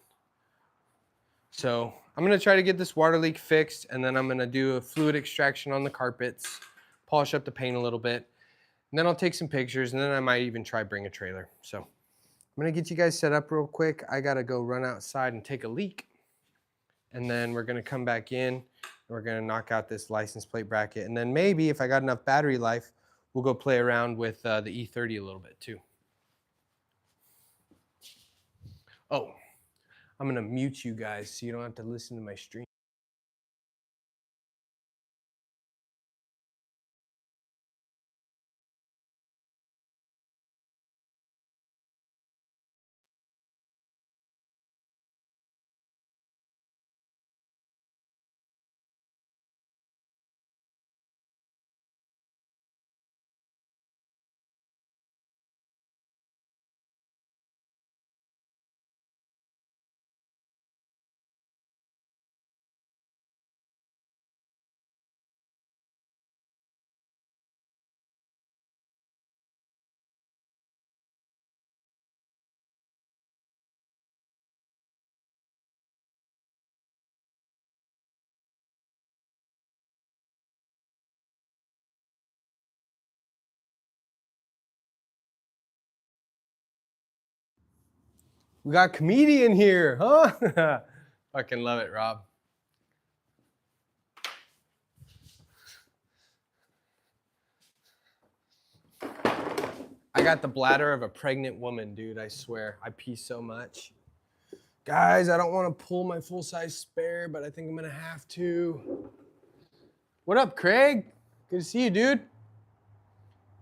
So I'm gonna try to get this water leak fixed, and then I'm gonna do a fluid extraction on the carpets, polish up the paint a little bit, and then I'll take some pictures, and then I might even try bring a trailer. So I'm gonna get you guys set up real quick. I gotta go run outside and take a leak, and then we're gonna come back in, and we're gonna knock out this license plate bracket, and then maybe if I got enough battery life, we'll go play around with the E30 a little bit too. Oh, I'm gonna mute you guys so you don't have to listen to my stream. We got comedian here, huh? Fucking love it, Rob. I got the bladder of a pregnant woman, dude, I swear. I pee so much. Guys, I don't want to pull my full-size spare, but I think I'm gonna have to. What up, Craig? Good to see you, dude.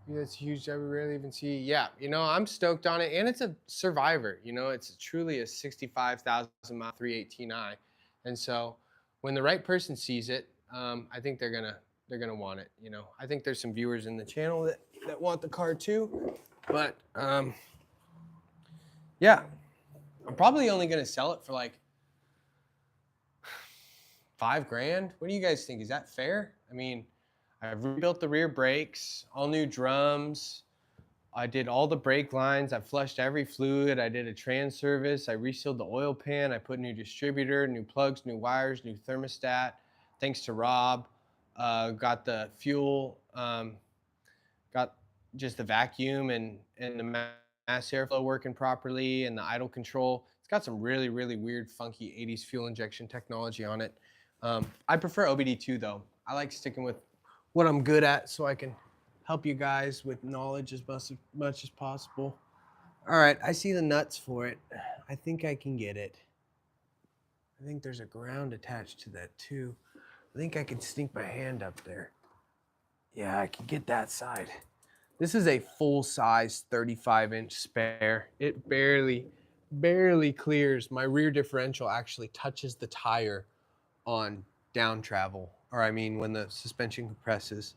Yeah, that's huge. I rarely even see. Yeah, you know, I'm stoked on it, and it's a Survivor. You know, it's truly a 65,000 mile 318i. And so when the right person sees it, I think they're gonna want it. You know, I think there's some viewers in the channel that want the car too, but yeah, I'm probably only gonna sell it for like $5,000. What do you guys think? Is that fair? I mean, I've rebuilt the rear brakes, all new drums. I did all the brake lines. I flushed every fluid. I did a trans service. I resealed the oil pan. I put new distributor, new plugs, new wires, new thermostat. Thanks to Rob. Got the fuel, got just the vacuum and the mass airflow working properly and the idle control. It's got some really, really weird, funky 80s fuel injection technology on it. I prefer OBD2 though. I like sticking with what I'm good at so I can help you guys with knowledge as much as possible. All right, I see the nuts for it. I think I can get it. I think there's a ground attached to that too. I think I can sneak my hand up there. Yeah, I can get that side. This is a full-size 35-inch spare. It barely clears. My rear differential actually touches the tire on down travel, or I mean when the suspension compresses.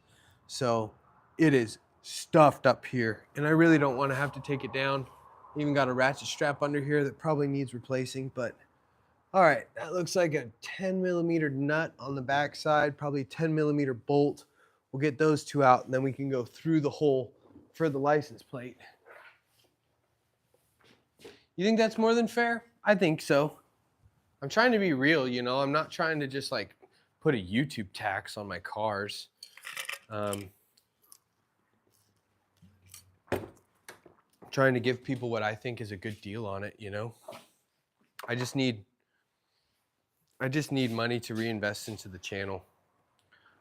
So it is stuffed up here, and I really don't want to have to take it down. Even got a ratchet strap under here that probably needs replacing, but all right, that looks like a 10mm nut on the back side, probably 10mm bolt. We'll get those two out, and then we can go through the hole for the license plate. You think that's more than fair? I think so. I'm trying to be real, you know. I'm not trying to just like put a YouTube tax on my cars. I'm trying to give people what I think is a good deal on it, you know. I just need money to reinvest into the channel.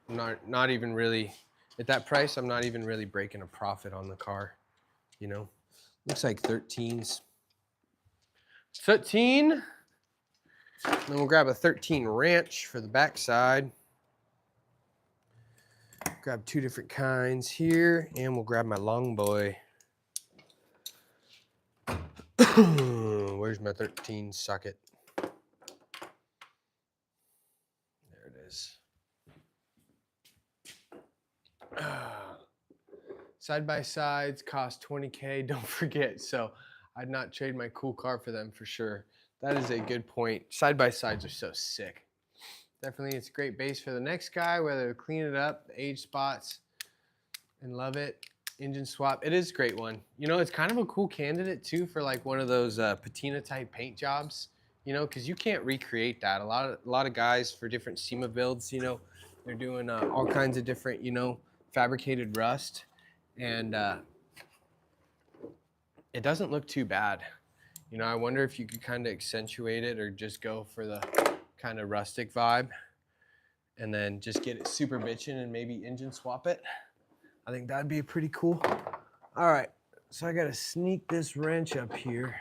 I'm not even really at that price. I'm not even really breaking a profit on the car, you know. Looks like 13s. 13. Then we'll grab a 13 wrench for the backside. Grab two different kinds here, and we'll grab my long boy. Where's my 13 socket? There it is. Side by sides cost $20K. Don't forget. So I'd not trade my cool car for them for sure. That is a good point. Side by sides are so sick. Definitely, it's a great base for the next guy, whether to clean it up, the age spots, and love it. Engine swap, it is a great one. You know, it's kind of a cool candidate too for like one of those patina type paint jobs. You know, because you can't recreate that. A lot of guys for different SEMA builds, you know, they're doing all kinds of different, you know, fabricated rust, and it doesn't look too bad. You know, I wonder if you could kind of accentuate it or just go for the kind of rustic vibe and then just get it super bitchin' and maybe engine swap it. I think that'd be pretty cool. All right, so I gotta sneak this wrench up here,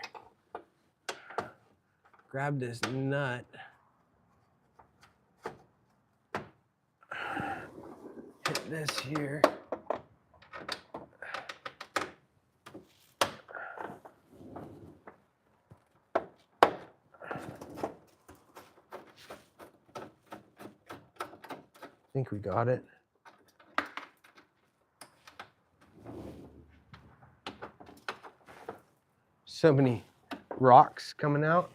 grab this nut, hit this here. I think we got it. So many rocks coming out.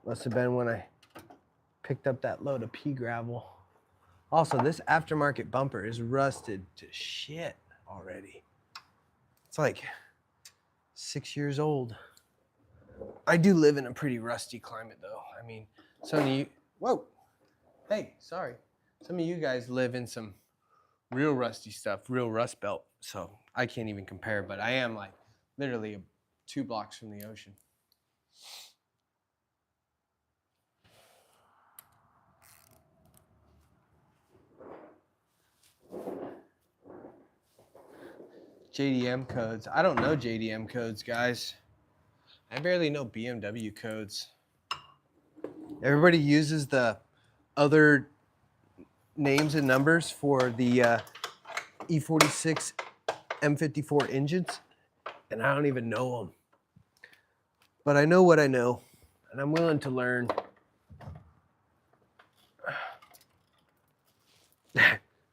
Must have been when I picked up that load of pea gravel. Also, this aftermarket bumper is rusted to shit already. It's like 6 years old. I do live in a pretty rusty climate though. I mean, some of you, whoa, hey, sorry. Some of you guys live in some real rusty stuff, real rust belt. So I can't even compare, but I am like literally 2 blocks from the ocean. JDM codes. I don't know JDM codes, guys. I barely know BMW codes. Everybody uses the other names and numbers for the E46 M54 engines, and I don't even know them. but I know what I know, and I'm willing to learn.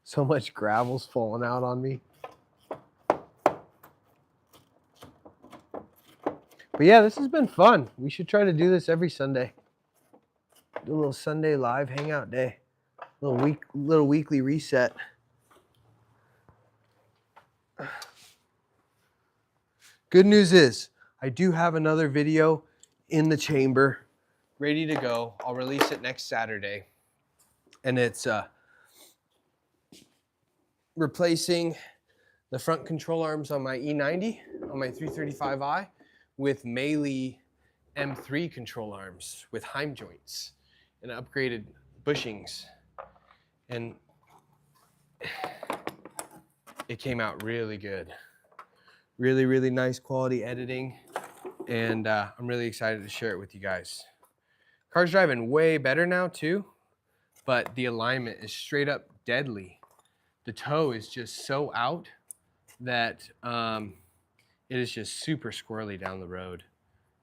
So much gravel's falling out on me. But yeah, this has been fun. We should try to do this every Sunday. Do a little Sunday live hangout day. Little weekly reset. Good news is, I do have another video in the chamber, ready to go. I'll release it next Saturday. And it's replacing the front control arms on my E90, on my 335i, with Melee M3 control arms with Heim joints and upgraded bushings. And it came out really good. Really, really nice quality editing. And I'm really excited to share it with you guys. Car's driving way better now too, but the alignment is straight up deadly. The toe is just so out that it is just super squirrely down the road,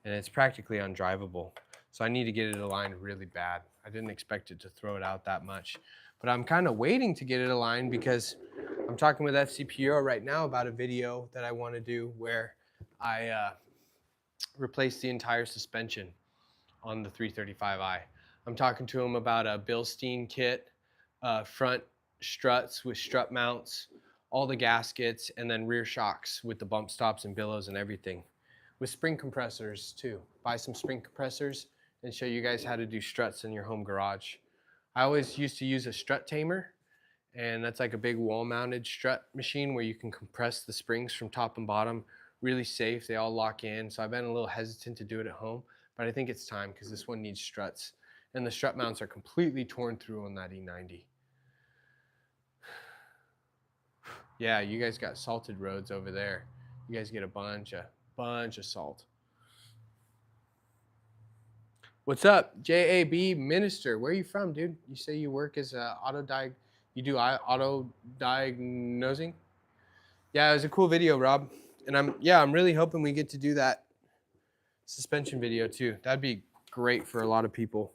and it's practically undrivable. So I need to get it aligned really bad. I didn't expect it to throw it out that much, but I'm kind of waiting to get it aligned because I'm talking with FCPO right now about a video that I want to do where I replace the entire suspension on the 335i. I'm talking to him about a Bilstein kit, front struts with strut mounts, all the gaskets, and then rear shocks with the bump stops and billows and everything. With spring compressors too. Buy some spring compressors and show you guys how to do struts in your home garage. I always used to use a strut tamer, and that's like a big wall-mounted strut machine where you can compress the springs from top and bottom. Really safe, they all lock in. So I've been a little hesitant to do it at home, but I think it's time because this one needs struts. And the strut mounts are completely torn through on that E90. Yeah, you guys got salted roads over there. You guys get a bunch of salt. What's up, JAB Minister? Where are you from, dude? You say you work as a you do auto diagnosing? Yeah, it was a cool video, Rob. And I'm really hoping we get to do that suspension video too. That'd be great for a lot of people.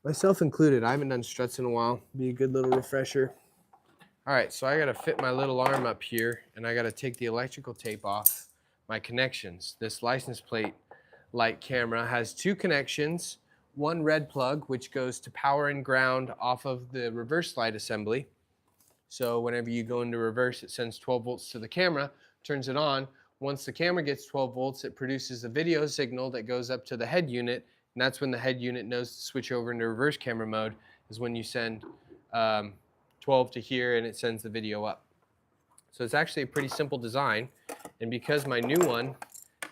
Myself included. I haven't done struts in a while. Be a good little refresher. All right, so I gotta fit my little arm up here, and I gotta take the electrical tape off my connections. This license plate light camera has two connections, one red plug, which goes to power and ground off of the reverse light assembly. So whenever you go into reverse, it sends 12 volts to the camera, turns it on. Once the camera gets 12 volts, it produces a video signal that goes up to the head unit, and that's when the head unit knows to switch over into reverse camera mode, is when you send 12 to here and it sends the video up. So it's actually a pretty simple design, and because my new one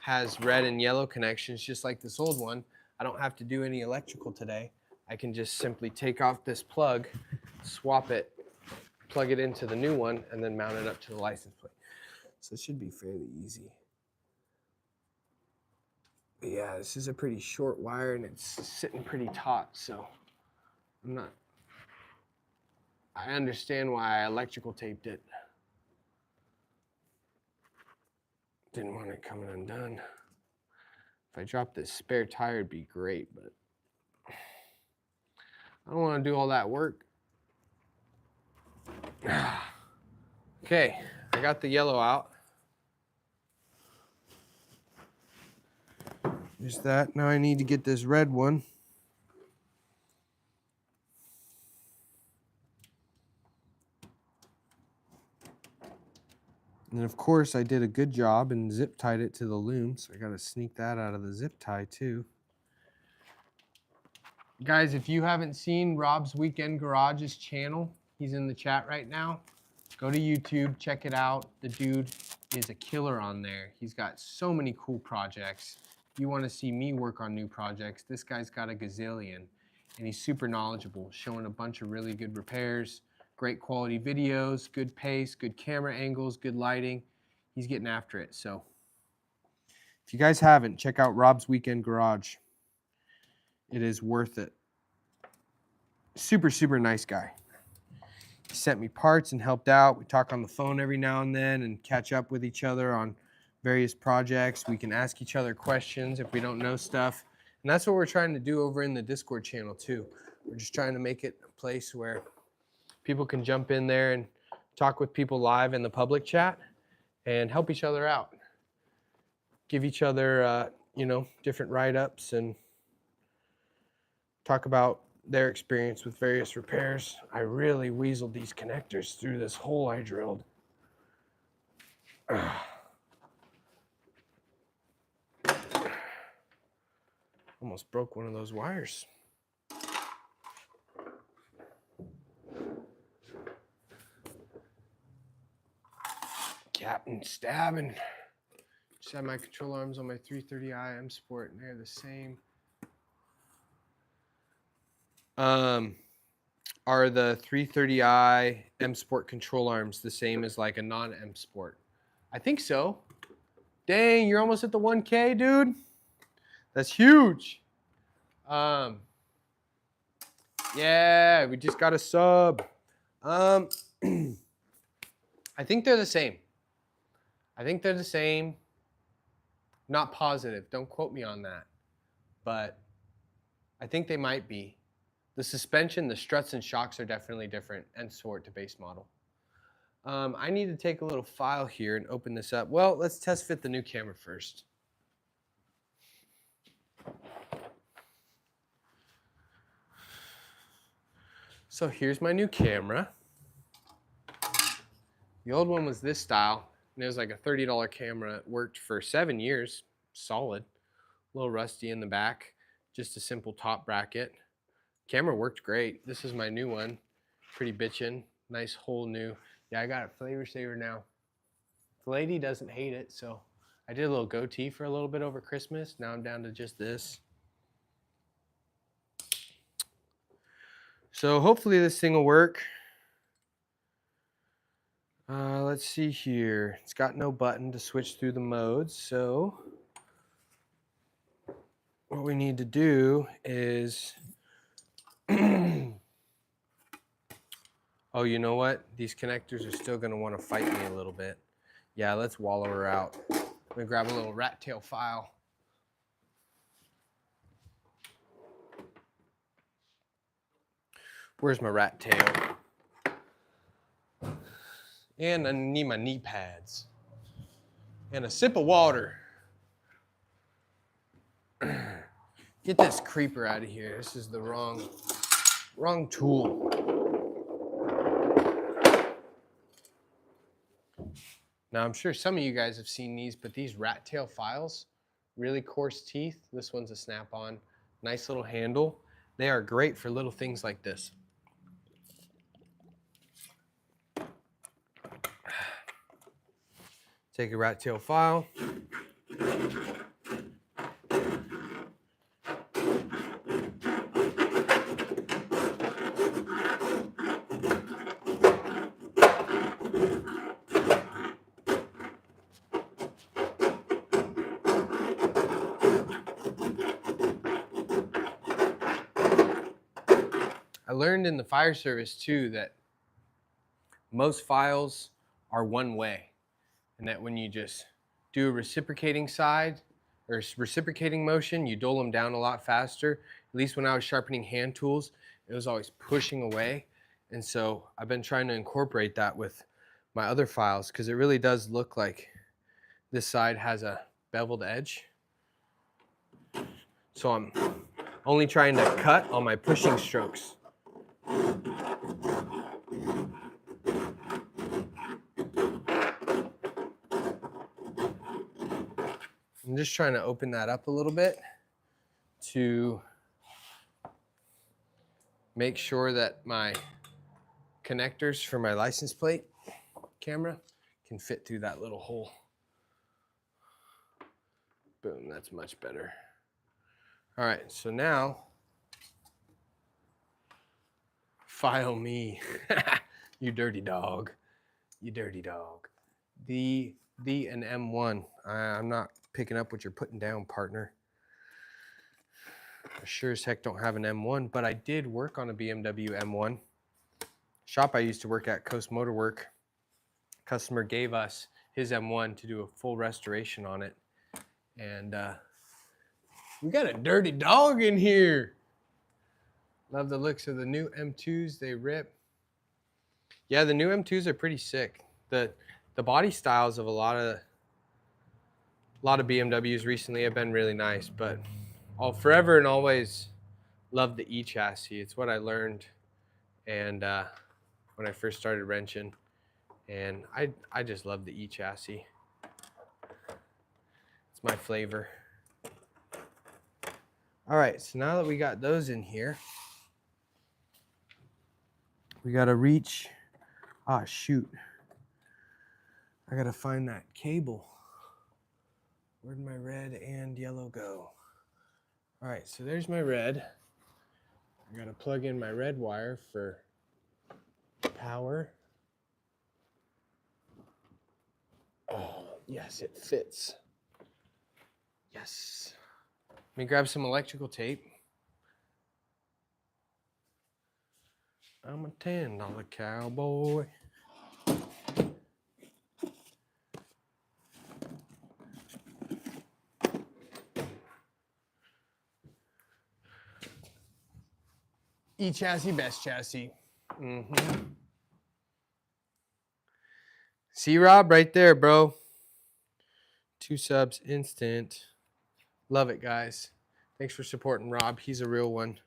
has red and yellow connections just like this old one, I don't have to do any electrical today. I can just simply take off this plug, swap it, plug it into the new one, and then mount it up to the license plate. So it should be fairly easy. But yeah, this is a pretty short wire and it's sitting pretty taut, so I understand why I electrical taped it. Didn't want it coming undone. If I dropped this spare tire, it'd be great, but I don't want to do all that work. Okay, I got the yellow out. Just that. Now I need to get this red one. And of course, I did a good job and zip tied it to the loom, so I got to sneak that out of the zip tie too. Guys, if you haven't seen Rob's Weekend Garage's channel, he's in the chat right now. Go to YouTube, check it out. The dude is a killer on there. He's got so many cool projects. If you want to see me work on new projects, this guy's got a gazillion, and he's super knowledgeable, showing a bunch of really good repairs, great quality videos, good pace, good camera angles, good lighting. He's getting after it. So if you guys haven't, check out Rob's Weekend Garage. It is worth it. Super, super nice guy. He sent me parts and helped out. We talk on the phone every now and then and catch up with each other on various projects. We can ask each other questions if we don't know stuff. And that's what we're trying to do over in the Discord channel too. We're just trying to make it a place where people can jump in there and talk with people live in the public chat and help each other out. Give each other, different write-ups and talk about their experience with various repairs. I really weaseled these connectors through this hole I drilled. Almost broke one of those wires. Capping, stabbing. Just have my control arms on my 330i M Sport, and they're the same. Are the 330i M Sport control arms the same as like a non-M Sport? I think so. Dang, you're almost at the 1K, dude. That's huge. Yeah, we just got a sub. I think they're the same. Not positive. Don't quote me on that. But I think they might be. The suspension, the struts and shocks are definitely different and Sport to base model. I need to take a little file here and open this up. Well, let's test fit the new camera first. So here's my new camera. The old one was this style, and it was like a $30 camera. It worked for 7 years, solid. A little rusty in the back, just a simple top bracket. Camera worked great. This is my new one, pretty bitchin'. Nice whole new. Yeah, I got a flavor saver now. The lady doesn't hate it, so I did a little goatee for a little bit over Christmas. Now I'm down to just this. So hopefully this thing will work. Let's see here. It's got no button to switch through the modes, so what we need to do is oh, you know what? These connectors are still going to want to fight me a little bit. Yeah, let's wallow her out. Let me grab a little rat tail file. Where's my rat tail? And I need my knee pads. And a sip of water. Get this creeper out of here. This is the wrong tool. Now I'm sure some of you guys have seen these, but these rat tail files, really coarse teeth. This one's a snap-on, nice little handle. They are great for little things like this. Take a rat tail file. I learned in the fire service too that most files are one way, and that when you just do a reciprocating side or reciprocating motion, you dull them down a lot faster. At least when I was sharpening hand tools, it was always pushing away. And so I've been trying to incorporate that with my other files because it really does look like this side has a beveled edge. So I'm only trying to cut on my pushing strokes. I'm just trying to open that up a little bit to make sure that my connectors for my license plate camera can fit through that little hole. Boom, that's much better. All right, so now, file me. You dirty dog. You dirty dog. The and M1. I'm not picking up what you're putting down, partner. I sure as heck don't have an M1, but I did work on a BMW M1. Shop I used to work at, Coast Motor Work, customer gave us his M1 to do a full restoration on it. And we got a dirty dog in here. Love the looks of the new M2s. They rip. Yeah, the new M2s are pretty sick. The body styles of a lot of BMWs recently have been really nice, but I'll forever and always love the E chassis. It's what I learned, and when I first started wrenching, and I just love the E chassis. It's my flavor. All right, so now that we got those in here, we gotta reach. Ah, shoot. I gotta find that cable. Where'd my red and yellow go? All right, so there's my red. I gotta plug in my red wire for power. Oh, yes, it fits. Yes. Let me grab some electrical tape. I'm a $10 cowboy. E chassis, best chassis. See Rob right there, bro. 2 subs instant. Love it, guys. Thanks for supporting Rob. He's a real one.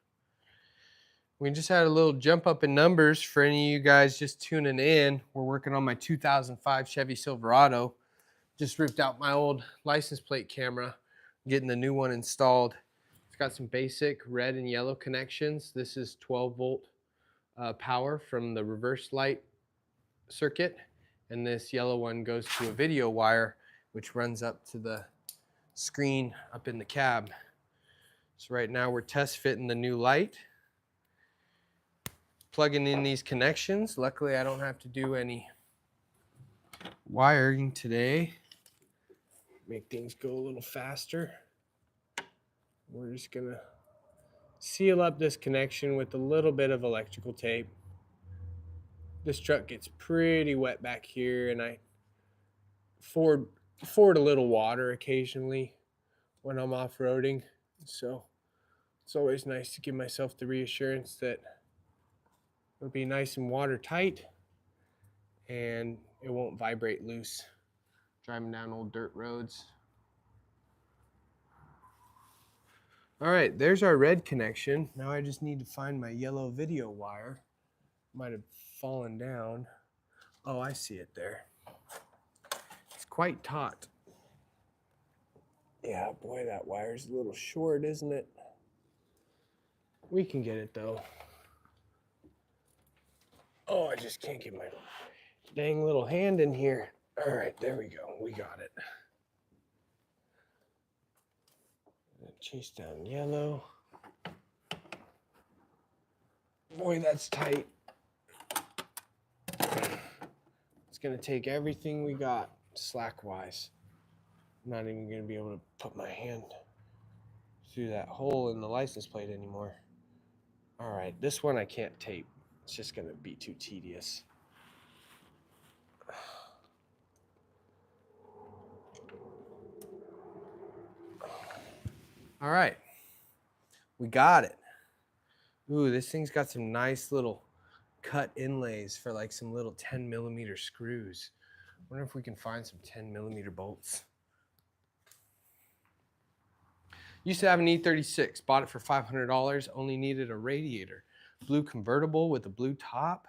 We just had a little jump up in numbers for any of you guys just tuning in. We're working on my 2005 Chevy Silverado. Just ripped out my old license plate camera, getting the new one installed. It's got some basic red and yellow connections. This is 12-volt power from the reverse light circuit. And this yellow one goes to a video wire, which runs up to the screen up in the cab. So right now we're test fitting the new light, plugging in these connections. Luckily I don't have to do any wiring today. Make things go a little faster. We're just gonna seal up this connection with a little bit of electrical tape. This truck gets pretty wet back here, and I ford a little water occasionally when I'm off-roading. So it's always nice to give myself the reassurance that it'll be nice and watertight and it won't vibrate loose driving down old dirt roads. All right, there's our red connection. Now I just need to find my yellow video wire. Might have fallen down. Oh, I see it there. It's quite taut. Yeah, boy, that wire's a little short, isn't it? We can get it though. Oh, I just can't get my dang little hand in here. All right, there we go. We got it. Chase down yellow. Boy, that's tight. It's gonna take everything we got slack-wise. I'm not even gonna be able to put my hand through that hole in the license plate anymore. All right, this one I can't tape. It's just gonna be too tedious. All right, we got it. Ooh, this thing's got some nice little cut inlays for like some little 10mm screws. I wonder if we can find some 10mm bolts. Used to have an E36, bought it for $500, only needed a radiator. Blue convertible with a blue top.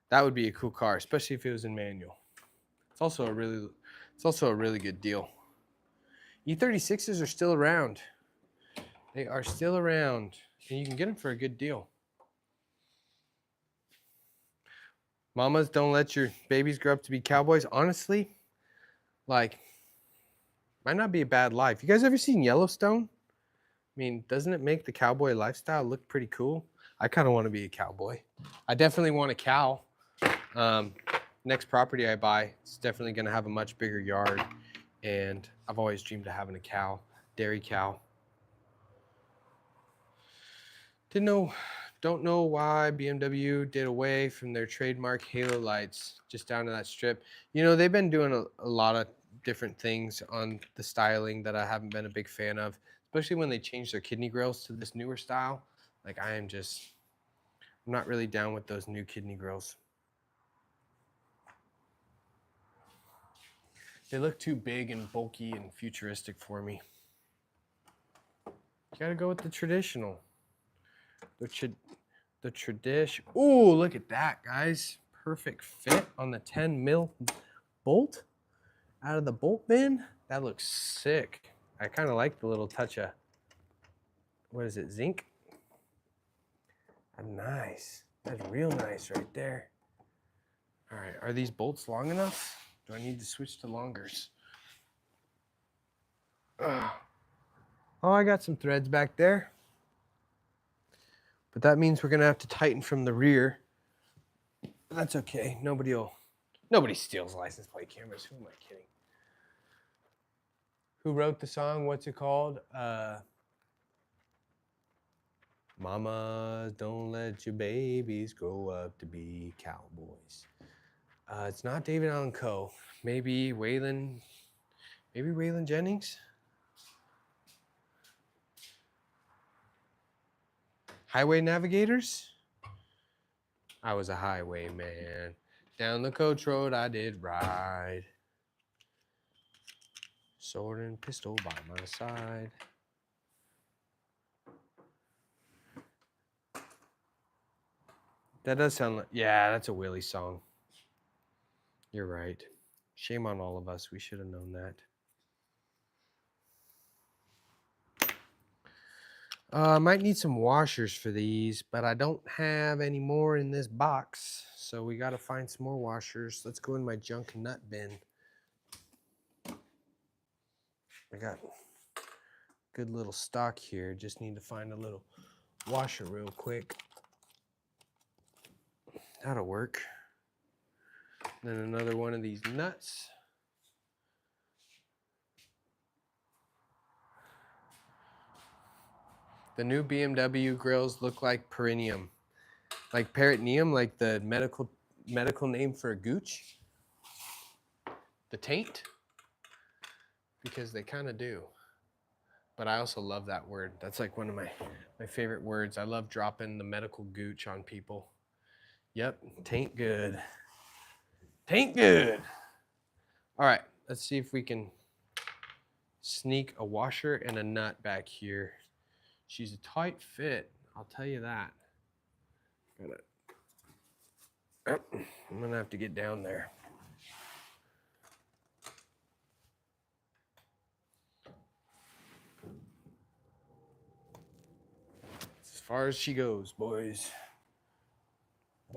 That would be a cool car, especially if it was in manual. It's also a really good deal. E36s are still around. They are still around, and you can get them for a good deal. Mamas, don't let your babies grow up to be cowboys. Honestly, like, might not be a bad life. You guys ever seen Yellowstone? I mean, doesn't it make the cowboy lifestyle look pretty cool? I kind of want to be a cowboy. I definitely want a cow. Next property I buy, it's definitely going to have a much bigger yard. And I've always dreamed of having a cow, dairy cow. Didn't know Don't know why BMW did away from their trademark halo lights just down to that strip. You know, they've been doing a lot of different things on the styling that I haven't been a big fan of, especially when they changed their kidney grills to this newer style. Like I'm not really down with those new kidney grills. They look too big and bulky and futuristic for me. You gotta go with the traditional. The tradition. Ooh, look at that, guys. Perfect fit on the 10 mil bolt out of the bolt bin. That looks sick. I kind of like the little touch of, what is it, zinc? Nice. That's real nice right there. All right, are these bolts long enough? Do I need to switch to longers? Oh, I got some threads back there. But that means we're gonna have to tighten from the rear. That's okay. Nobody steals license plate cameras. Who am I kidding? Who wrote the song? What's it called? Mamas, don't let your babies grow up to be cowboys. It's not David Allan Coe. Maybe Waylon Jennings? Highway Navigators? I was a highwayman. Down the coach road I did ride. Sword and pistol by my side. That does sound like, yeah, that's a Willie song. You're right. Shame on all of us. We should have known that. I might need some washers for these, but I don't have any more in this box. So we got to find some more washers. Let's go in my junk nut bin. I got good little stock here. Just need to find a little washer real quick. That'll work. Then another one of these nuts. The new BMW grills look like perineum. Like peritoneum, like the medical name for a gooch. The taint. Because they kind of do. But I also love that word. That's like one of my favorite words. I love dropping the medical gooch on people. Yep, taint good. Taint good. All right, let's see if we can sneak a washer and a nut back here. She's a tight fit, I'll tell you that. I'm gonna have to get down there. As far as she goes, boys.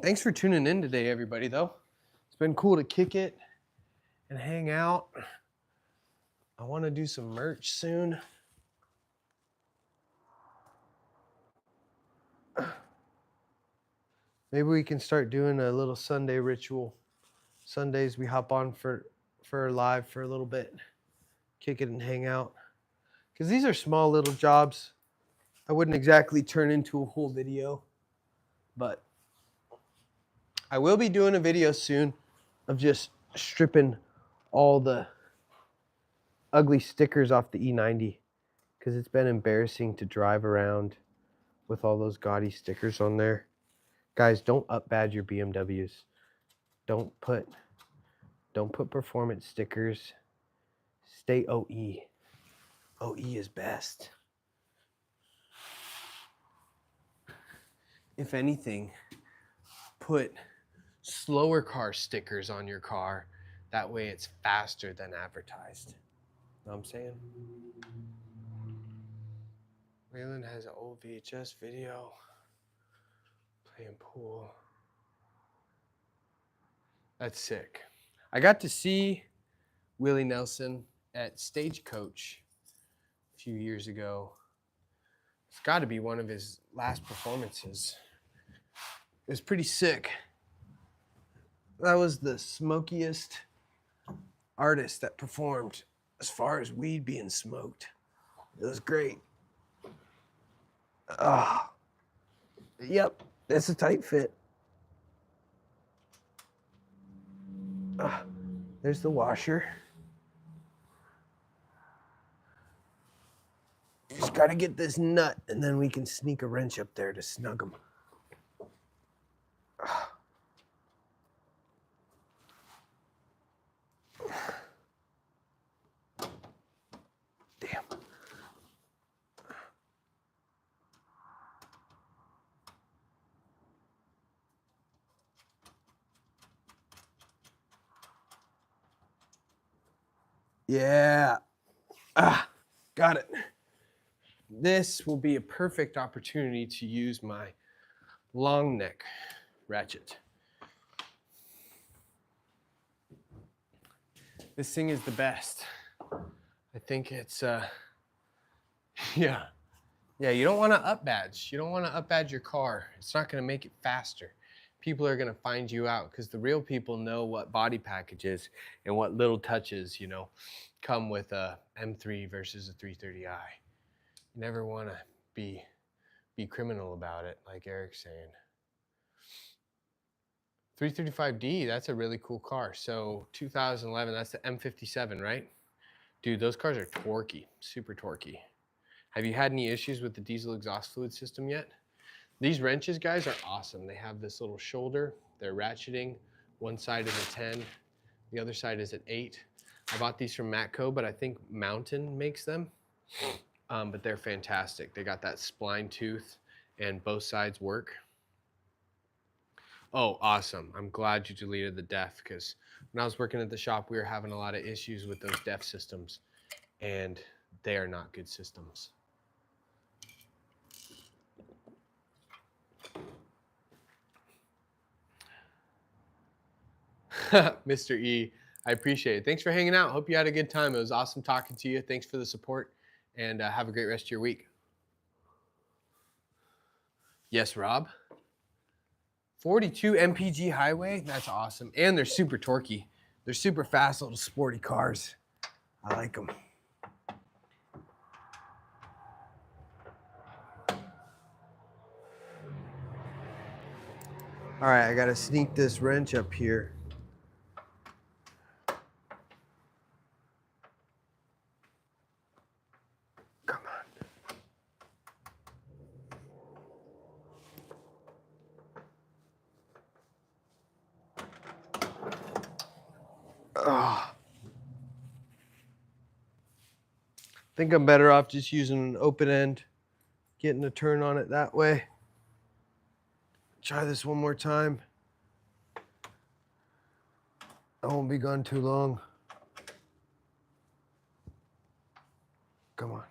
Thanks for tuning in today, everybody, though. It's been cool to kick it and hang out. I want to do some merch soon. Maybe we can start doing a little Sunday ritual. Sundays we hop on for live for a little bit, kick it and hang out. Because these are small little jobs. I wouldn't exactly turn into a whole video, but I will be doing a video soon of just stripping all the ugly stickers off the E90 because it's been embarrassing to drive around with all those gaudy stickers on there. Guys, don't up-badge your BMWs. Don't put performance stickers. Stay OE. OE is best. If anything, put slower car stickers on your car. That way it's faster than advertised. Know what I'm saying? Waylon has an old VHS video playing pool. That's sick. I got to see Willie Nelson at Stagecoach a few years ago. It's got to be one of his last performances. It was pretty sick. That was the smokiest artist that performed as far as weed being smoked. It was great. Yep, that's a tight fit. There's the washer. Just gotta get this nut, and then we can sneak a wrench up there to snug them. Damn. Yeah. Got it. This will be a perfect opportunity to use my long neck ratchet. This thing is the best. I think it's, yeah. Yeah, you don't want to up badge. You don't want to up badge your car. It's not going to make it faster. People are going to find you out because the real people know what body package is and what little touches, you know, come with a M3 versus a 330i. You never want to be criminal about it, like Eric's saying. 335D, that's a really cool car. So 2011, that's the M57, right? Dude, those cars are torquey, super torquey. Have you had any issues with the diesel exhaust fluid system yet? These wrenches, guys, are awesome. They have this little shoulder. They're ratcheting. One side is a 10. The other side is an 8. I bought these from Matco, but I think Mountain makes them. But they're fantastic. They got that spline tooth and both sides work. Oh, awesome. I'm glad you deleted the def because when I was working at the shop, we were having a lot of issues with those def systems, and they are not good systems. Mr. E, I appreciate it. Thanks for hanging out. Hope you had a good time. It was awesome talking to you. Thanks for the support, and have a great rest of your week. Yes, Rob. 42 MPG highway. That's awesome. And they're super torquey. They're super fast little sporty cars. I like them. All right, I got to sneak this wrench up here. Come on. Oh. I think I'm better off just using an open end, getting a turn on it that way. Try this one more time. I won't be gone too long. Come on.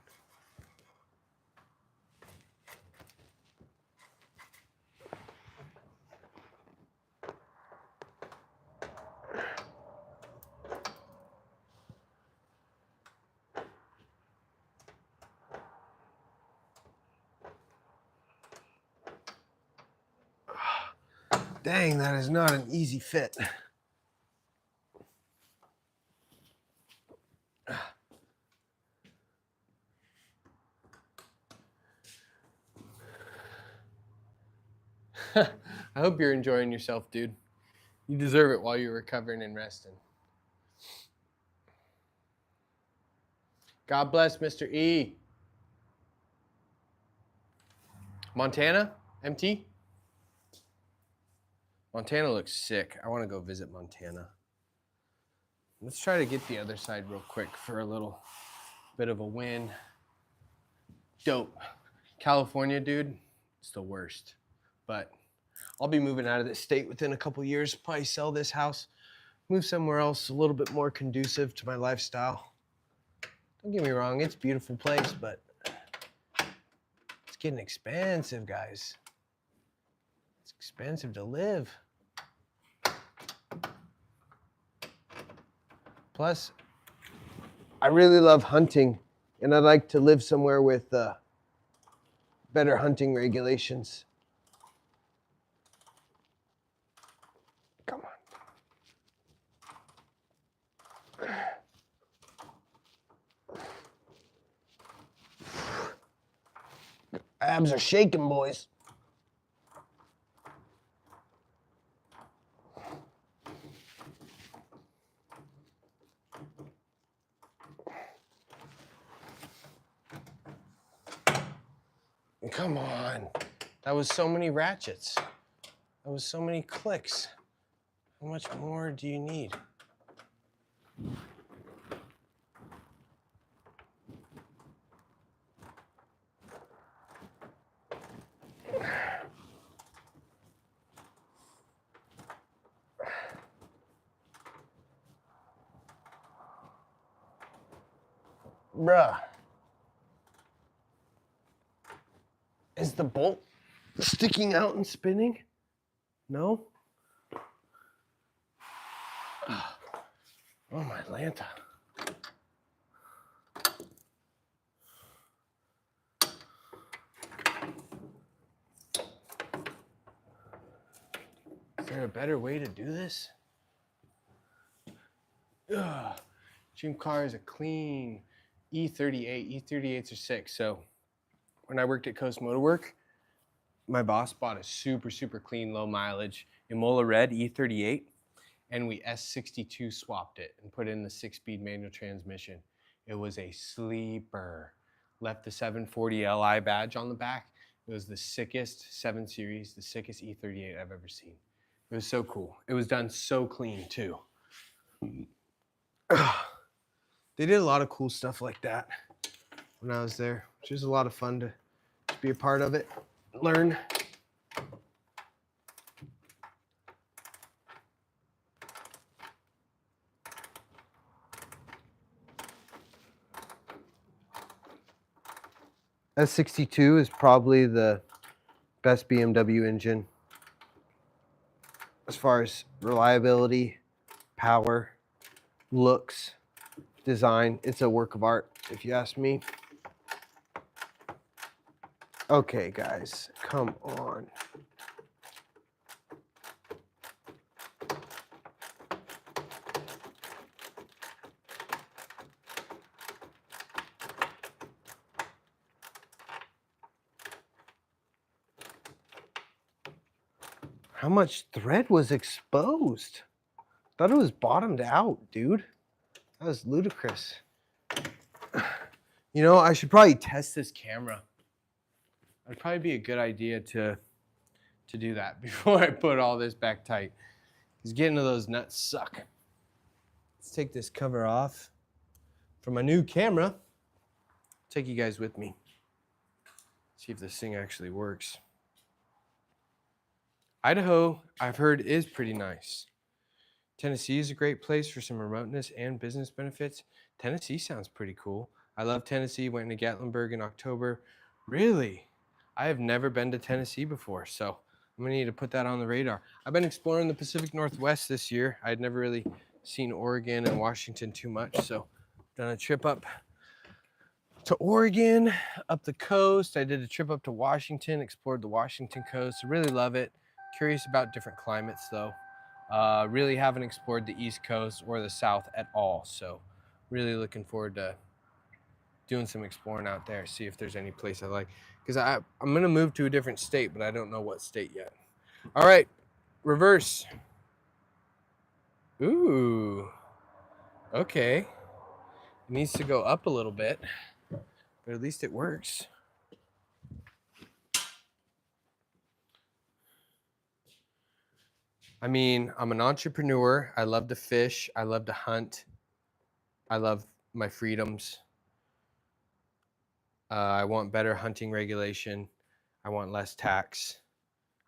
Dang, that is not an easy fit. I hope you're enjoying yourself, dude. You deserve it while you're recovering and resting. God bless Mr. E. Montana? MT? Montana looks sick. I want to go visit Montana. Let's try to get the other side real quick for a little bit of a win. Dope. California, dude, it's the worst. But I'll be moving out of this state within a couple years. Probably sell this house, move somewhere else a little bit more conducive to my lifestyle. Don't get me wrong, it's a beautiful place, but it's getting expensive, guys. It's expensive to live. Plus, I really love hunting, and I'd like to live somewhere with better hunting regulations. Come on. Abs are shaking, boys. Come on. That was so many ratchets. That was so many clicks. How much more do you need? Bruh. Is the bolt sticking out and spinning? No? Oh, my Lanta. Is there a better way to do this? Ugh. Dream car is a clean E38. E38s are sick. So when I worked at Coast Motorwork, my boss bought a super, super clean, low mileage Imola Red E38, and we S62 swapped it and put in the 6-speed manual transmission. It was a sleeper. Left the 740 Li badge on the back. It was the sickest 7 Series, the sickest E38 I've ever seen. It was so cool. It was done so clean too. They did a lot of cool stuff like that when I was there, which was a lot of fun to be a part of it, learn. S62 is probably the best BMW engine as far as reliability, power, looks, design. It's a work of art, if you ask me. Okay, guys, come on. How much thread was exposed? Thought it was bottomed out, dude. That was ludicrous. You know, I should probably test this camera. It'd probably be a good idea to do that before I put all this back tight. Because getting to those nuts suck. Let's take this cover off for my new camera. Take you guys with me. See if this thing actually works. Idaho, I've heard, is pretty nice. Tennessee is a great place for some remoteness and business benefits. Tennessee sounds pretty cool. I love Tennessee. Went to Gatlinburg in October. Really? I have never been to Tennessee before, so I'm gonna need to put that on the radar. I've been exploring the Pacific Northwest this year. I'd never really seen Oregon and Washington too much, so I've done a trip up to Oregon, up the coast. I did a trip up to Washington, explored the Washington coast. I really love it. Curious about different climates though. Really haven't explored the East Coast or the South at all, so really looking forward to doing some exploring out there, see if there's any place I like. Because I'm gonna move to a different state, but I don't know what state yet. All right, reverse. Ooh, okay. It needs to go up a little bit, but at least it works. I mean, I'm an entrepreneur. I love to fish. I love to hunt. I love my freedoms. I want better hunting regulation. I want less tax.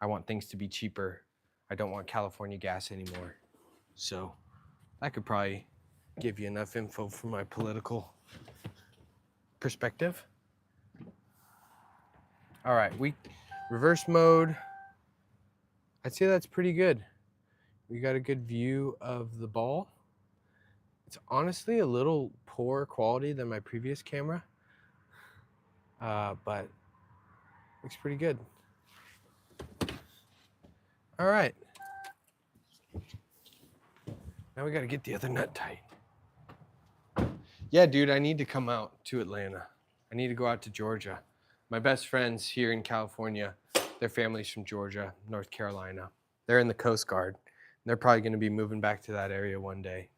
I want things to be cheaper. I don't want California gas anymore. So that could probably give you enough info for my political perspective. All right, reverse mode. I'd say that's pretty good. We got a good view of the ball. It's honestly a little poor quality than my previous camera. But looks pretty good. All right. Now we got to get the other nut tight. Yeah, dude, I need to come out to Atlanta. I need to go out to Georgia. My best friends here in California, their family's from Georgia, North Carolina. They're in the Coast Guard. They're probably going to be moving back to that area one day.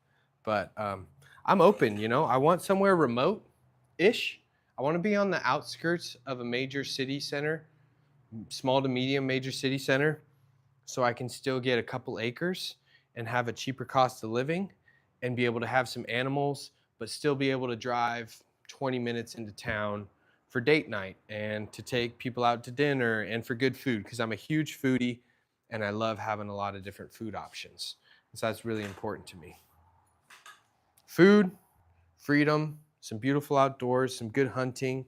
But I'm open, you know. I want somewhere remote-ish. I want to be on the outskirts of a major city center, small to medium major city center, so I can still get a couple acres and have a cheaper cost of living and be able to have some animals, but still be able to drive 20 minutes into town for date night and to take people out to dinner and for good food, because I'm a huge foodie and I love having a lot of different food options. And so that's really important to me. Food, freedom, some beautiful outdoors, some good hunting.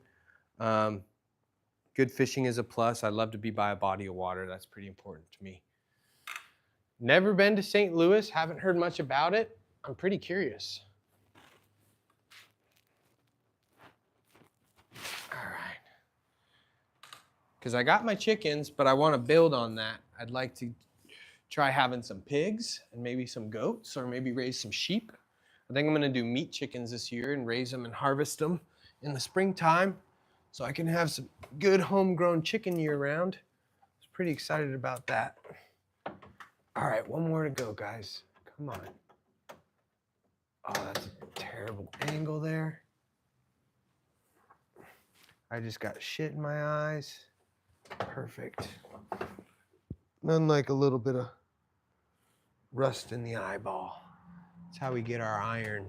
Good fishing is a plus. I love to be by a body of water. That's pretty important to me. Never been to St. Louis, haven't heard much about it. I'm pretty curious. All right. Because I got my chickens, but I want to build on that. I'd like to try having some pigs and maybe some goats, or maybe raise some sheep. I think I'm going to do meat chickens this year and raise them and harvest them in the springtime so I can have some good homegrown chicken year round. I was pretty excited about that. All right, one more to go, guys. Come on. Oh, that's a terrible angle there. I just got shit in my eyes. Perfect. Nothing like a little bit of rust in the eyeball. That's how we get our iron.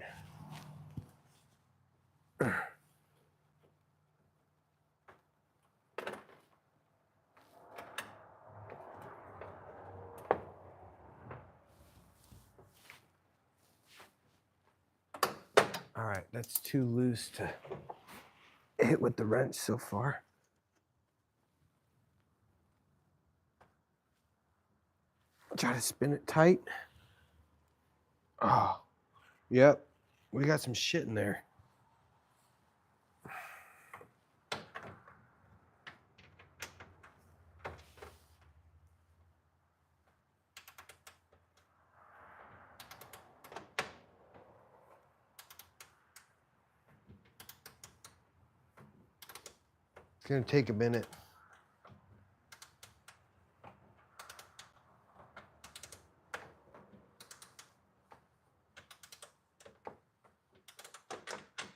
All right, that's too loose to hit with the wrench so far. Try to spin it tight. Oh, yep, we got some shit in there. It's gonna take a minute.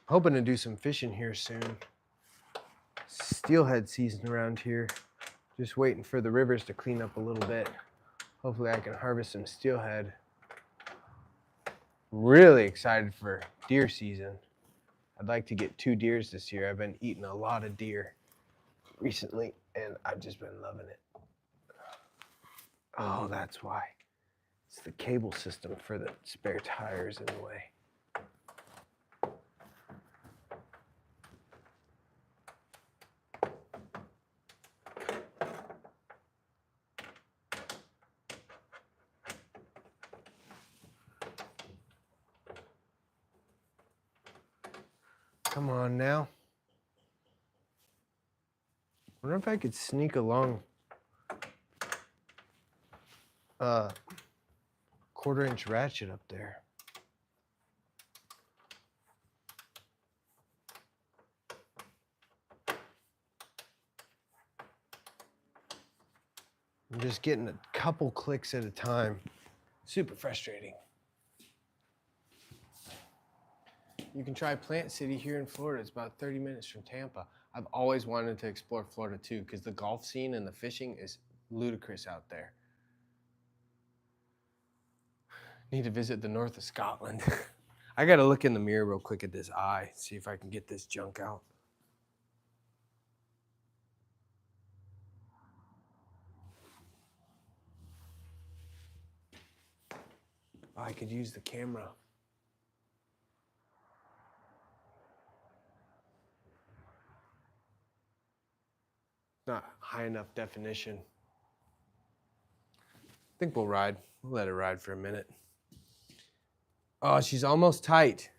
Hoping to do some fishing here soon. Steelhead season around here. Just waiting for the rivers to clean up a little bit. Hopefully I can harvest some steelhead. I'm really excited for deer season. I'd like to get 2 deers this year. I've been eating a lot of deer recently and I've just been loving it. Oh, that's why. It's the cable system for the spare tires in the way. Come on now. I wonder if I could sneak along 1/4-inch ratchet up there. I'm just getting a couple clicks at a time. Super frustrating. You can try Plant City here in Florida. It's about 30 minutes from Tampa. I've always wanted to explore Florida too, because the golf scene and the fishing is ludicrous out there. Need to visit the north of Scotland. I gotta look in the mirror real quick at this eye, see if I can get this junk out. Oh, I could use the camera. Not high enough definition. I think we'll ride. We'll let it ride for a minute. Oh, she's almost tight.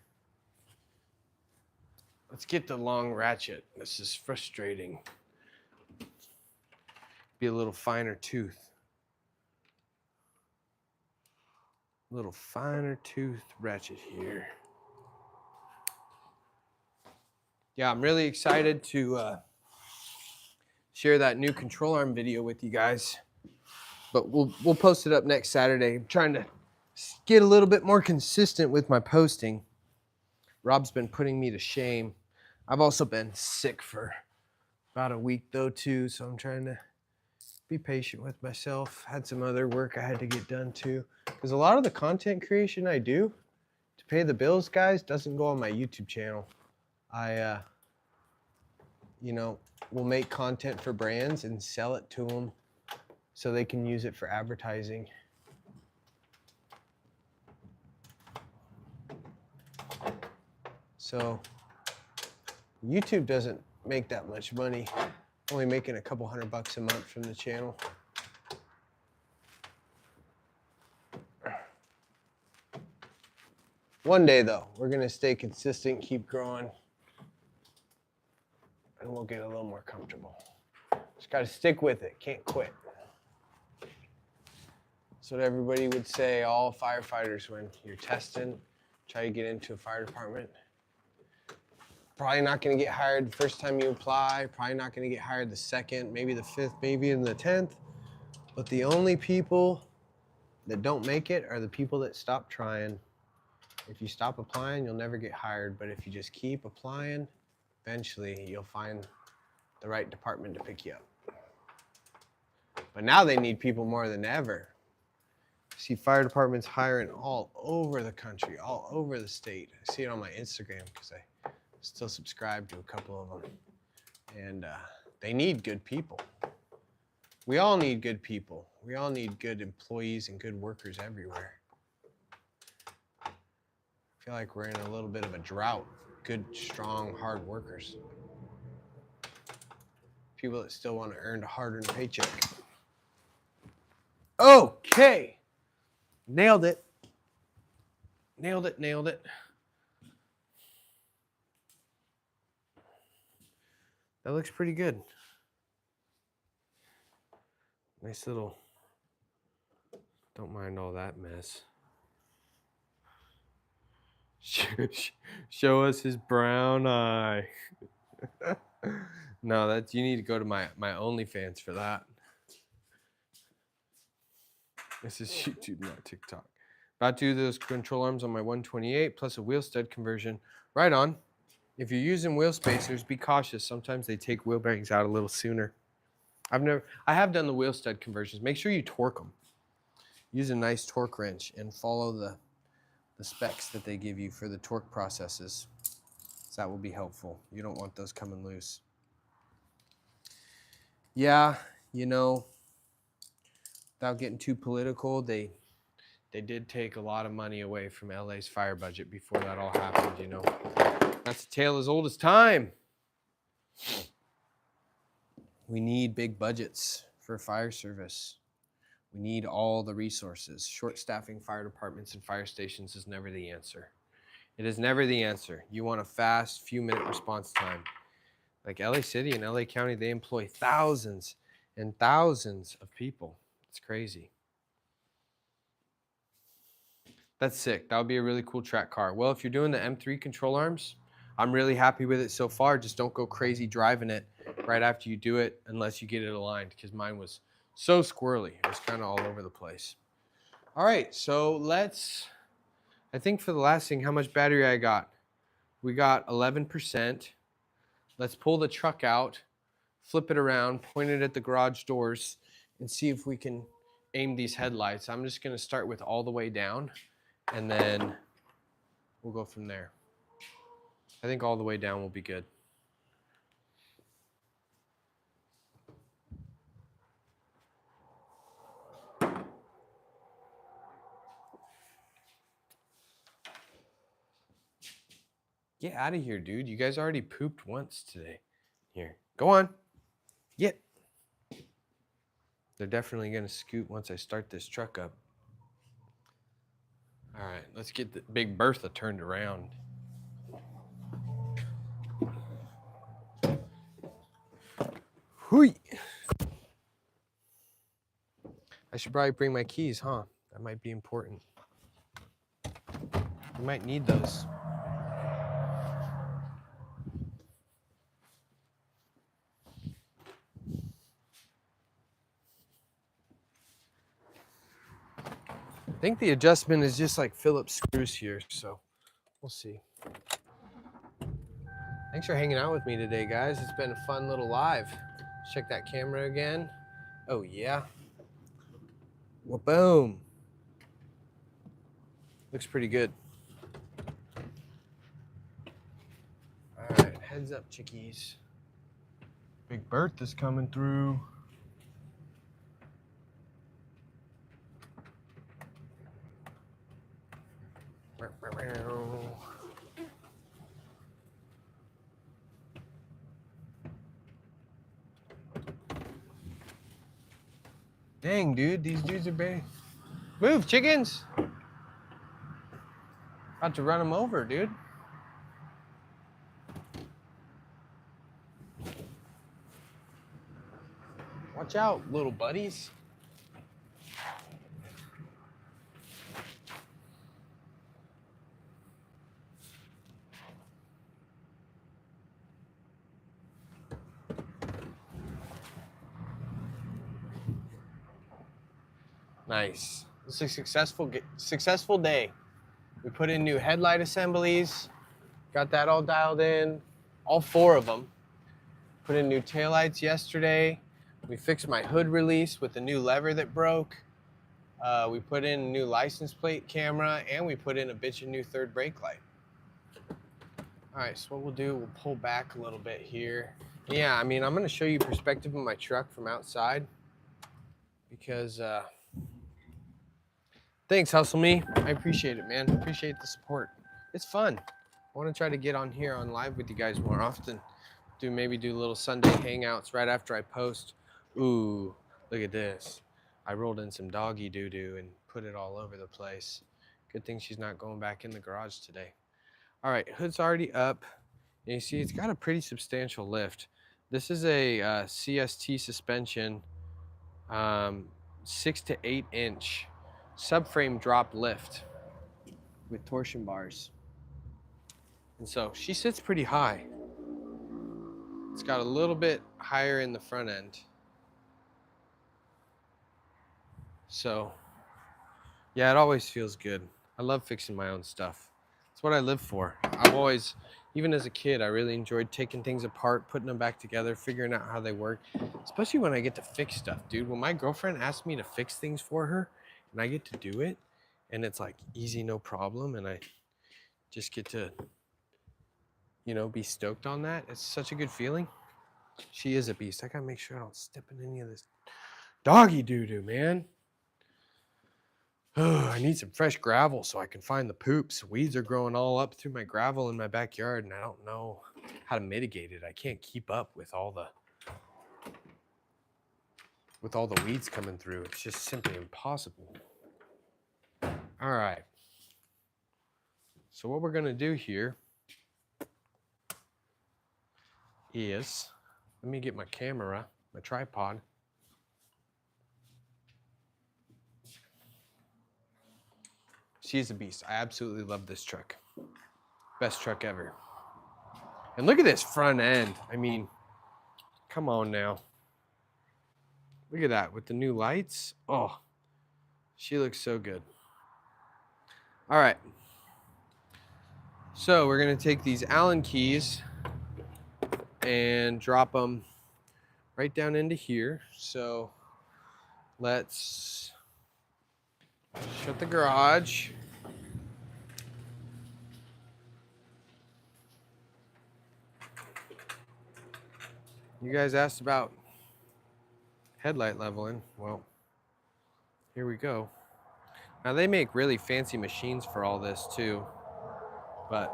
Let's get the long ratchet. This is frustrating. Be a little finer tooth. A little finer tooth ratchet here. Yeah, I'm really excited to share that new control arm video with you guys. But we'll post it up next Saturday. I'm trying to get a little bit more consistent with my posting. Rob's been putting me to shame. I've also been sick for about a week though too, so I'm trying to be patient with myself. Had some other work I had to get done too, because a lot of the content creation I do to pay the bills, guys, doesn't go on my YouTube channel. I you know, will make content for brands and sell it to them so they can use it for advertising. So YouTube doesn't make that much money, only making a couple $100 a month from the channel. One day though, we're gonna stay consistent, keep growing, and we'll get a little more comfortable. Just gotta stick with it, can't quit. That's what everybody would say, all firefighters, when you're testing, try to get into a fire department. Probably not gonna get hired the first time you apply, probably not gonna get hired the second, maybe the fifth, maybe in the 10th. But the only people that don't make it are the people that stop trying. If you stop applying, you'll never get hired. But if you just keep applying, eventually you'll find the right department to pick you up. But now they need people more than ever. See fire departments hiring all over the country, all over the state. I see it on my Instagram because I still subscribe to a couple of them. And they need good people. We all need good people. We all need good employees and good workers everywhere. I feel like we're in a little bit of a drought. Good, strong, hard workers. People that still want to earn a hard-earned paycheck. Okay. Nailed it. Nailed it, nailed it. That looks pretty good. Nice little, don't mind all that mess. Show us his brown eye. No, that's, you need to go to my OnlyFans for that. This is YouTube, not TikTok. About to do those control arms on my 128 plus a wheel stud conversion. Right on. If you're using wheel spacers, be cautious. Sometimes they take wheel bearings out a little sooner. I have done the wheel stud conversions. Make sure you torque them. Use a nice torque wrench and follow the specs that they give you for the torque processes. So that will be helpful. You don't want those coming loose. Yeah, you know, without getting too political, they did take a lot of money away from LA's fire budget before that all happened, you know. That's a tale as old as time. We need big budgets for fire service. We need all the resources. Short staffing fire departments and fire stations is never the answer. It is never the answer. You want a fast, few-minute response time. Like LA City and LA County, they employ thousands and thousands of people. It's crazy. That's sick. That would be a really cool track car. Well, if you're doing the M3 control arms, I'm really happy with it so far. Just don't go crazy driving it right after you do it unless you get it aligned, because mine was so squirrely. It was kind of all over the place. All right, so I think for the last thing, how much battery I got? We got 11%. Let's pull the truck out, flip it around, point it at the garage doors, and see if we can aim these headlights. I'm just gonna start with all the way down, and then we'll go from there. I think all the way down will be good. Get out of here, dude. You guys already pooped once today. Here, go on. Get. They're definitely gonna scoot once I start this truck up. All right, let's get the big Bertha turned around. Hui. I should probably bring my keys, huh? That might be important. You might need those. I think the adjustment is just like Phillips screws here, so we'll see. Thanks for hanging out with me today, guys. It's been a fun little live. Let's check that camera again. Oh, yeah. Well, boom. Looks pretty good. All right, heads up, chickies. Big Bertha's coming through. Dang, dude, these dudes are big. Move, chickens! About to run them over, dude. Watch out, little buddies. Nice. It's a successful day. We put in new headlight assemblies, got that all dialed in, all 4 of them. Put in new taillights yesterday. We fixed my hood release with the new lever that broke. We put in a new license plate camera, and we put in a bitchin' new 3rd brake light. All right, so what we'll do, we'll pull back a little bit here. Yeah, I mean, I'm gonna show you perspective of my truck from outside because thanks, Hustle Me. I appreciate it, man. Appreciate the support. It's fun. I want to try to get on here on live with you guys more often. Maybe do little Sunday hangouts right after I post. Ooh, look at this. I rolled in some doggy doo-doo and put it all over the place. Good thing she's not going back in the garage today. All right, hood's already up. And you see it's got a pretty substantial lift. This is a CST suspension, 6 to 8 inch subframe drop lift with torsion bars. And so she sits pretty high. It's got a little bit higher in the front end. So yeah, it always feels good. I love fixing my own stuff. It's what I live for. I've always, even as a kid, I really enjoyed taking things apart, putting them back together, figuring out how they work, especially when I get to fix stuff, dude. When my girlfriend asks me to fix things for her and I get to do it, and it's like easy, no problem, and I just get to, you know, be stoked on that. It's such a good feeling. She is a beast. I gotta make sure I don't step in any of this doggy doo-doo, man. Oh, I need some fresh gravel so I can find the poops. Weeds are growing all up through my gravel in my backyard, and I don't know how to mitigate it. I can't keep up with all the weeds coming through. It's just simply impossible. All right. So what we're gonna do here is, let me get my camera, my tripod. She's a beast. I absolutely love this truck. Best truck ever. And look at this front end. I mean, come on now. Look at that with the new lights. Oh, she looks so good. All right. So we're gonna take these Allen keys and drop them right down into here. So let's shut the garage. You guys asked about headlight leveling. Well, here we go. Now they make really fancy machines for all this too, but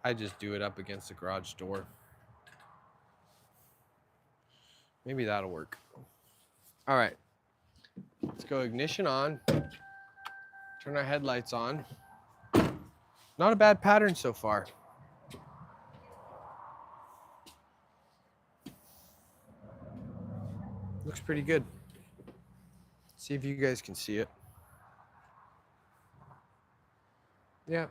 I just do it up against the garage door. Maybe that'll work. All right, let's go ignition on, turn our headlights on. Not a bad pattern so far. Looks pretty good. See if you guys can see it. Yeah.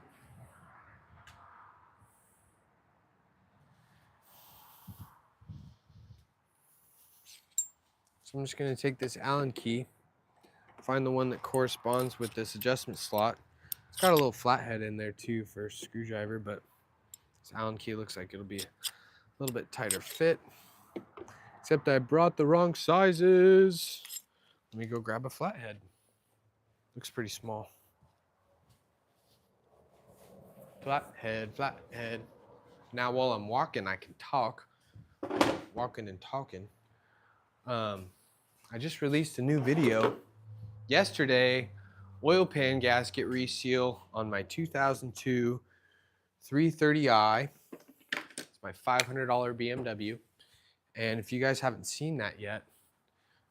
So I'm just going to take this Allen key, find the one that corresponds with this adjustment slot. It's got a little flathead in there too for a screwdriver, but This Allen key looks like it'll be a little bit tighter fit. Except I brought the wrong sizes. Let me go grab a flathead. Looks pretty small. Flathead, flathead. Now while I'm walking, I can talk. Walking and talking. I just released a new video yesterday. Oil pan gasket reseal on my 2002 330i. It's my $500 BMW. And if you guys haven't seen that yet,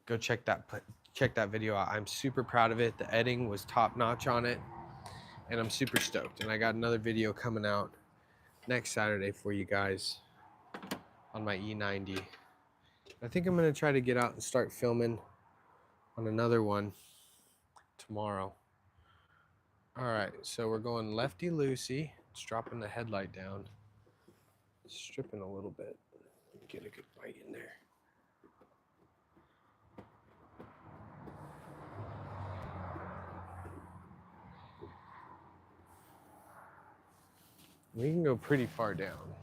go check that video out. I'm super proud of it. The editing was top notch on it, and I'm super stoked. And I got another video coming out next Saturday for you guys on my E90. I think I'm gonna try to get out and start filming on another one tomorrow. All right, so we're going lefty loosey. It's dropping the headlight down. Stripping a little bit. Get a good bite in there. We can go pretty far down.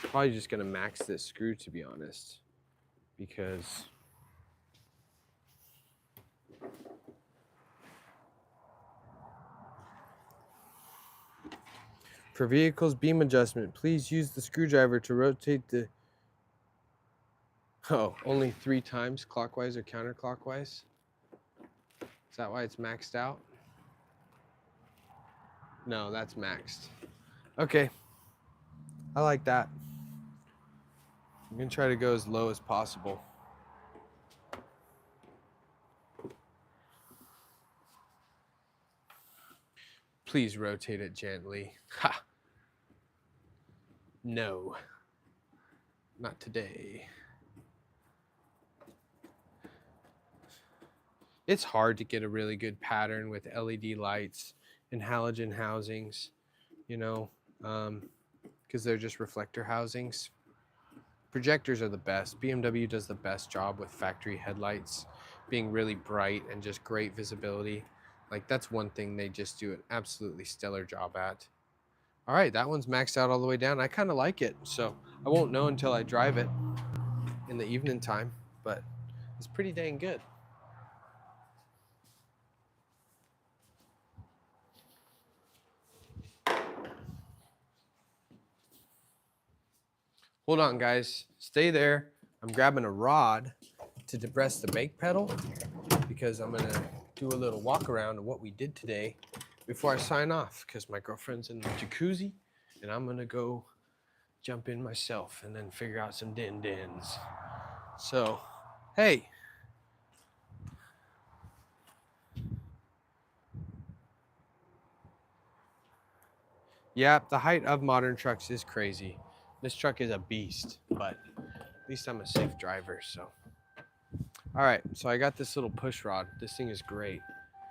Probably just gonna max this screw, to be honest, because for vehicles beam adjustment, please use the screwdriver to rotate the only 3 times clockwise or counterclockwise. Is that why it's maxed out? No, that's maxed. Okay, I like that. I'm gonna try to go as low as possible. Please rotate it gently. Ha! No, not today. It's hard to get a really good pattern with LED lights and halogen housings, you know, because they're just reflector housings. Projectors are the best. BMW does the best job with factory headlights being really bright and just great visibility. Like, that's one thing they just do an absolutely stellar job at. All right, that one's maxed out all the way down. I kind of like it, so I won't know until I drive it in the evening time, but it's pretty dang good. Hold on, guys. Stay there. I'm grabbing a rod to depress the brake pedal because I'm going to do a little walk around of what we did today before I sign off, because my girlfriend's in the jacuzzi and I'm going to go jump in myself and then figure out some din-dins. So, hey. Yeah, the height of modern trucks is crazy. This truck is a beast, but at least I'm a safe driver, so. All right, so I got this little push rod. This thing is great.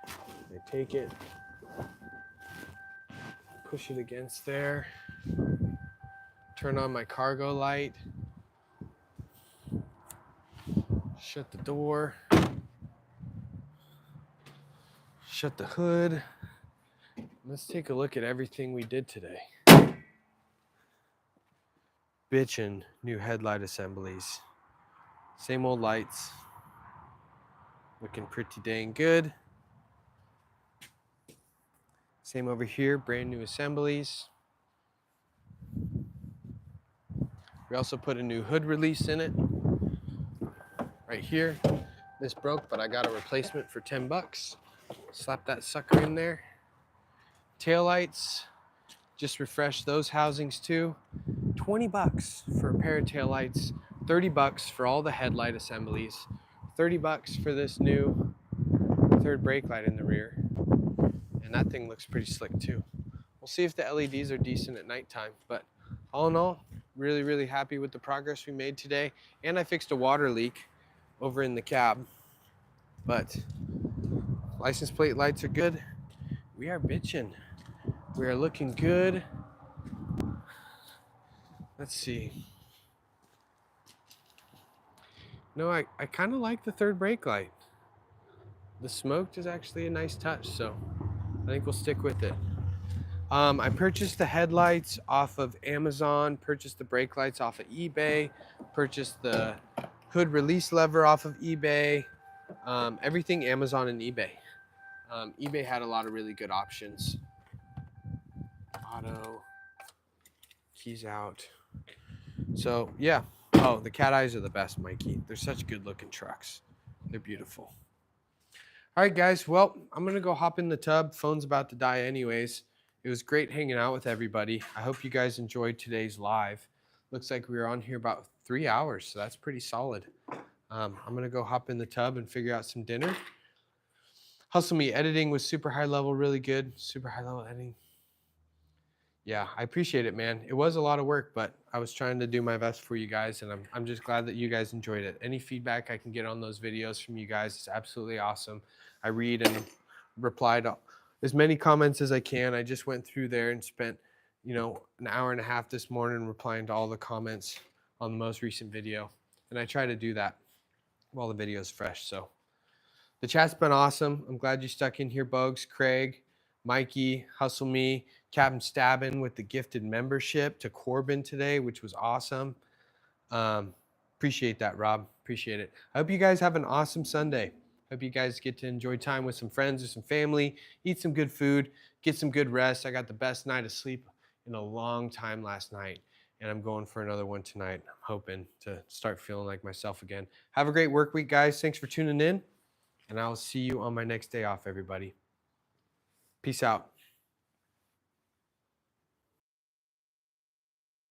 I take it, push it against there, turn on my cargo light, shut the door, shut the hood. Let's take a look at everything we did today. Bitchin' new headlight assemblies. Same old lights. Looking pretty dang good. Same over here, brand new assemblies. We also put a new hood release in it. Right here. This broke, but I got a replacement for 10 bucks. Slap that sucker in there. Taillights. Just refresh those housings too. 20 bucks for a pair of taillights, 30 bucks for all the headlight assemblies, 30 bucks for this new third brake light in the rear. And that thing looks pretty slick too. We'll see if the LEDs are decent at nighttime, but all in all, really, really happy with the progress we made today. And I fixed a water leak over in the cab, but license plate lights are good. We are bitching. We are looking good. Let's see. No, I kind of like the third brake light. The smoked is actually a nice touch, so I think we'll stick with it. I purchased the headlights off of Amazon, purchased the brake lights off of eBay, purchased the hood release lever off of eBay, everything Amazon and eBay. eBay had a lot of really good options. Auto, keys out. So yeah. Oh, the cat eyes are the best, Mikey. They're such good looking trucks. They're beautiful. All right, guys. Well, I'm going to go hop in the tub. Phone's about to die anyways. It was great hanging out with everybody. I hope you guys enjoyed today's live. Looks like we were on here about 3 hours, so that's pretty solid. I'm going to go hop in the tub and figure out some dinner. Hustle Me editing was super high level, really good. Super high level editing. Yeah, I appreciate it, man. It was a lot of work, but I was trying to do my best for you guys, and I'm just glad that you guys enjoyed it. Any feedback I can get on those videos from you guys is absolutely awesome. I read and reply to as many comments as I can. I just went through there and spent, an hour and a half this morning replying to all the comments on the most recent video, and I try to do that while the video is fresh. So the chat's been awesome. I'm glad you stuck in here, Bugs, Craig, Mikey, Hustle Me, Captain Stabbin with the gifted membership to Corbin today, which was awesome. Appreciate that, Rob. Appreciate it. I hope you guys have an awesome Sunday. Hope you guys get to enjoy time with some friends or some family, eat some good food, get some good rest. I got the best night of sleep in a long time last night, and I'm going for another one tonight. I'm hoping to start feeling like myself again. Have a great work week, guys. Thanks for tuning in, and I'll see you on my next day off, everybody. Peace out.